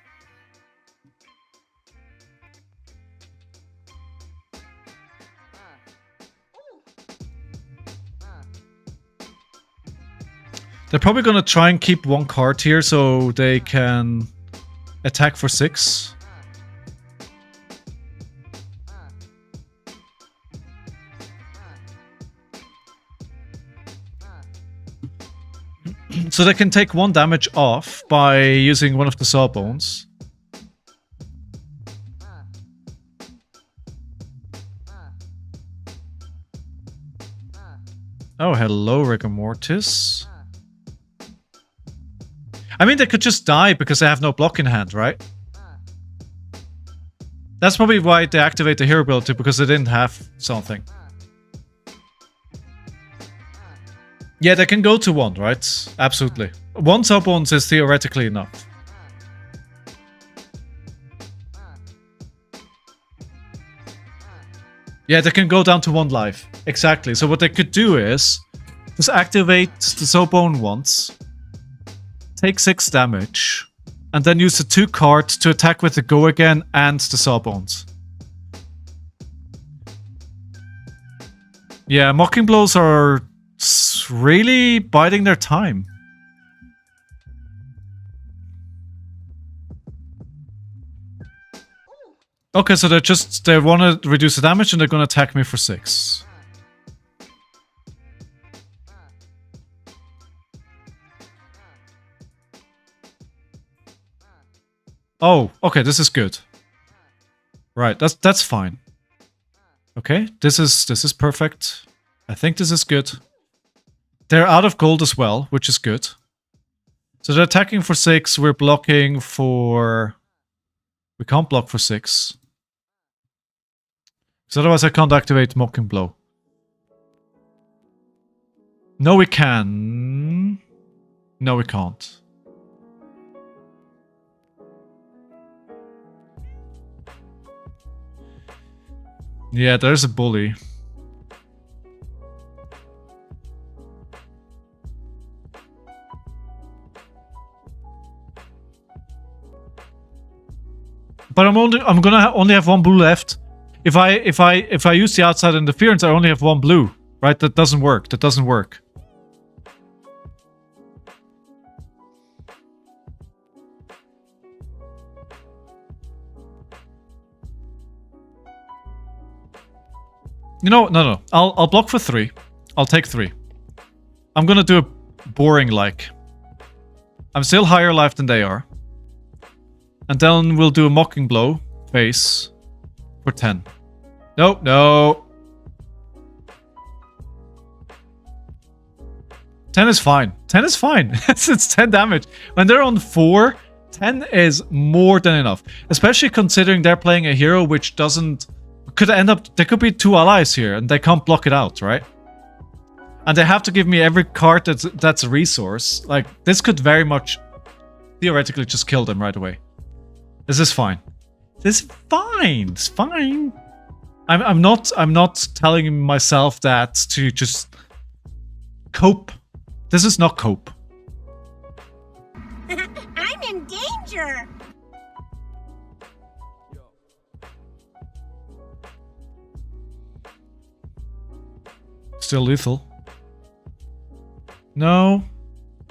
They're probably going to try and keep 1 card here so they can attack for 6. So they can take 1 damage off by using one of the Sawbones. Oh, hello, Rigor Mortis. I mean, they could just die because they have no block in hand, right? That's probably why they activate the hero ability, because they didn't have something. Yeah, they can go to 1, right? Absolutely. 1 Sabons is theoretically enough. Yeah, they can go down to 1 life. Exactly. So what they could do is just activate the Sabon once, take 6 damage, and then use the 2 cards to attack with the Go Again and the Sabons. Yeah, Mocking Blows are really biding their time. Okay, so they want to reduce the damage and they're going to attack me for 6. Oh, okay, this is good. Right, that's fine. Okay, this is perfect. I think this is good. They're out of gold as well, which is good. So they're attacking for 6, we're blocking for... We can't block for 6. Because otherwise I can't activate Mocking Blow. No, we can. No, we can't. Yeah, there's a bully. But I'm gonna only have 1 blue left. If I use the outside interference, I only have 1 blue. Right? That doesn't work. That doesn't work. You know, no. I'll block for 3. I'll take 3. I'm gonna do a boring like. I'm still higher life than they are. And then we'll do a Mocking Blow face for 10. Nope, no. 10 is fine. 10 is fine. It's 10 damage. When they're on 4, 10 is more than enough. Especially considering they're playing a hero which doesn't... Could end up... There could be 2 allies here and they can't block it out, right? And they have to give me every card that's a resource. Like, this could very much theoretically just kill them right away. This is fine. This is fine. It's fine. I'm not telling myself that to just cope. This is not cope. I'm in danger. Still lethal. No.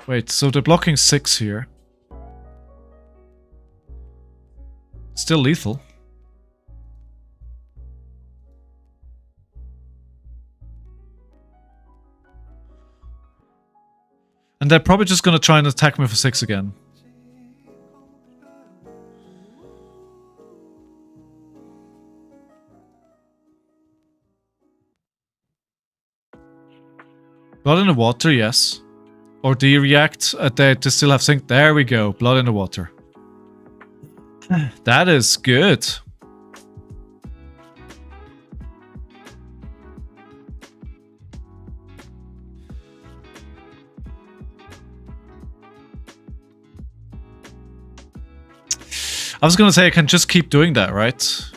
Wait, so they're blocking 6 here. Still lethal. And they're probably just gonna try and attack me for 6 again. Blood in the water, yes. Or do you react? They still have sync. There we go. Blood in the water. That is good. I was gonna say I can just keep doing that, right?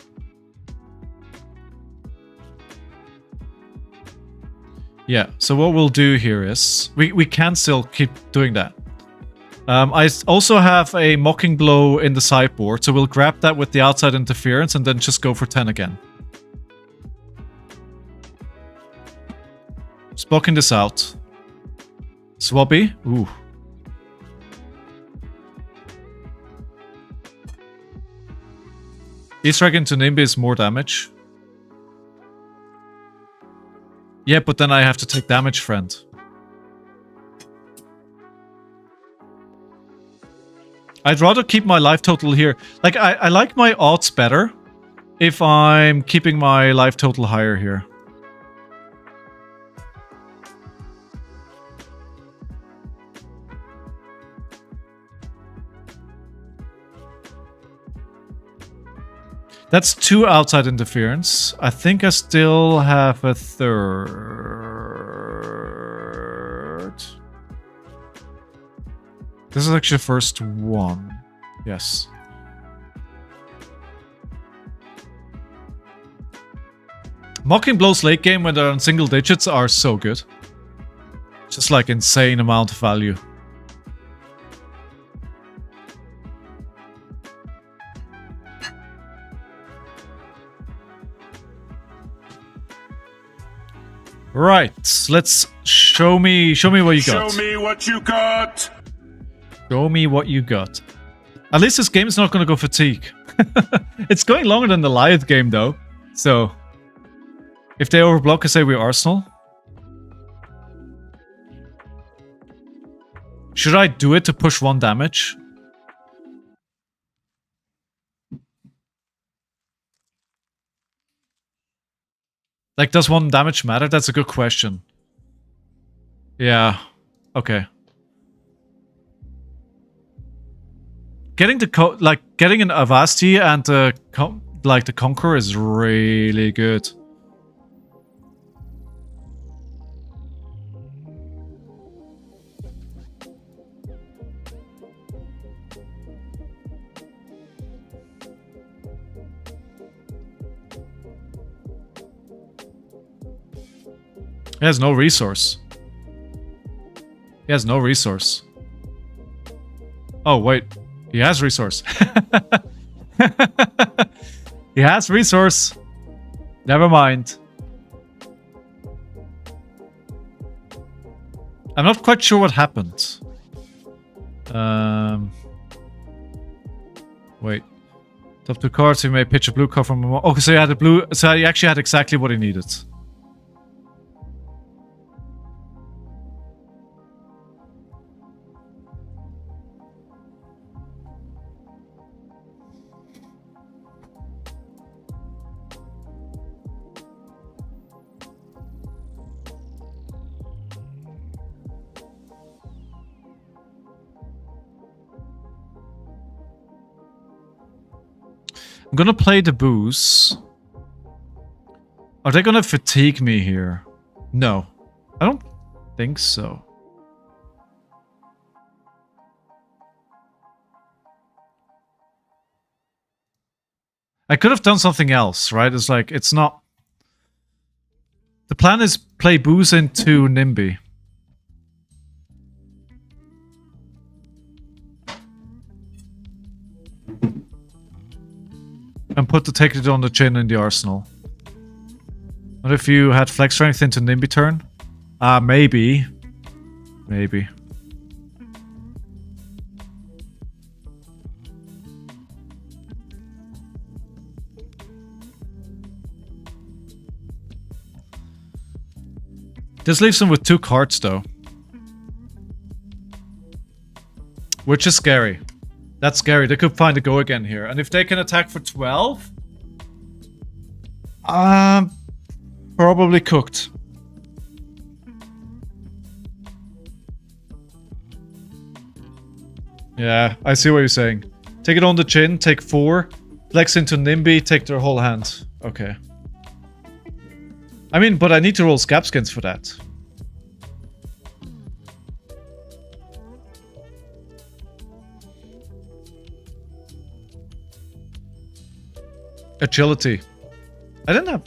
Yeah, so what we'll do here is... We can still keep doing that. I also have a Mocking Blow in the sideboard, so we'll grab that with the outside interference and then just go for 10 again. Just blocking this out. Swabby. Ooh. East Dragon to Nimby is more damage. Yeah, but then I have to take damage, friend. I'd rather keep my life total here. Like, I like my odds better if I'm keeping my life total higher here. That's 2 outside interference. I think I still have a third. This is actually the first one. Yes. Mocking Blow's late game when they're on single digits are so good. Just like insane amount of value. Right, let's show me what you got. Show me what you got. Show me what you got. At least this game is not going to go fatigue. It's going longer than the Lyath game though. So if they overblock, I say we're Arsenal. Should I do it to push 1 damage? Like, does 1 damage matter? That's a good question. Yeah. Okay. Getting the getting an Avasti and the Conqueror is really good. He has no resource. He has no resource. Oh, wait. He has resource. He has resource. Never mind. I'm not quite sure what happened. Wait. Top 2 cards, he may pitch a blue card from a... Okay, so he had a blue... So he actually had exactly what he needed. I'm gonna play the booze. Are they gonna fatigue me here? No. I don't think so. I could have done something else, right? It's like, it's not... The plan is play booze into Nimby. And put the Take It on the Chin in the arsenal. What if you had Flex Strength into Nimby turn? Maybe. Maybe. This leaves them with 2 cards though. Which is scary. That's scary. They could find a go again here. And if they can attack for 12... probably cooked. Yeah, I see what you're saying. Take it on the chin, take 4. Flex into Nimby, take their whole hand. Okay. I mean, but I need to roll Scabskins for that. Agility. I didn't have...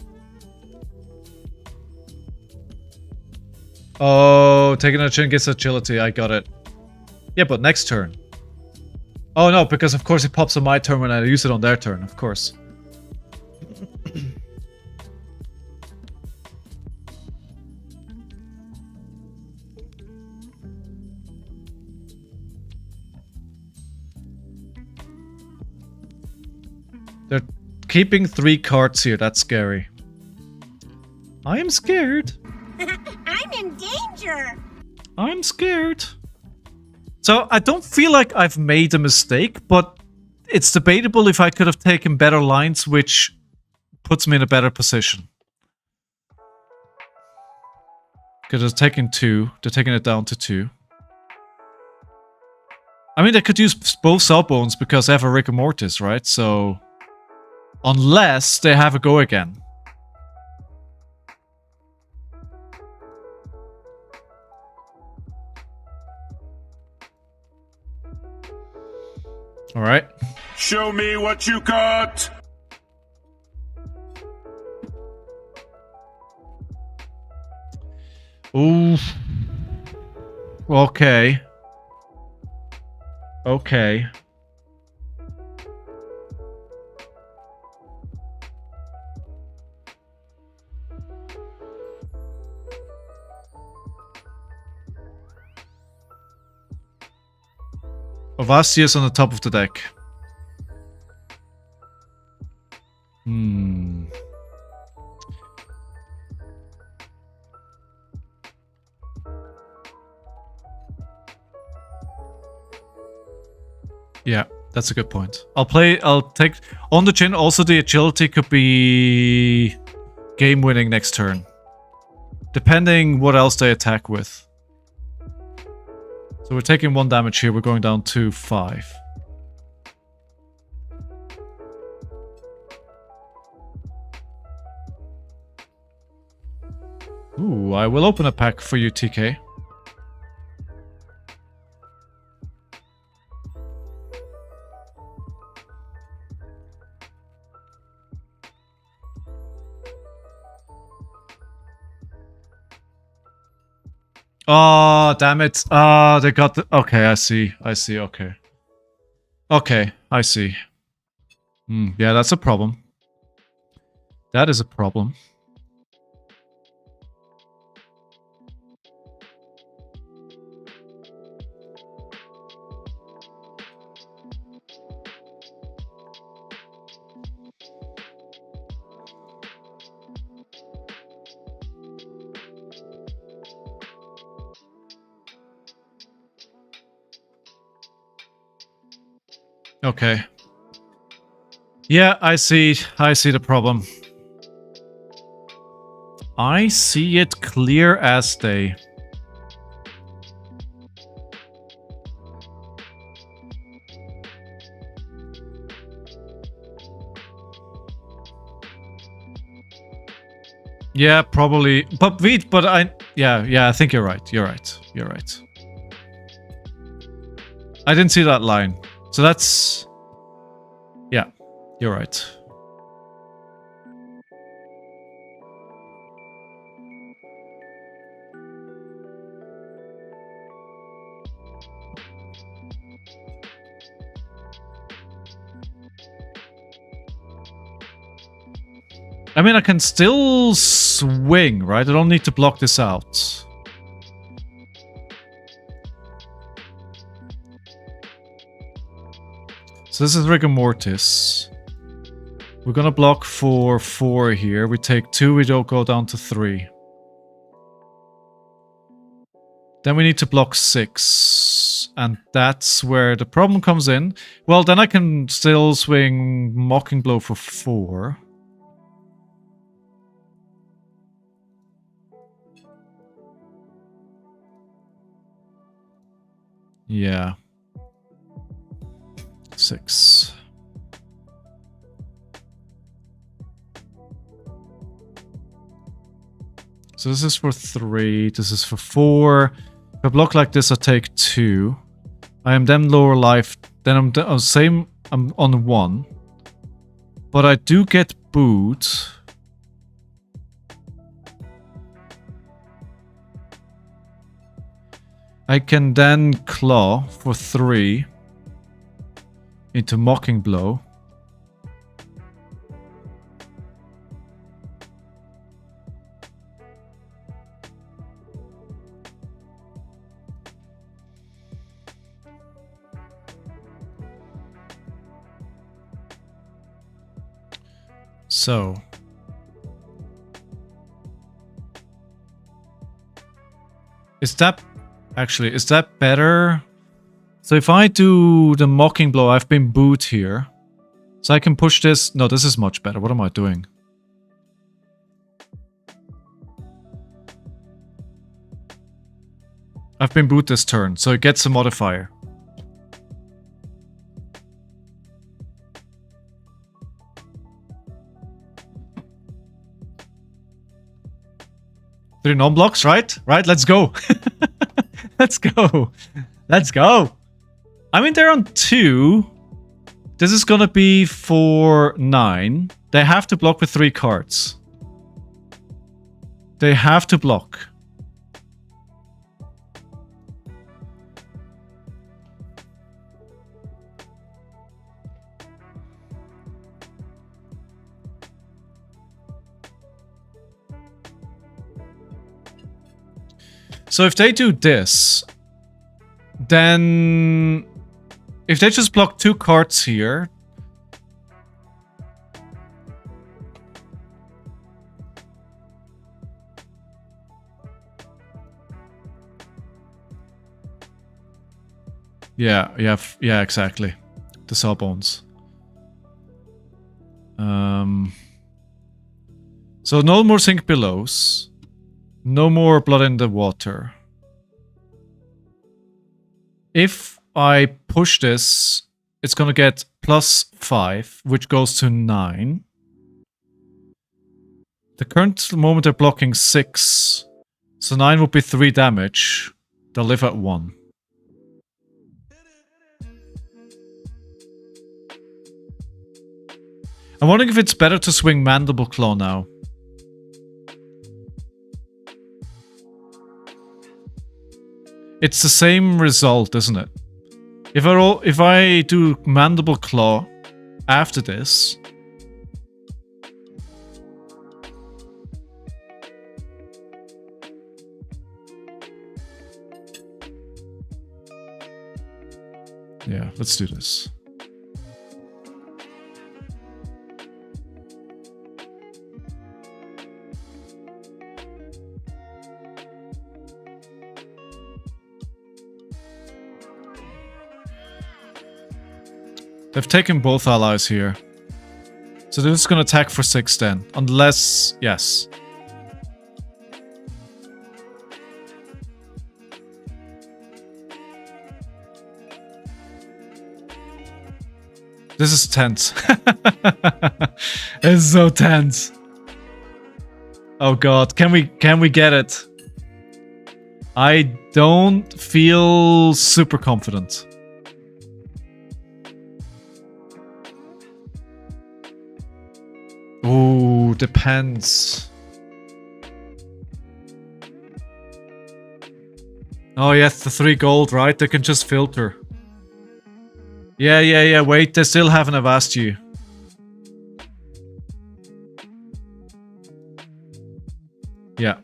Oh, taking a chin gets agility. I got it. Yeah, but next turn. Oh no, because of course it pops on my turn when I use it on their turn, of course. They're keeping 3 cards here. That's scary. I am scared. I'm in danger. I'm scared. So I don't feel like I've made a mistake, but it's debatable if I could have taken better lines, which puts me in a better position. Because they're taking 2. They're taking it down to 2. I mean, they could use both cell bones because they have a rigor mortis, right? So... Unless they have a go again. Alright. Show me what you got. Ooh. Okay. Okay. Ovasius on the top of the deck. Yeah, that's a good point. I'll take on the chin. Also, the agility could be game winning next turn, depending what else they attack with. So we're taking 1 damage here. We're going down to 5. Ooh, I will open a pack for you, TK. Oh, damn it. Ah, they got the... Okay, I see. Okay. Okay, I see. Yeah, that's a problem. That is a problem. Okay. Yeah, I see the problem. I see it clear as day. Yeah, probably. But I think you're right. You're right. I didn't see that line. So that's... Yeah, you're right. I mean, I can still swing, right? I don't need to block this out. So this is Rigor Mortis. We're gonna block for 4 here. We take 2, we don't go down to 3. Then we need to block 6. And that's where the problem comes in. Well, then I can still swing Mocking Blow for 4. Yeah. 6. So this is for 3. This is for 4. If I block like this, I take 2. I am then lower life. Then I'm on 1. But I do get booed. I can then claw for 3 into Mocking Blow. So is that better? So if I do the Mocking Blow, I've been booed here. So I can push this. No, this is much better. What am I doing? I've been booed this turn, so it gets a modifier. Three non-blocks, right? Right, let's go. Let's go. Let's go. I mean, they're on 2. This is gonna be for 9. They have to block with 3 cards. They have to block. So if they do this, then if they just block 2 cards here, yeah, exactly. The Sawbones. So no more Sink Belows. No more Blood in the Water. If I push this, it's gonna get +5, which goes to 9. The current moment they're blocking 6. So 9 would be 3 damage. They'll live at 1. I'm wondering if it's better to swing Mandible Claw now. It's the same result, isn't it? If I do Mandible Claw after this, yeah, let's do this. They've taken both allies here. So they're just gonna attack for 6 then. Unless... yes. This is tense. It's so tense. Oh god, can we get it? I don't feel super confident. Ooh, depends. Oh yes, the 3 gold, right? They can just filter. Yeah, wait, they still haven't asked you. Yeah.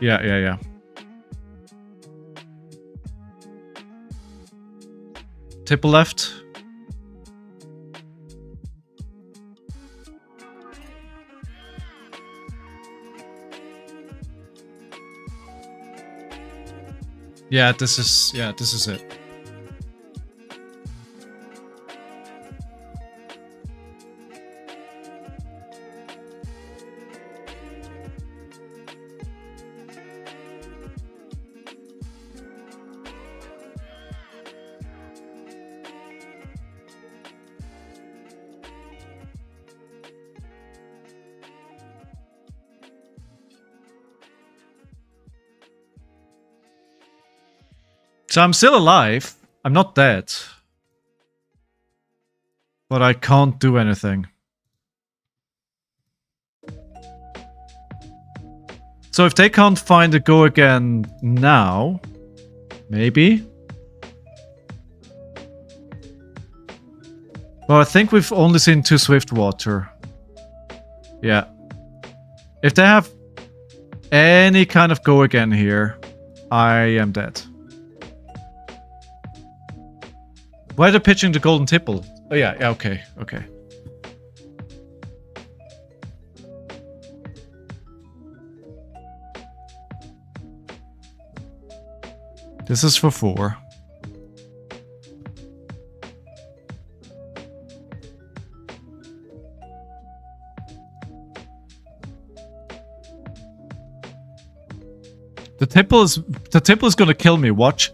Yeah. Tipple left. Yeah, this is it. So I'm still alive. I'm not dead. But I can't do anything. So if they can't find a go again now, maybe. Well, I think we've only seen 2 Swiftwater. Yeah. If they have any kind of go again here, I am dead. Why are they pitching the Golden Tipple? Oh yeah, okay. This is for 4. The tipple is gonna kill me, watch.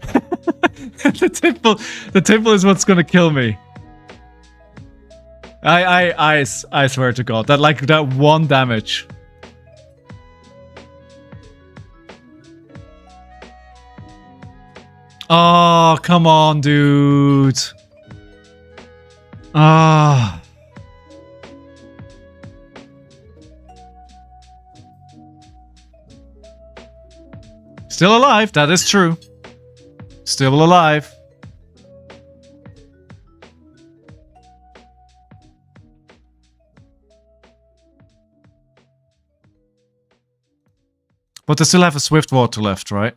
The tipple is what's gonna kill me. I swear to God, that 1 damage. Oh, come on, dude. Ah. Still alive, that is true. Still alive. But they still have a Swift Water left, right?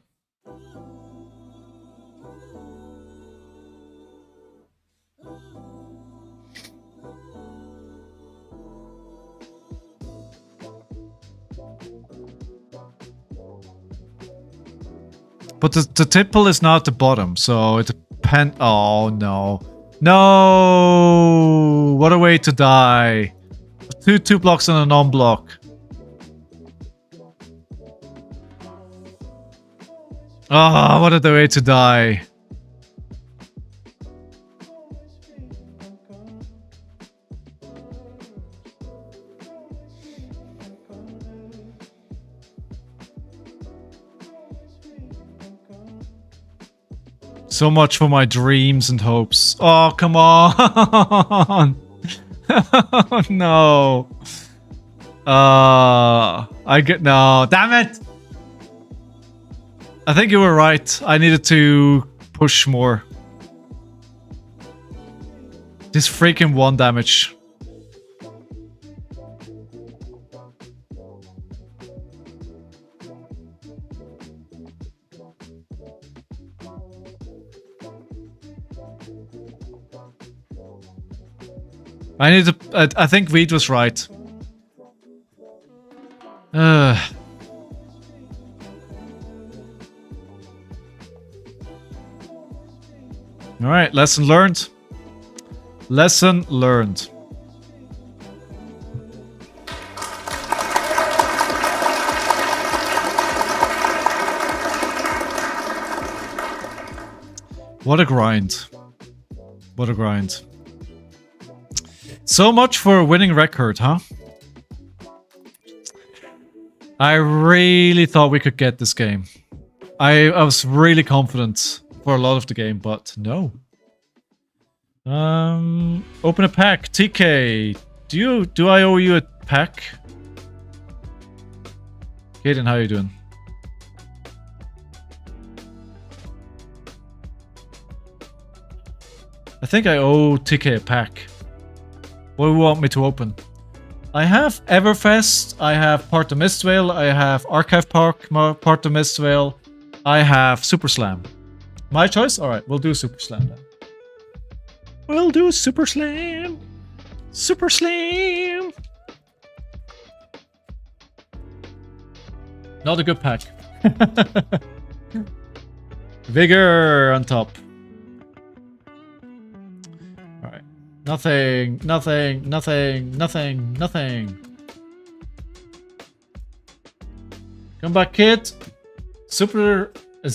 But the tipple is now at the bottom, so it depends. Oh no. No! What a way to die. Two blocks and a non-block. Ah, what a way to die. So much for my dreams and hopes. Oh, come on. Oh, no. No, damn it. I think you were right. I needed to push more. This freaking 1 damage. I need to. I think Reed was right. Alright, lesson learned. Lesson learned. What a grind. What a grind. So much for a winning record, huh? I really thought we could get this game. I was really confident for a lot of the game, but no. Open a pack. TK, do I owe you a pack? Kaden, how you doing? I think I owe TK a pack. What do you want me to open? I have Everfest, I have Part of Mistvale, I have Archive Park, Part of Mistvale, I have Super Slam. My choice? Alright, we'll do Super Slam then. We'll do Super Slam! Super Slam! Not a good pack. Vigor on top. Alright. Nothing, nothing, nothing, nothing, nothing. Come back, kid. A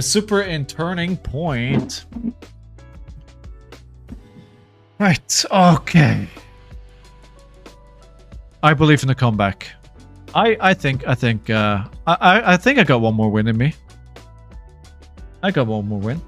super in turning point. Right, okay. I believe in the comeback. I think I got one more win in me. I got one more win.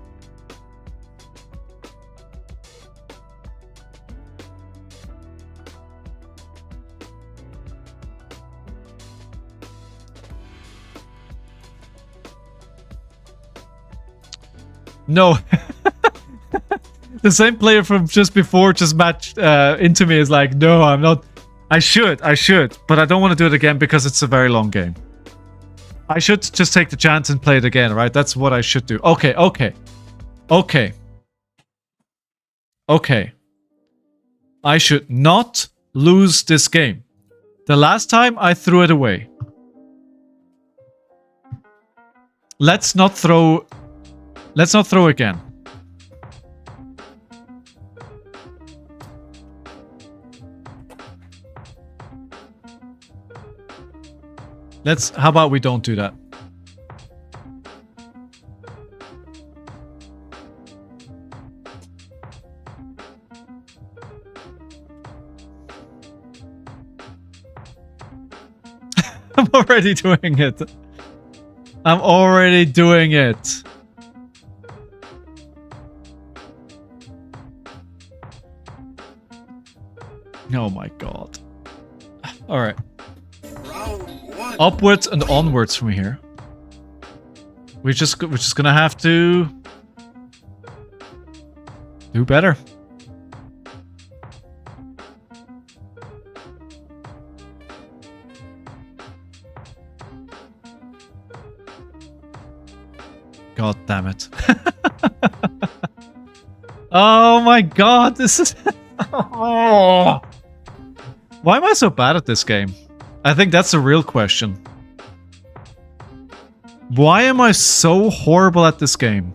No. The same player from just before just matched into me is like, no, I'm not. I should, but I don't want to do it again because it's a very long game. I should just take the chance and play it again, right? That's what I should do. Okay. I should not lose this game. The last time I threw it away. Let's not throw again. How about we don't do that? I'm already doing it. I'm already doing it. Alright. Round one. Upwards and onwards from here. We're just gonna have to do better. God damn it. Oh my god, this is... Oh. Why am I so bad at this game? I think that's a real question. Why am I so horrible at this game?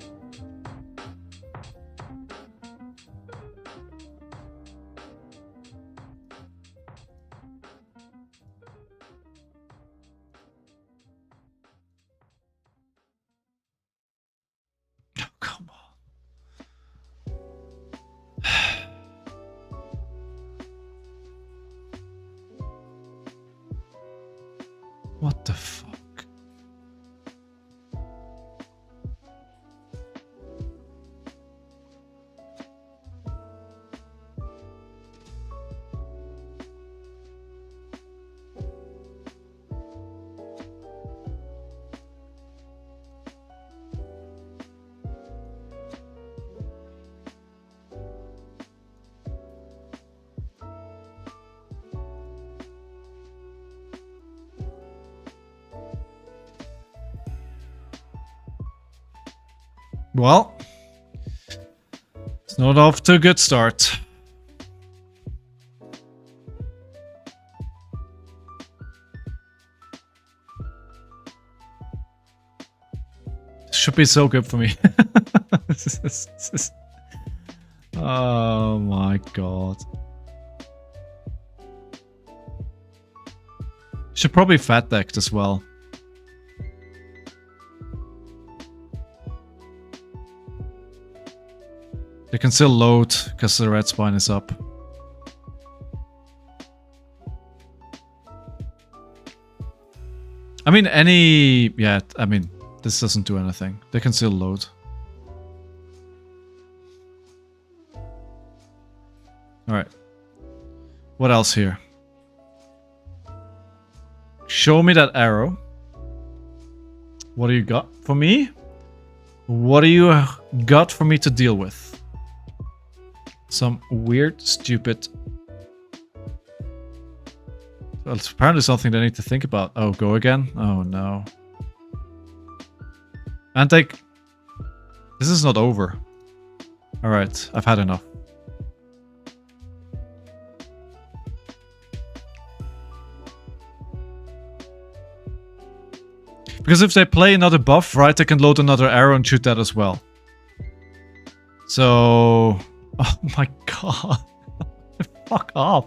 Oh, come on. What the fuck? Well, it's not off to a good start. Should be so good for me. Oh my god. Should probably fat decked as well. They can still load because the red spine is up. I mean, yeah, I mean, this doesn't do anything. They can still load. Alright. What else here? Show me that arrow. What do you got for me? What do you got for me to deal with? Some weird, stupid... Well, it's apparently something they need to think about. Oh, go again? Oh, no. And like... This is not over. Alright, I've had enough. Because if they play another buff, right, they can load another arrow and shoot that as well. So... Oh my god. Fuck off.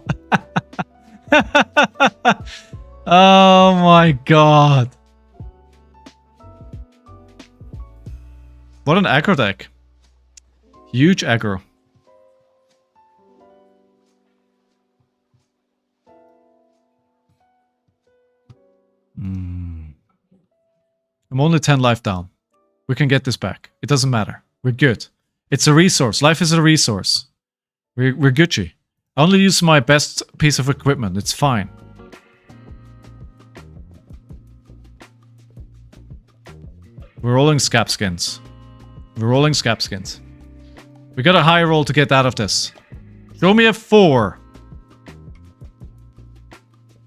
Oh my god. What an aggro deck. Huge aggro. I'm only 10 life down. We can get this back. It doesn't matter. We're good. It's a resource. Life is a resource. We're Gucci. I only use my best piece of equipment. It's fine. We're rolling scap skins. We're rolling scap skins. We got a high roll to get out of this. Show me a 4.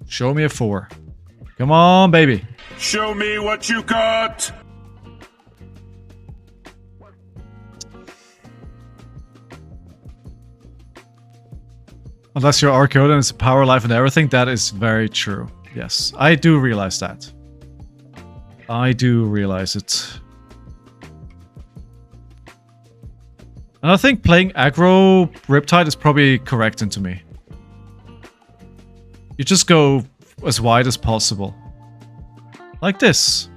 Show me a 4. Come on, baby. Show me what you got. Unless you're RKO, then it's power, life, and everything. That is very true. Yes, I do realize that. I do realize it. And I think playing aggro Riptide is probably correcting to me. You just go as wide as possible. Like this.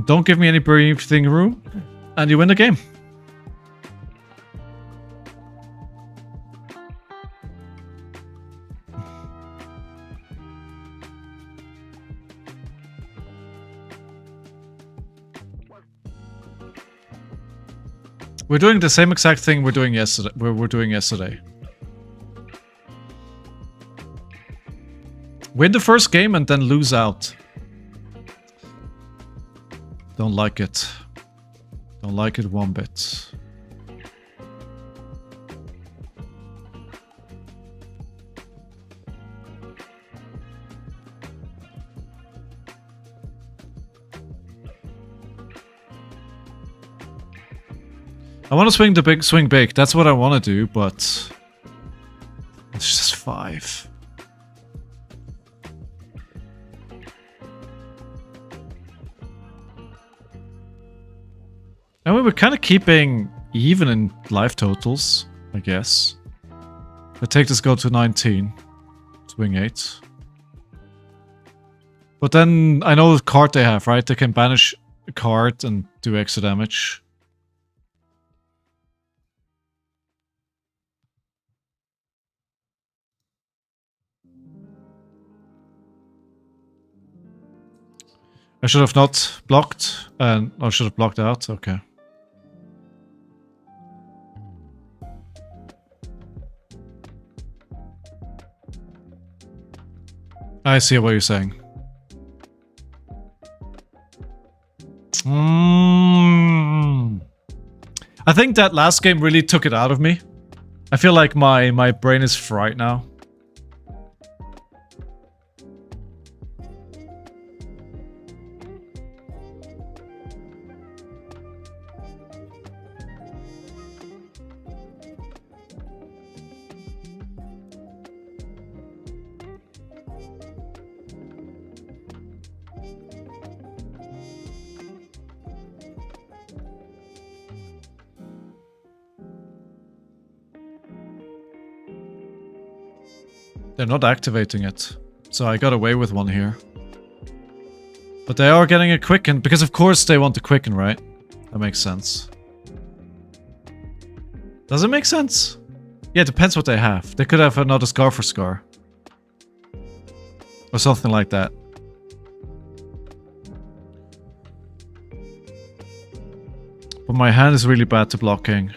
Don't give me any breathing room, and you win the game. We're doing the same exact thing we're doing yesterday. We're doing yesterday. Win the first game and then lose out. Don't like it. Don't like it one bit. I want to swing big. That's what I want to do, but it's just 5. And we were kind of keeping even in life totals, I guess. I take this go to 19. Swing 8. But then I know the card they have, right? They can banish a card and do extra damage. I should have not blocked, and I should have blocked out. Okay. I see what you're saying. I think that last game really took it out of me. I feel like my brain is fried now. They're not activating it, so I got away with one here. But they are getting a quicken, because of course they want to quicken, right? That makes sense. Does it make sense? Yeah, it depends what they have. They could have another Scar for Scar. Or something like that. But my hand is really bad to blocking.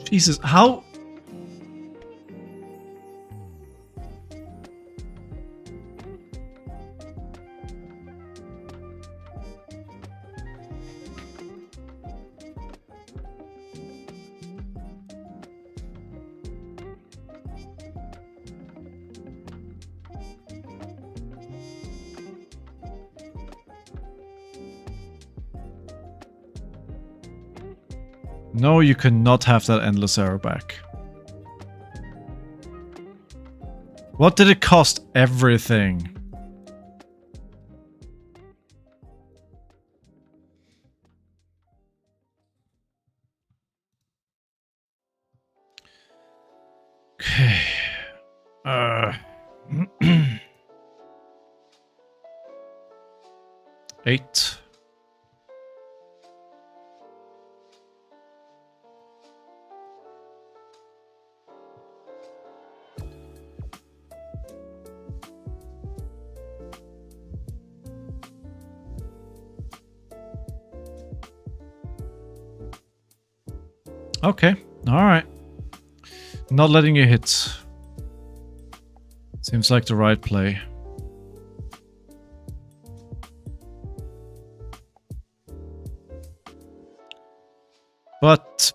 Jesus, how? No, you cannot have that endless arrow back. What did it cost? Everything. Okay. 8. Okay, alright. Not letting you hit. Seems like the right play. But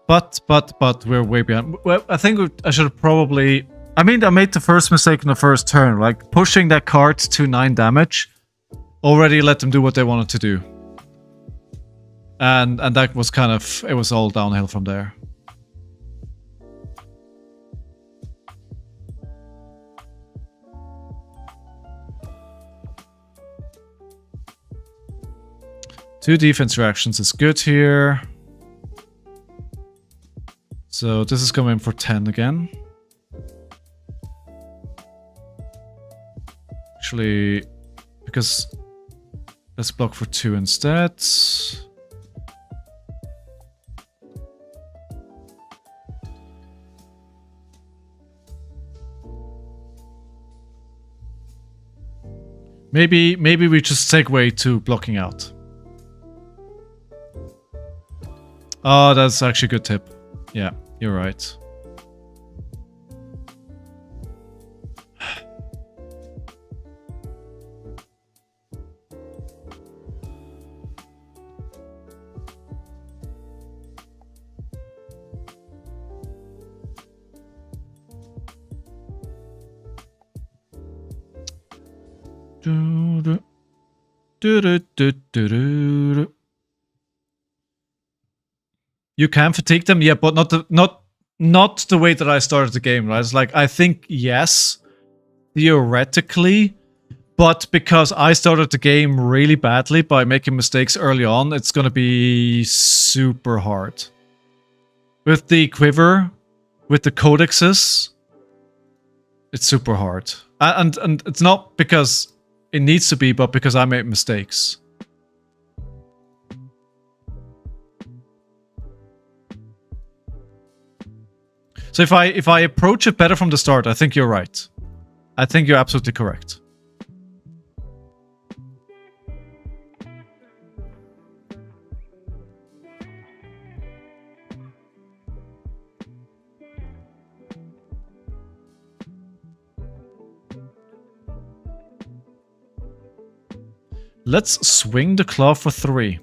we're way behind. Well, I think I should probably... I mean, I made the first mistake in the first turn. Like, pushing that card to 9 damage already let them do what they wanted to do. And that was kind of... It was all downhill from there. Two defense reactions is good here. So this is coming for 10 again. Actually, because let's block for 2 instead. Maybe we just segue to blocking out. Oh, that's actually a good tip. Yeah, you're right. You can fatigue them, yeah, but not the way that I started the game, right? It's like, I think yes, theoretically, but because I started the game really badly by making mistakes early on, it's gonna be super hard. With the quiver, with the codexes, it's super hard. And it's not because it needs to be, but because I made mistakes. So if I approach it better from the start, I think you're right. I think you're absolutely correct. Let's swing the claw for 3.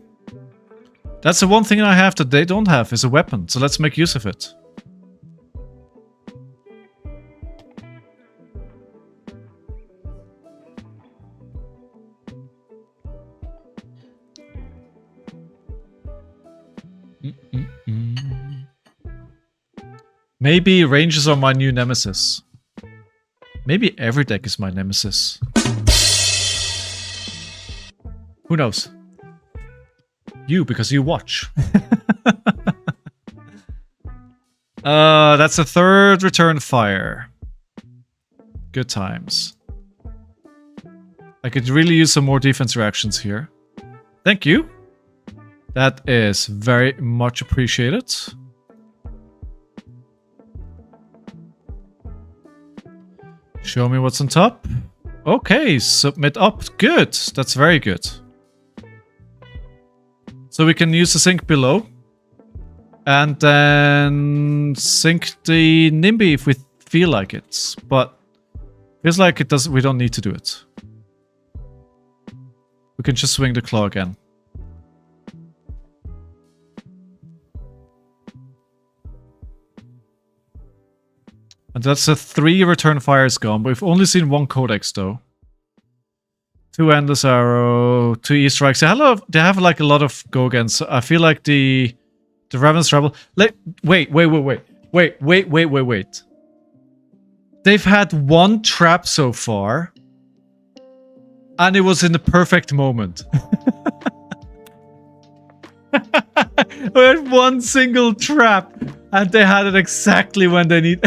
That's the one thing I have that they don't have, is a weapon. So let's make use of it. Maybe ranges are my new nemesis. Maybe every deck is my nemesis. Who knows? You, because you watch. That's a 3rd return fire. Good times. I could really use some more defense reactions here. Thank you. That is very much appreciated. Show me what's on top. Okay, submit up. Good. That's very good. So we can use the sink below. And then sink the NIMBY if we feel like it. But feels like it does. We don't need to do it. We can just swing the claw again. And that's a 3 return fires gone, but we've only seen 1 codex though. 2 endless arrow, 2 E-strikes. They have like a lot of go against. I feel like the Ravenous Rebel. Wait. They've had 1 trap so far, and it was in the perfect moment. We had 1 single trap, and they had it exactly when they need.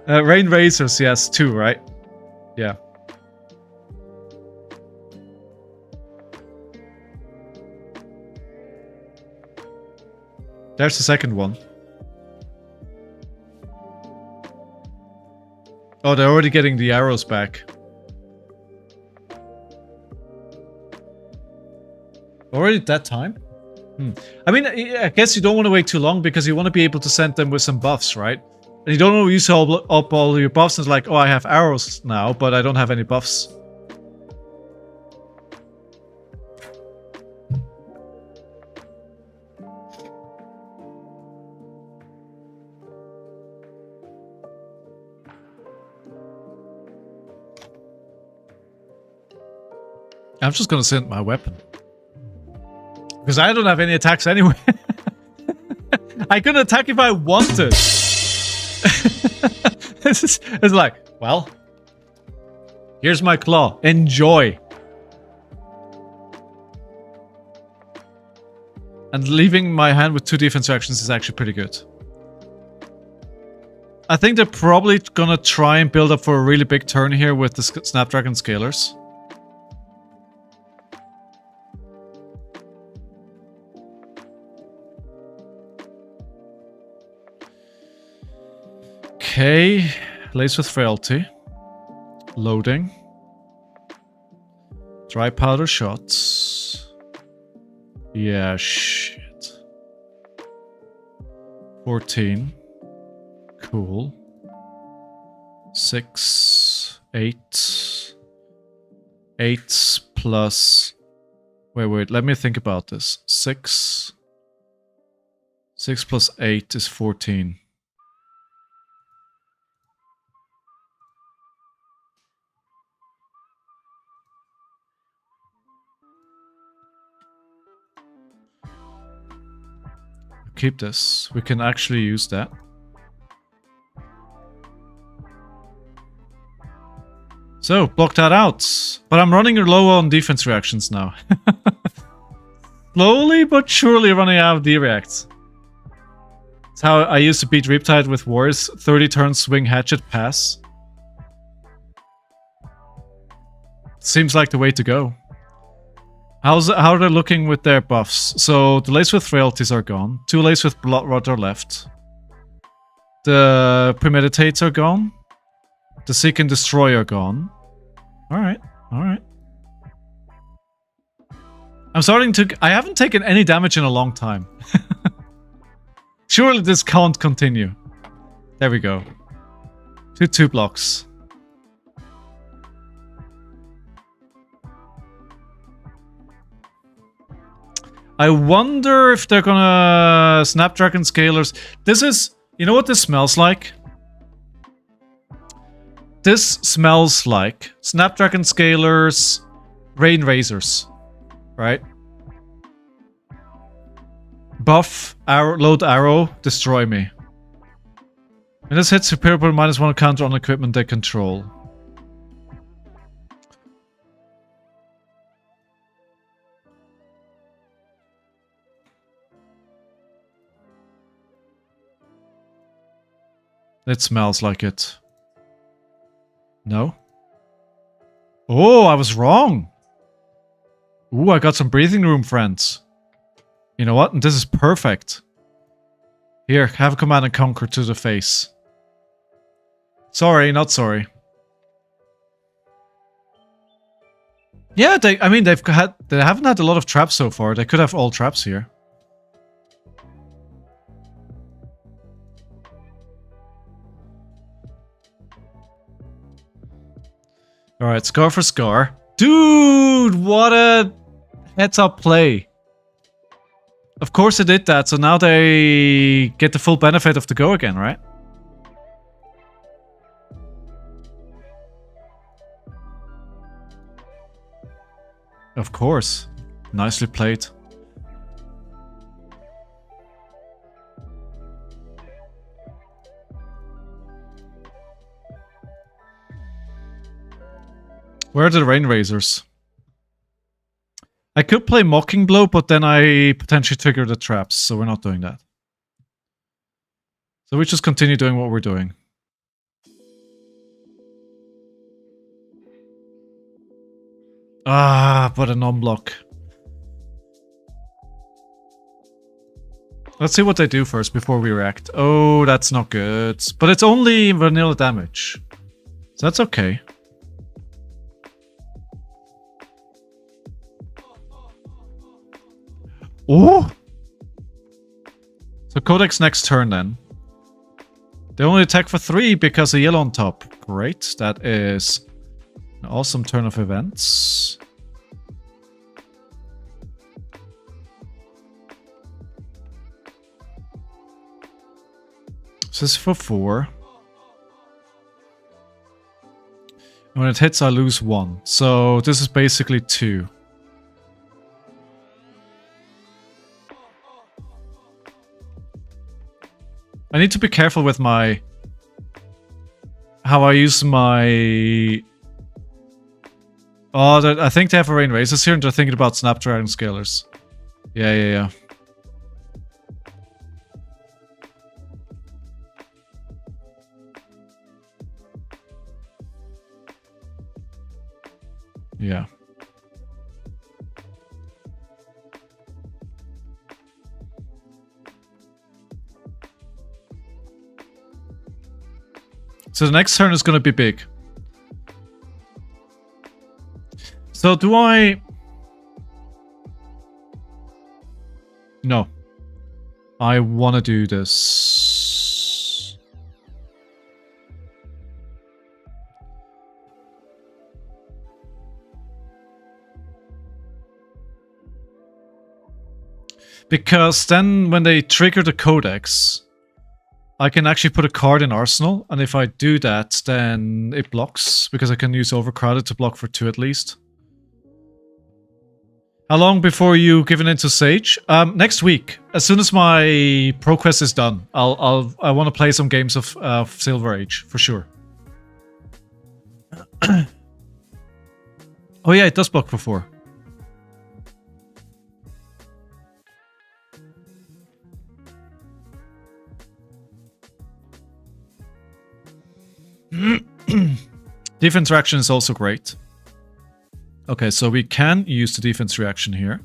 Rain Razors, yes, 2, right? Yeah. There's the second one. Oh, they're already getting the arrows back. Already at that time? I mean, I guess you don't want to wait too long because you want to be able to send them with some buffs, right? And you don't want to use up all your buffs and it's like, oh, I have arrows now, but I don't have any buffs. I'm just gonna send my weapon. Because I don't have any attacks anyway. I couldn't attack if I wanted. It's like, well, here's my claw. Enjoy. And leaving my hand with 2 defense actions is actually pretty good. I think they're probably gonna try and build up for a really big turn here with the Snapdragon Scalers. Okay, Lace with Frailty. Loading. Dry powder shots. Yeah, shit. 14. Cool. 6, 8. 8 plus... Wait, let me think about this. 6. 6 plus 8 is 14. Keep this. We can actually use that. So, block that out. But I'm running low on defense reactions now. Slowly but surely running out of D-reacts. That's how I used to beat Riptide with Wars. 30 turns, swing, hatchet, pass. Seems like the way to go. How are they looking with their buffs? So, the Lace with Frailties are gone. 2 Lace with Blood Rot are left. The Premeditates are gone. The Seek and Destroy are gone. Alright, alright. I'm starting to... I haven't taken any damage in a long time. Surely this can't continue. There we go. 2 blocks. I wonder if they're gonna... Snapdragon Scalers. This is... You know what this smells like? This smells like Snapdragon Scalers, Rain Razors, right? Buff, arrow, load arrow, destroy me. When this hits, superior put -1 counter on equipment they control. It smells like it. No? Oh, I was wrong! Ooh, I got some breathing room, friends. You know what? And this is perfect. Here, have a Command and Conquer to the face. Sorry, not sorry. Yeah, they haven't had a lot of traps so far. They could have all traps here. Alright, Scar for Scar. Dude, what a heads up play. Of course they did that, so now they get the full benefit of the go again, right? Of course. Nicely played. Where are the Rain Razors? I could play Mocking Blow, but then I potentially trigger the traps, so we're not doing that. So we just continue doing what we're doing. Ah, but a non-block. Let's see what they do first before we react. Oh, that's not good. But it's only vanilla damage. So that's okay. Oh! So Codex next turn then. They only attack for 3 because of yellow on top. Great. That is an awesome turn of events. So this is for 4. And when it hits, I lose 1. So this is basically 2. I need to be careful with my... how I use my... Oh, I think they have a Rain Razors here and they're thinking about Snapdragon Scalers. Yeah. Yeah. So the next turn is going to be big. So do I... No. I want to do this. Because then when they trigger the codex, I can actually put a card in Arsenal, and if I do that, then it blocks, because I can use Overcrowded to block for 2 at least. How long before you give it into Sage? Next week, as soon as my Pro Quest is done. I want to play some games of Silver Age, for sure. Oh yeah, it does block for 4. Defense reaction is also great. Okay, so we can use the defense reaction here.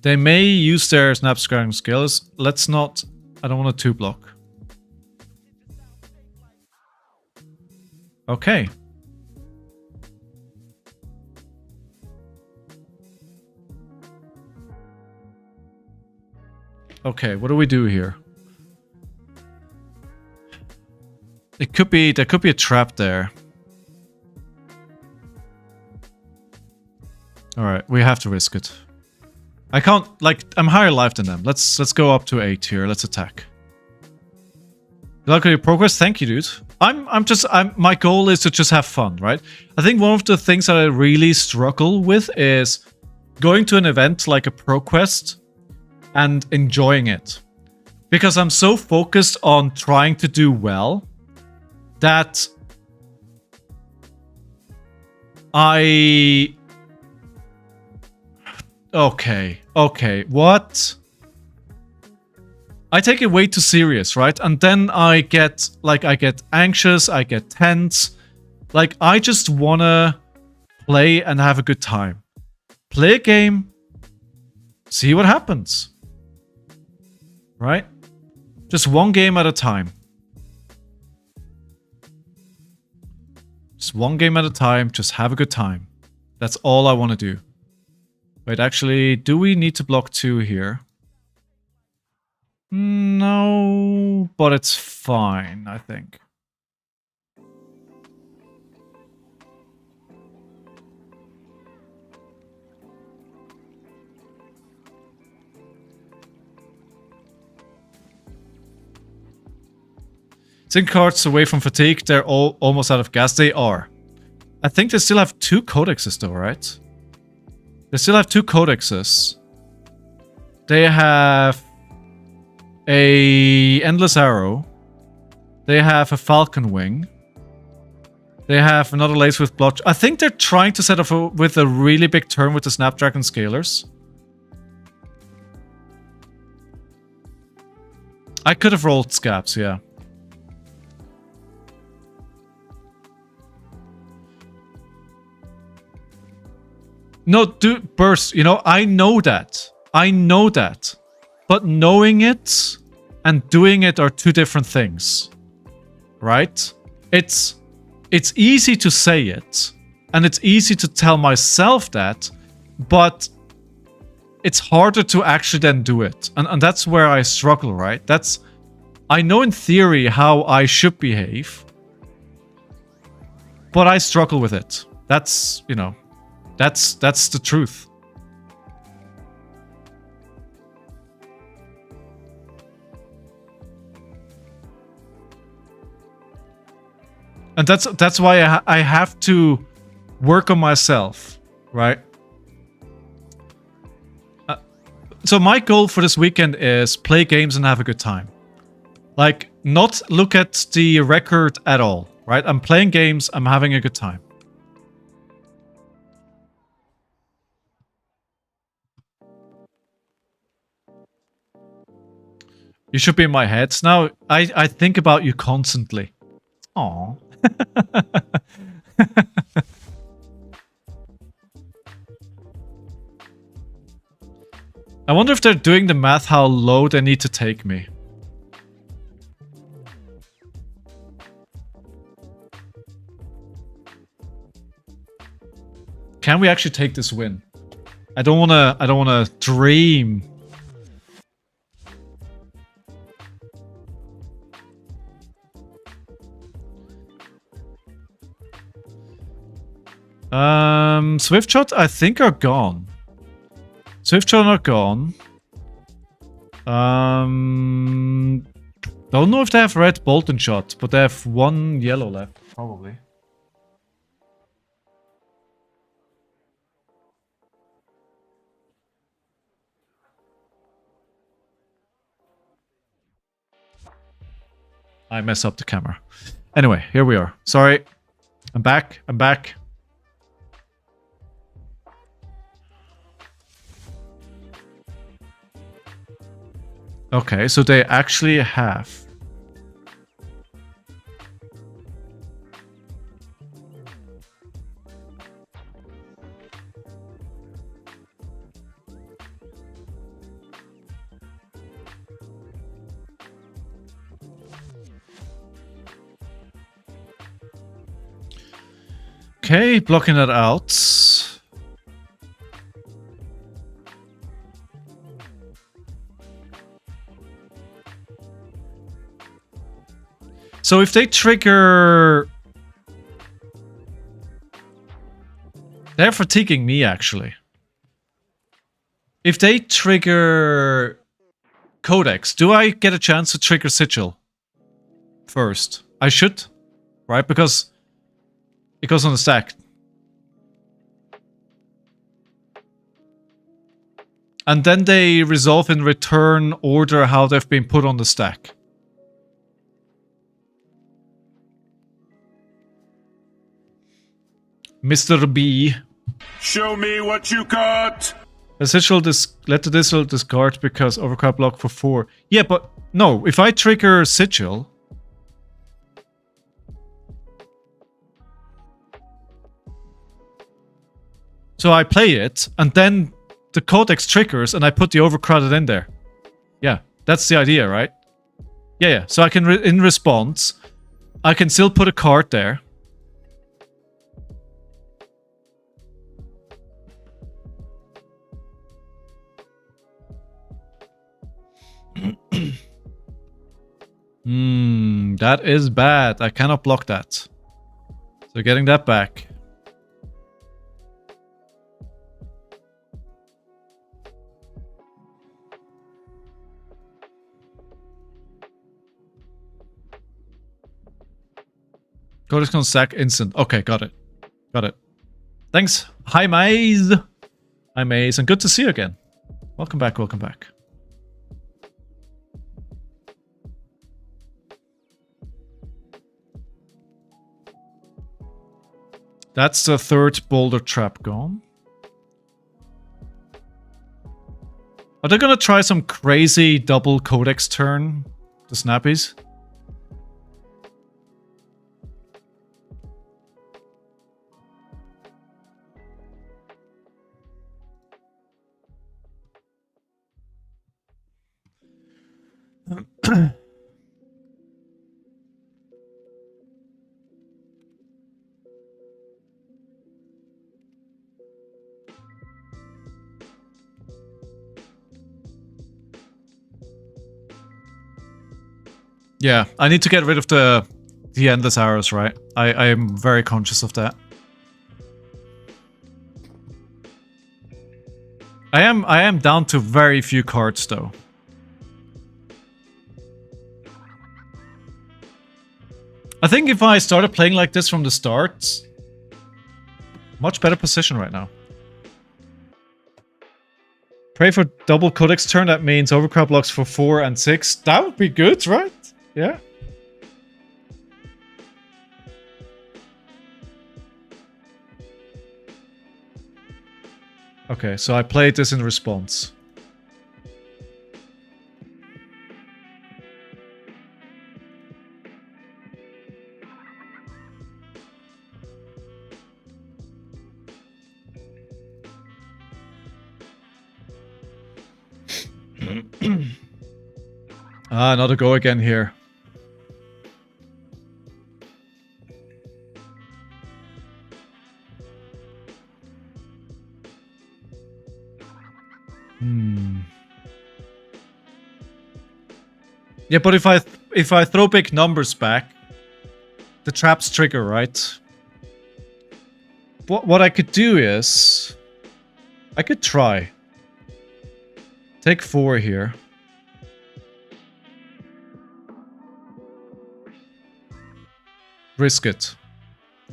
They may use their snap scaring skills. Let's not... I don't want a 2-block. Okay. Okay, what do we do here? It could be... There could be a trap there. Alright, we have to risk it. I can't... Like, I'm higher life than them. Let's go up to 8 here. Let's attack. Good luck with your progress. Thank you, dude. My goal is to just have fun, right? I think one of the things that I really struggle with is going to an event like a Pro Quest and enjoying it. Because I'm so focused on trying to do well that Okay, what? I take it way too serious, right? And then I get anxious, I get tense. Like, I just wanna play and have a good time. Play a game, see what happens. Right? Just one game at a time. Just one game at a time, just have a good time. That's all I want to do. Wait, actually, do we need to block 2 here? No, but it's fine, I think. Sync cards away from fatigue, they're all almost out of gas. They are. I think they still have 2 codexes though, right? They still have 2 codexes. They have a Endless Arrow. They have a Falcon Wing. They have another Lace with Blood. I think they're trying to set up with a really big turn with the Snapdragon Scalers. I could have rolled Scabs, yeah. No, dude, Burst, you know, I know that. I know that. But knowing it and doing it are 2 different things. Right? It's easy to say it. And it's easy to tell myself that. But it's harder to actually then do it. And that's where I struggle, right? I know in theory how I should behave. But I struggle with it. That's, you know... That's the truth. And that's why I have to work on myself, right? So my goal for this weekend is play games and have a good time. Like, not look at the record at all, right? I'm playing games, I'm having a good time. You should be in my head. Now, I think about you constantly. Aww. I wonder if they're doing the math how low they need to take me. Can we actually take this win? I don't wanna dream Swift Shot, I think, are gone. Swift Shot are gone. Don't know if they have red Bolton Shot, but they have one yellow left, probably. I mess up the camera. Anyway, here we are. Sorry. I'm back. I'm back. Okay, so they actually have... Okay, blocking that out. So if they trigger... They're fatiguing me, actually. If they trigger Codex, do I get a chance to trigger Sigil first? I should, right? Because it goes on the stack. And then they resolve in return order how they've been put on the stack. Mr. B. Show me what you got. Essential let the Sigil discard because overcard block for 4. Yeah, but no, if I trigger Sigil... So I play it, and then the Codex triggers, and I put the overcrowded in there. Yeah, that's the idea, right? Yeah. So I can, in response, I can still put a card there. That is bad. I cannot block that. So getting that back. Codex can sack instant. Okay, got it. Got it. Thanks. Hi, Maze. Hi, Maze. And good to see you again. Welcome back, welcome back. That's the third boulder trap gone. Are they gonna try some crazy double Codex turn? The Snappies? Yeah, I need to get rid of the endless arrows, right? I am very conscious of that. I am down to very few cards though. I think if I started playing like this from the start, much better position right now. Pray for double Codex turn, that means overcrowd blocks for 4 and 6. That would be good, right? Yeah. Okay, so I played this in response. Another go again here. Yeah, but if I throw big numbers back, the traps trigger, right? what I could do is... I could try. Take 4 here. Risk it.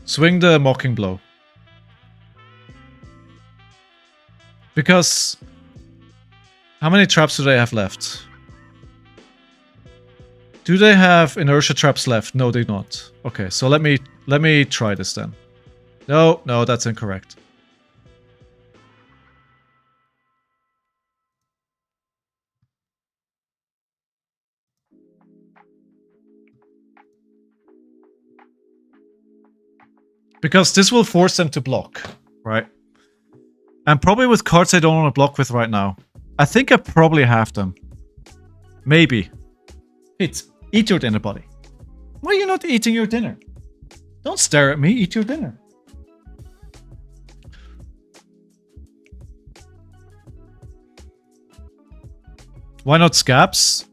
Swing the Mocking Blow. Because... How many traps do they have left? Do they have inertia traps left? No, they don't. Okay, so let me try this then. No, that's incorrect. Because this will force them to block, right? And probably with cards I don't want to block with right now. I think I probably have them. Maybe. Eat your dinner, buddy. Why are you not eating your dinner? Don't stare at me, eat your dinner. Why not Scabs?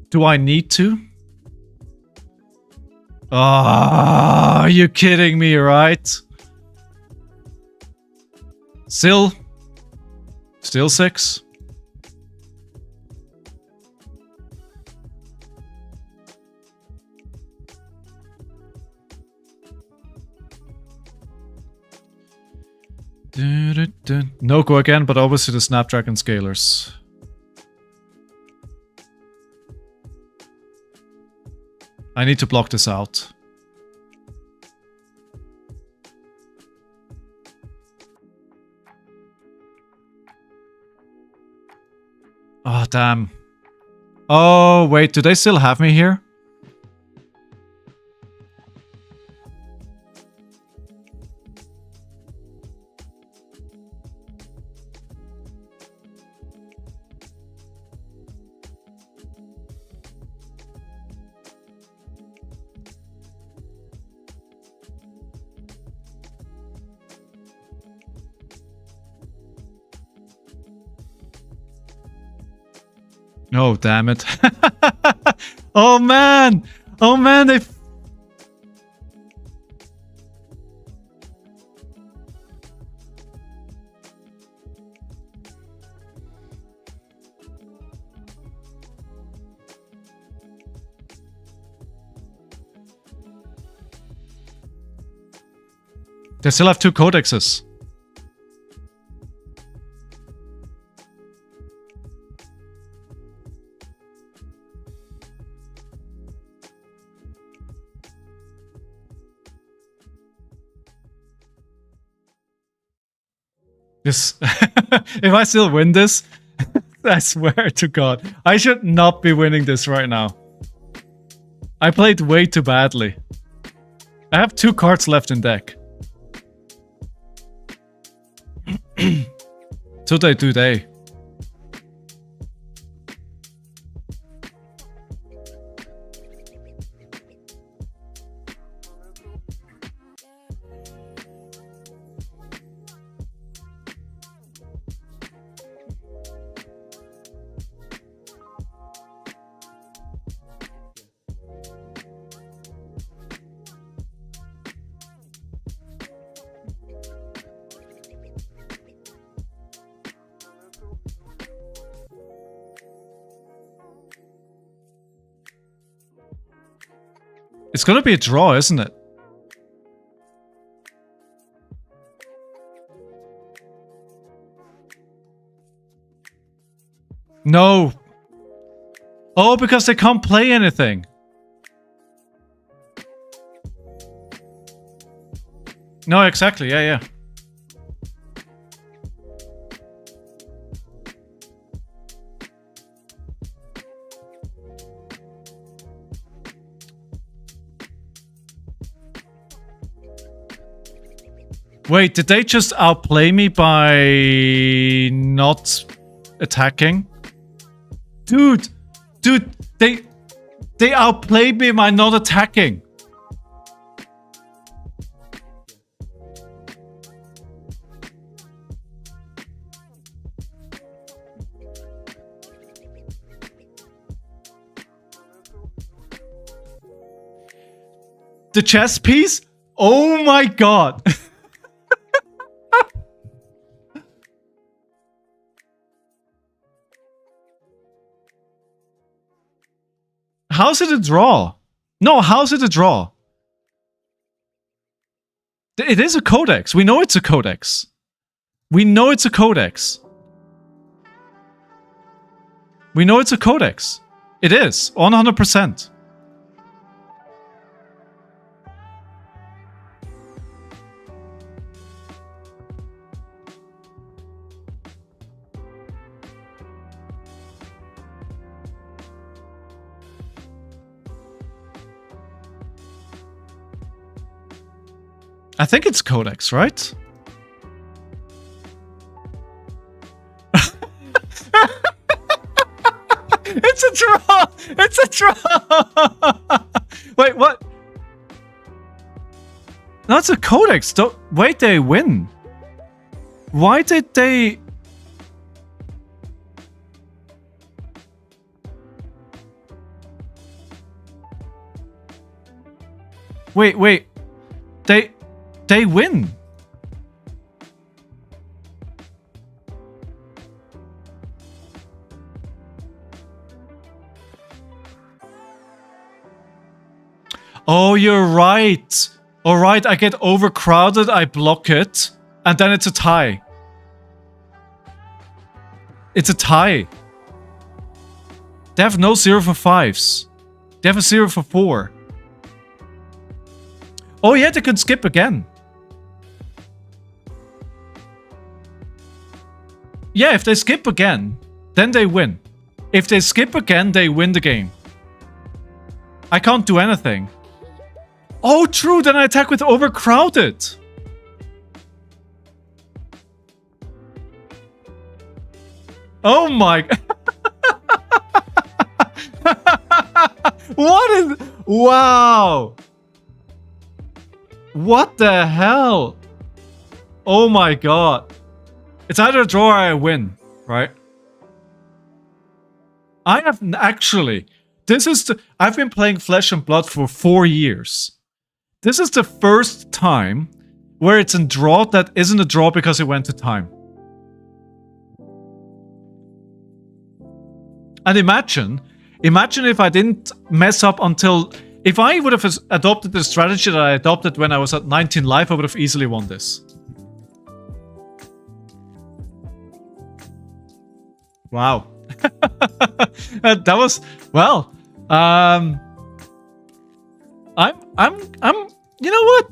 Do I need to? Ah, are you kidding me, right? Still 6. No go again, but obviously the Snapdragon Scalers. I need to block this out. Oh, damn. Oh, wait, do they still have me here? Oh, damn it. Oh, man. Oh, man. They still have 2 codexes. This, if I still win this, I swear to God, I should not be winning this right now. I played way too badly. I have 2 cards left in deck. Today, today. It's gonna be a draw, isn't it? No. Oh, because they can't play anything. No, exactly. Yeah, yeah. Wait, did they just outplay me by not attacking? Dude, they outplayed me by not attacking. The chess piece? Oh my god. How's it a draw? No, how's it a draw? It is a codex. We know it's a codex. We know it's a codex. We know it's a codex. It is, 100%. I think it's codex, right? It's a draw! It's a draw! Wait, what? That's a codex. Wait, they win. Why did they... Wait. They win. Oh, you're right. All right, I get overcrowded, I block it, and then it's a tie. It's a tie. They have no 0 for 5s. They have a 0 for 4. Oh yeah, they could skip again. Yeah, if they skip again, then they win. If they skip again, they win the game. I can't do anything. Oh, true, then I attack with overcrowded. Oh my... What is... Wow. What the hell? Oh my god. It's either a draw or I win, right? I have actually... I've been playing Flesh and Blood for 4 years. This is the first time where it's a draw that isn't a draw because it went to time. And imagine if I didn't mess up until... If I would have adopted the strategy that I adopted when I was at 19 life, I would have easily won this. Wow. That was... Well... I'm you know what?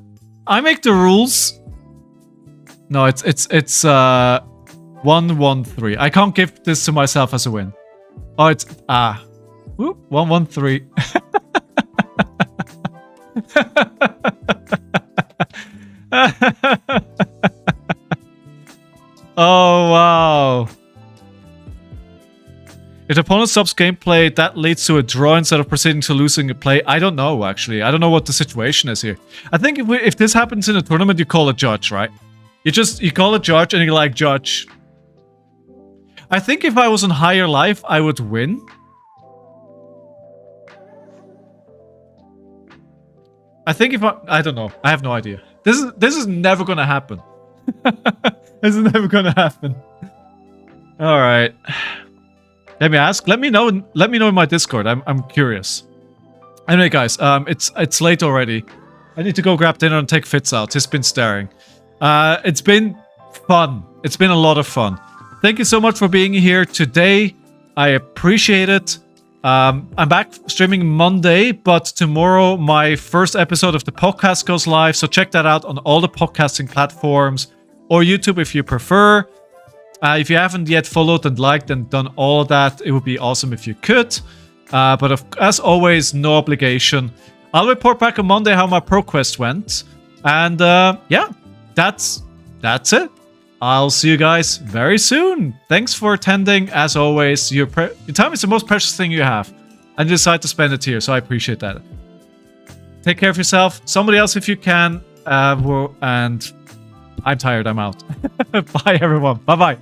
I make the rules. No, it's 1-1-3. I can't give this to myself as a win. Oh, it's 1-1-3. Oh wow. If the opponent stops gameplay, that leads to a draw instead of proceeding to losing a play. I don't know, actually. I don't know what the situation is here. I think if this happens in a tournament, you call a judge, right? You call a judge and you're like, judge. I think if I was on higher life, I would win. I think if I don't know. I have no idea. This is never gonna happen. This is never gonna happen. All right. Let me ask. Let me know in my Discord. I'm curious. Anyway, guys, it's late already. I need to go grab dinner and take Fitz out. He's been staring. It's been fun. It's been a lot of fun. Thank you so much for being here today. I appreciate it. I'm back streaming Monday, but tomorrow my first episode of the podcast goes live. So check that out on all the podcasting platforms or YouTube if you prefer. If you haven't yet followed and liked and done all of that, it would be awesome if you could. But as always, no obligation. I'll report back on Monday how my Pro Quest went. And yeah, that's it. I'll see you guys very soon. Thanks for attending. As always, your time is the most precious thing you have. And you decide to spend it here, so I appreciate that. Take care of yourself. Somebody else if you can. And I'm tired. I'm out. Bye, everyone. Bye-bye.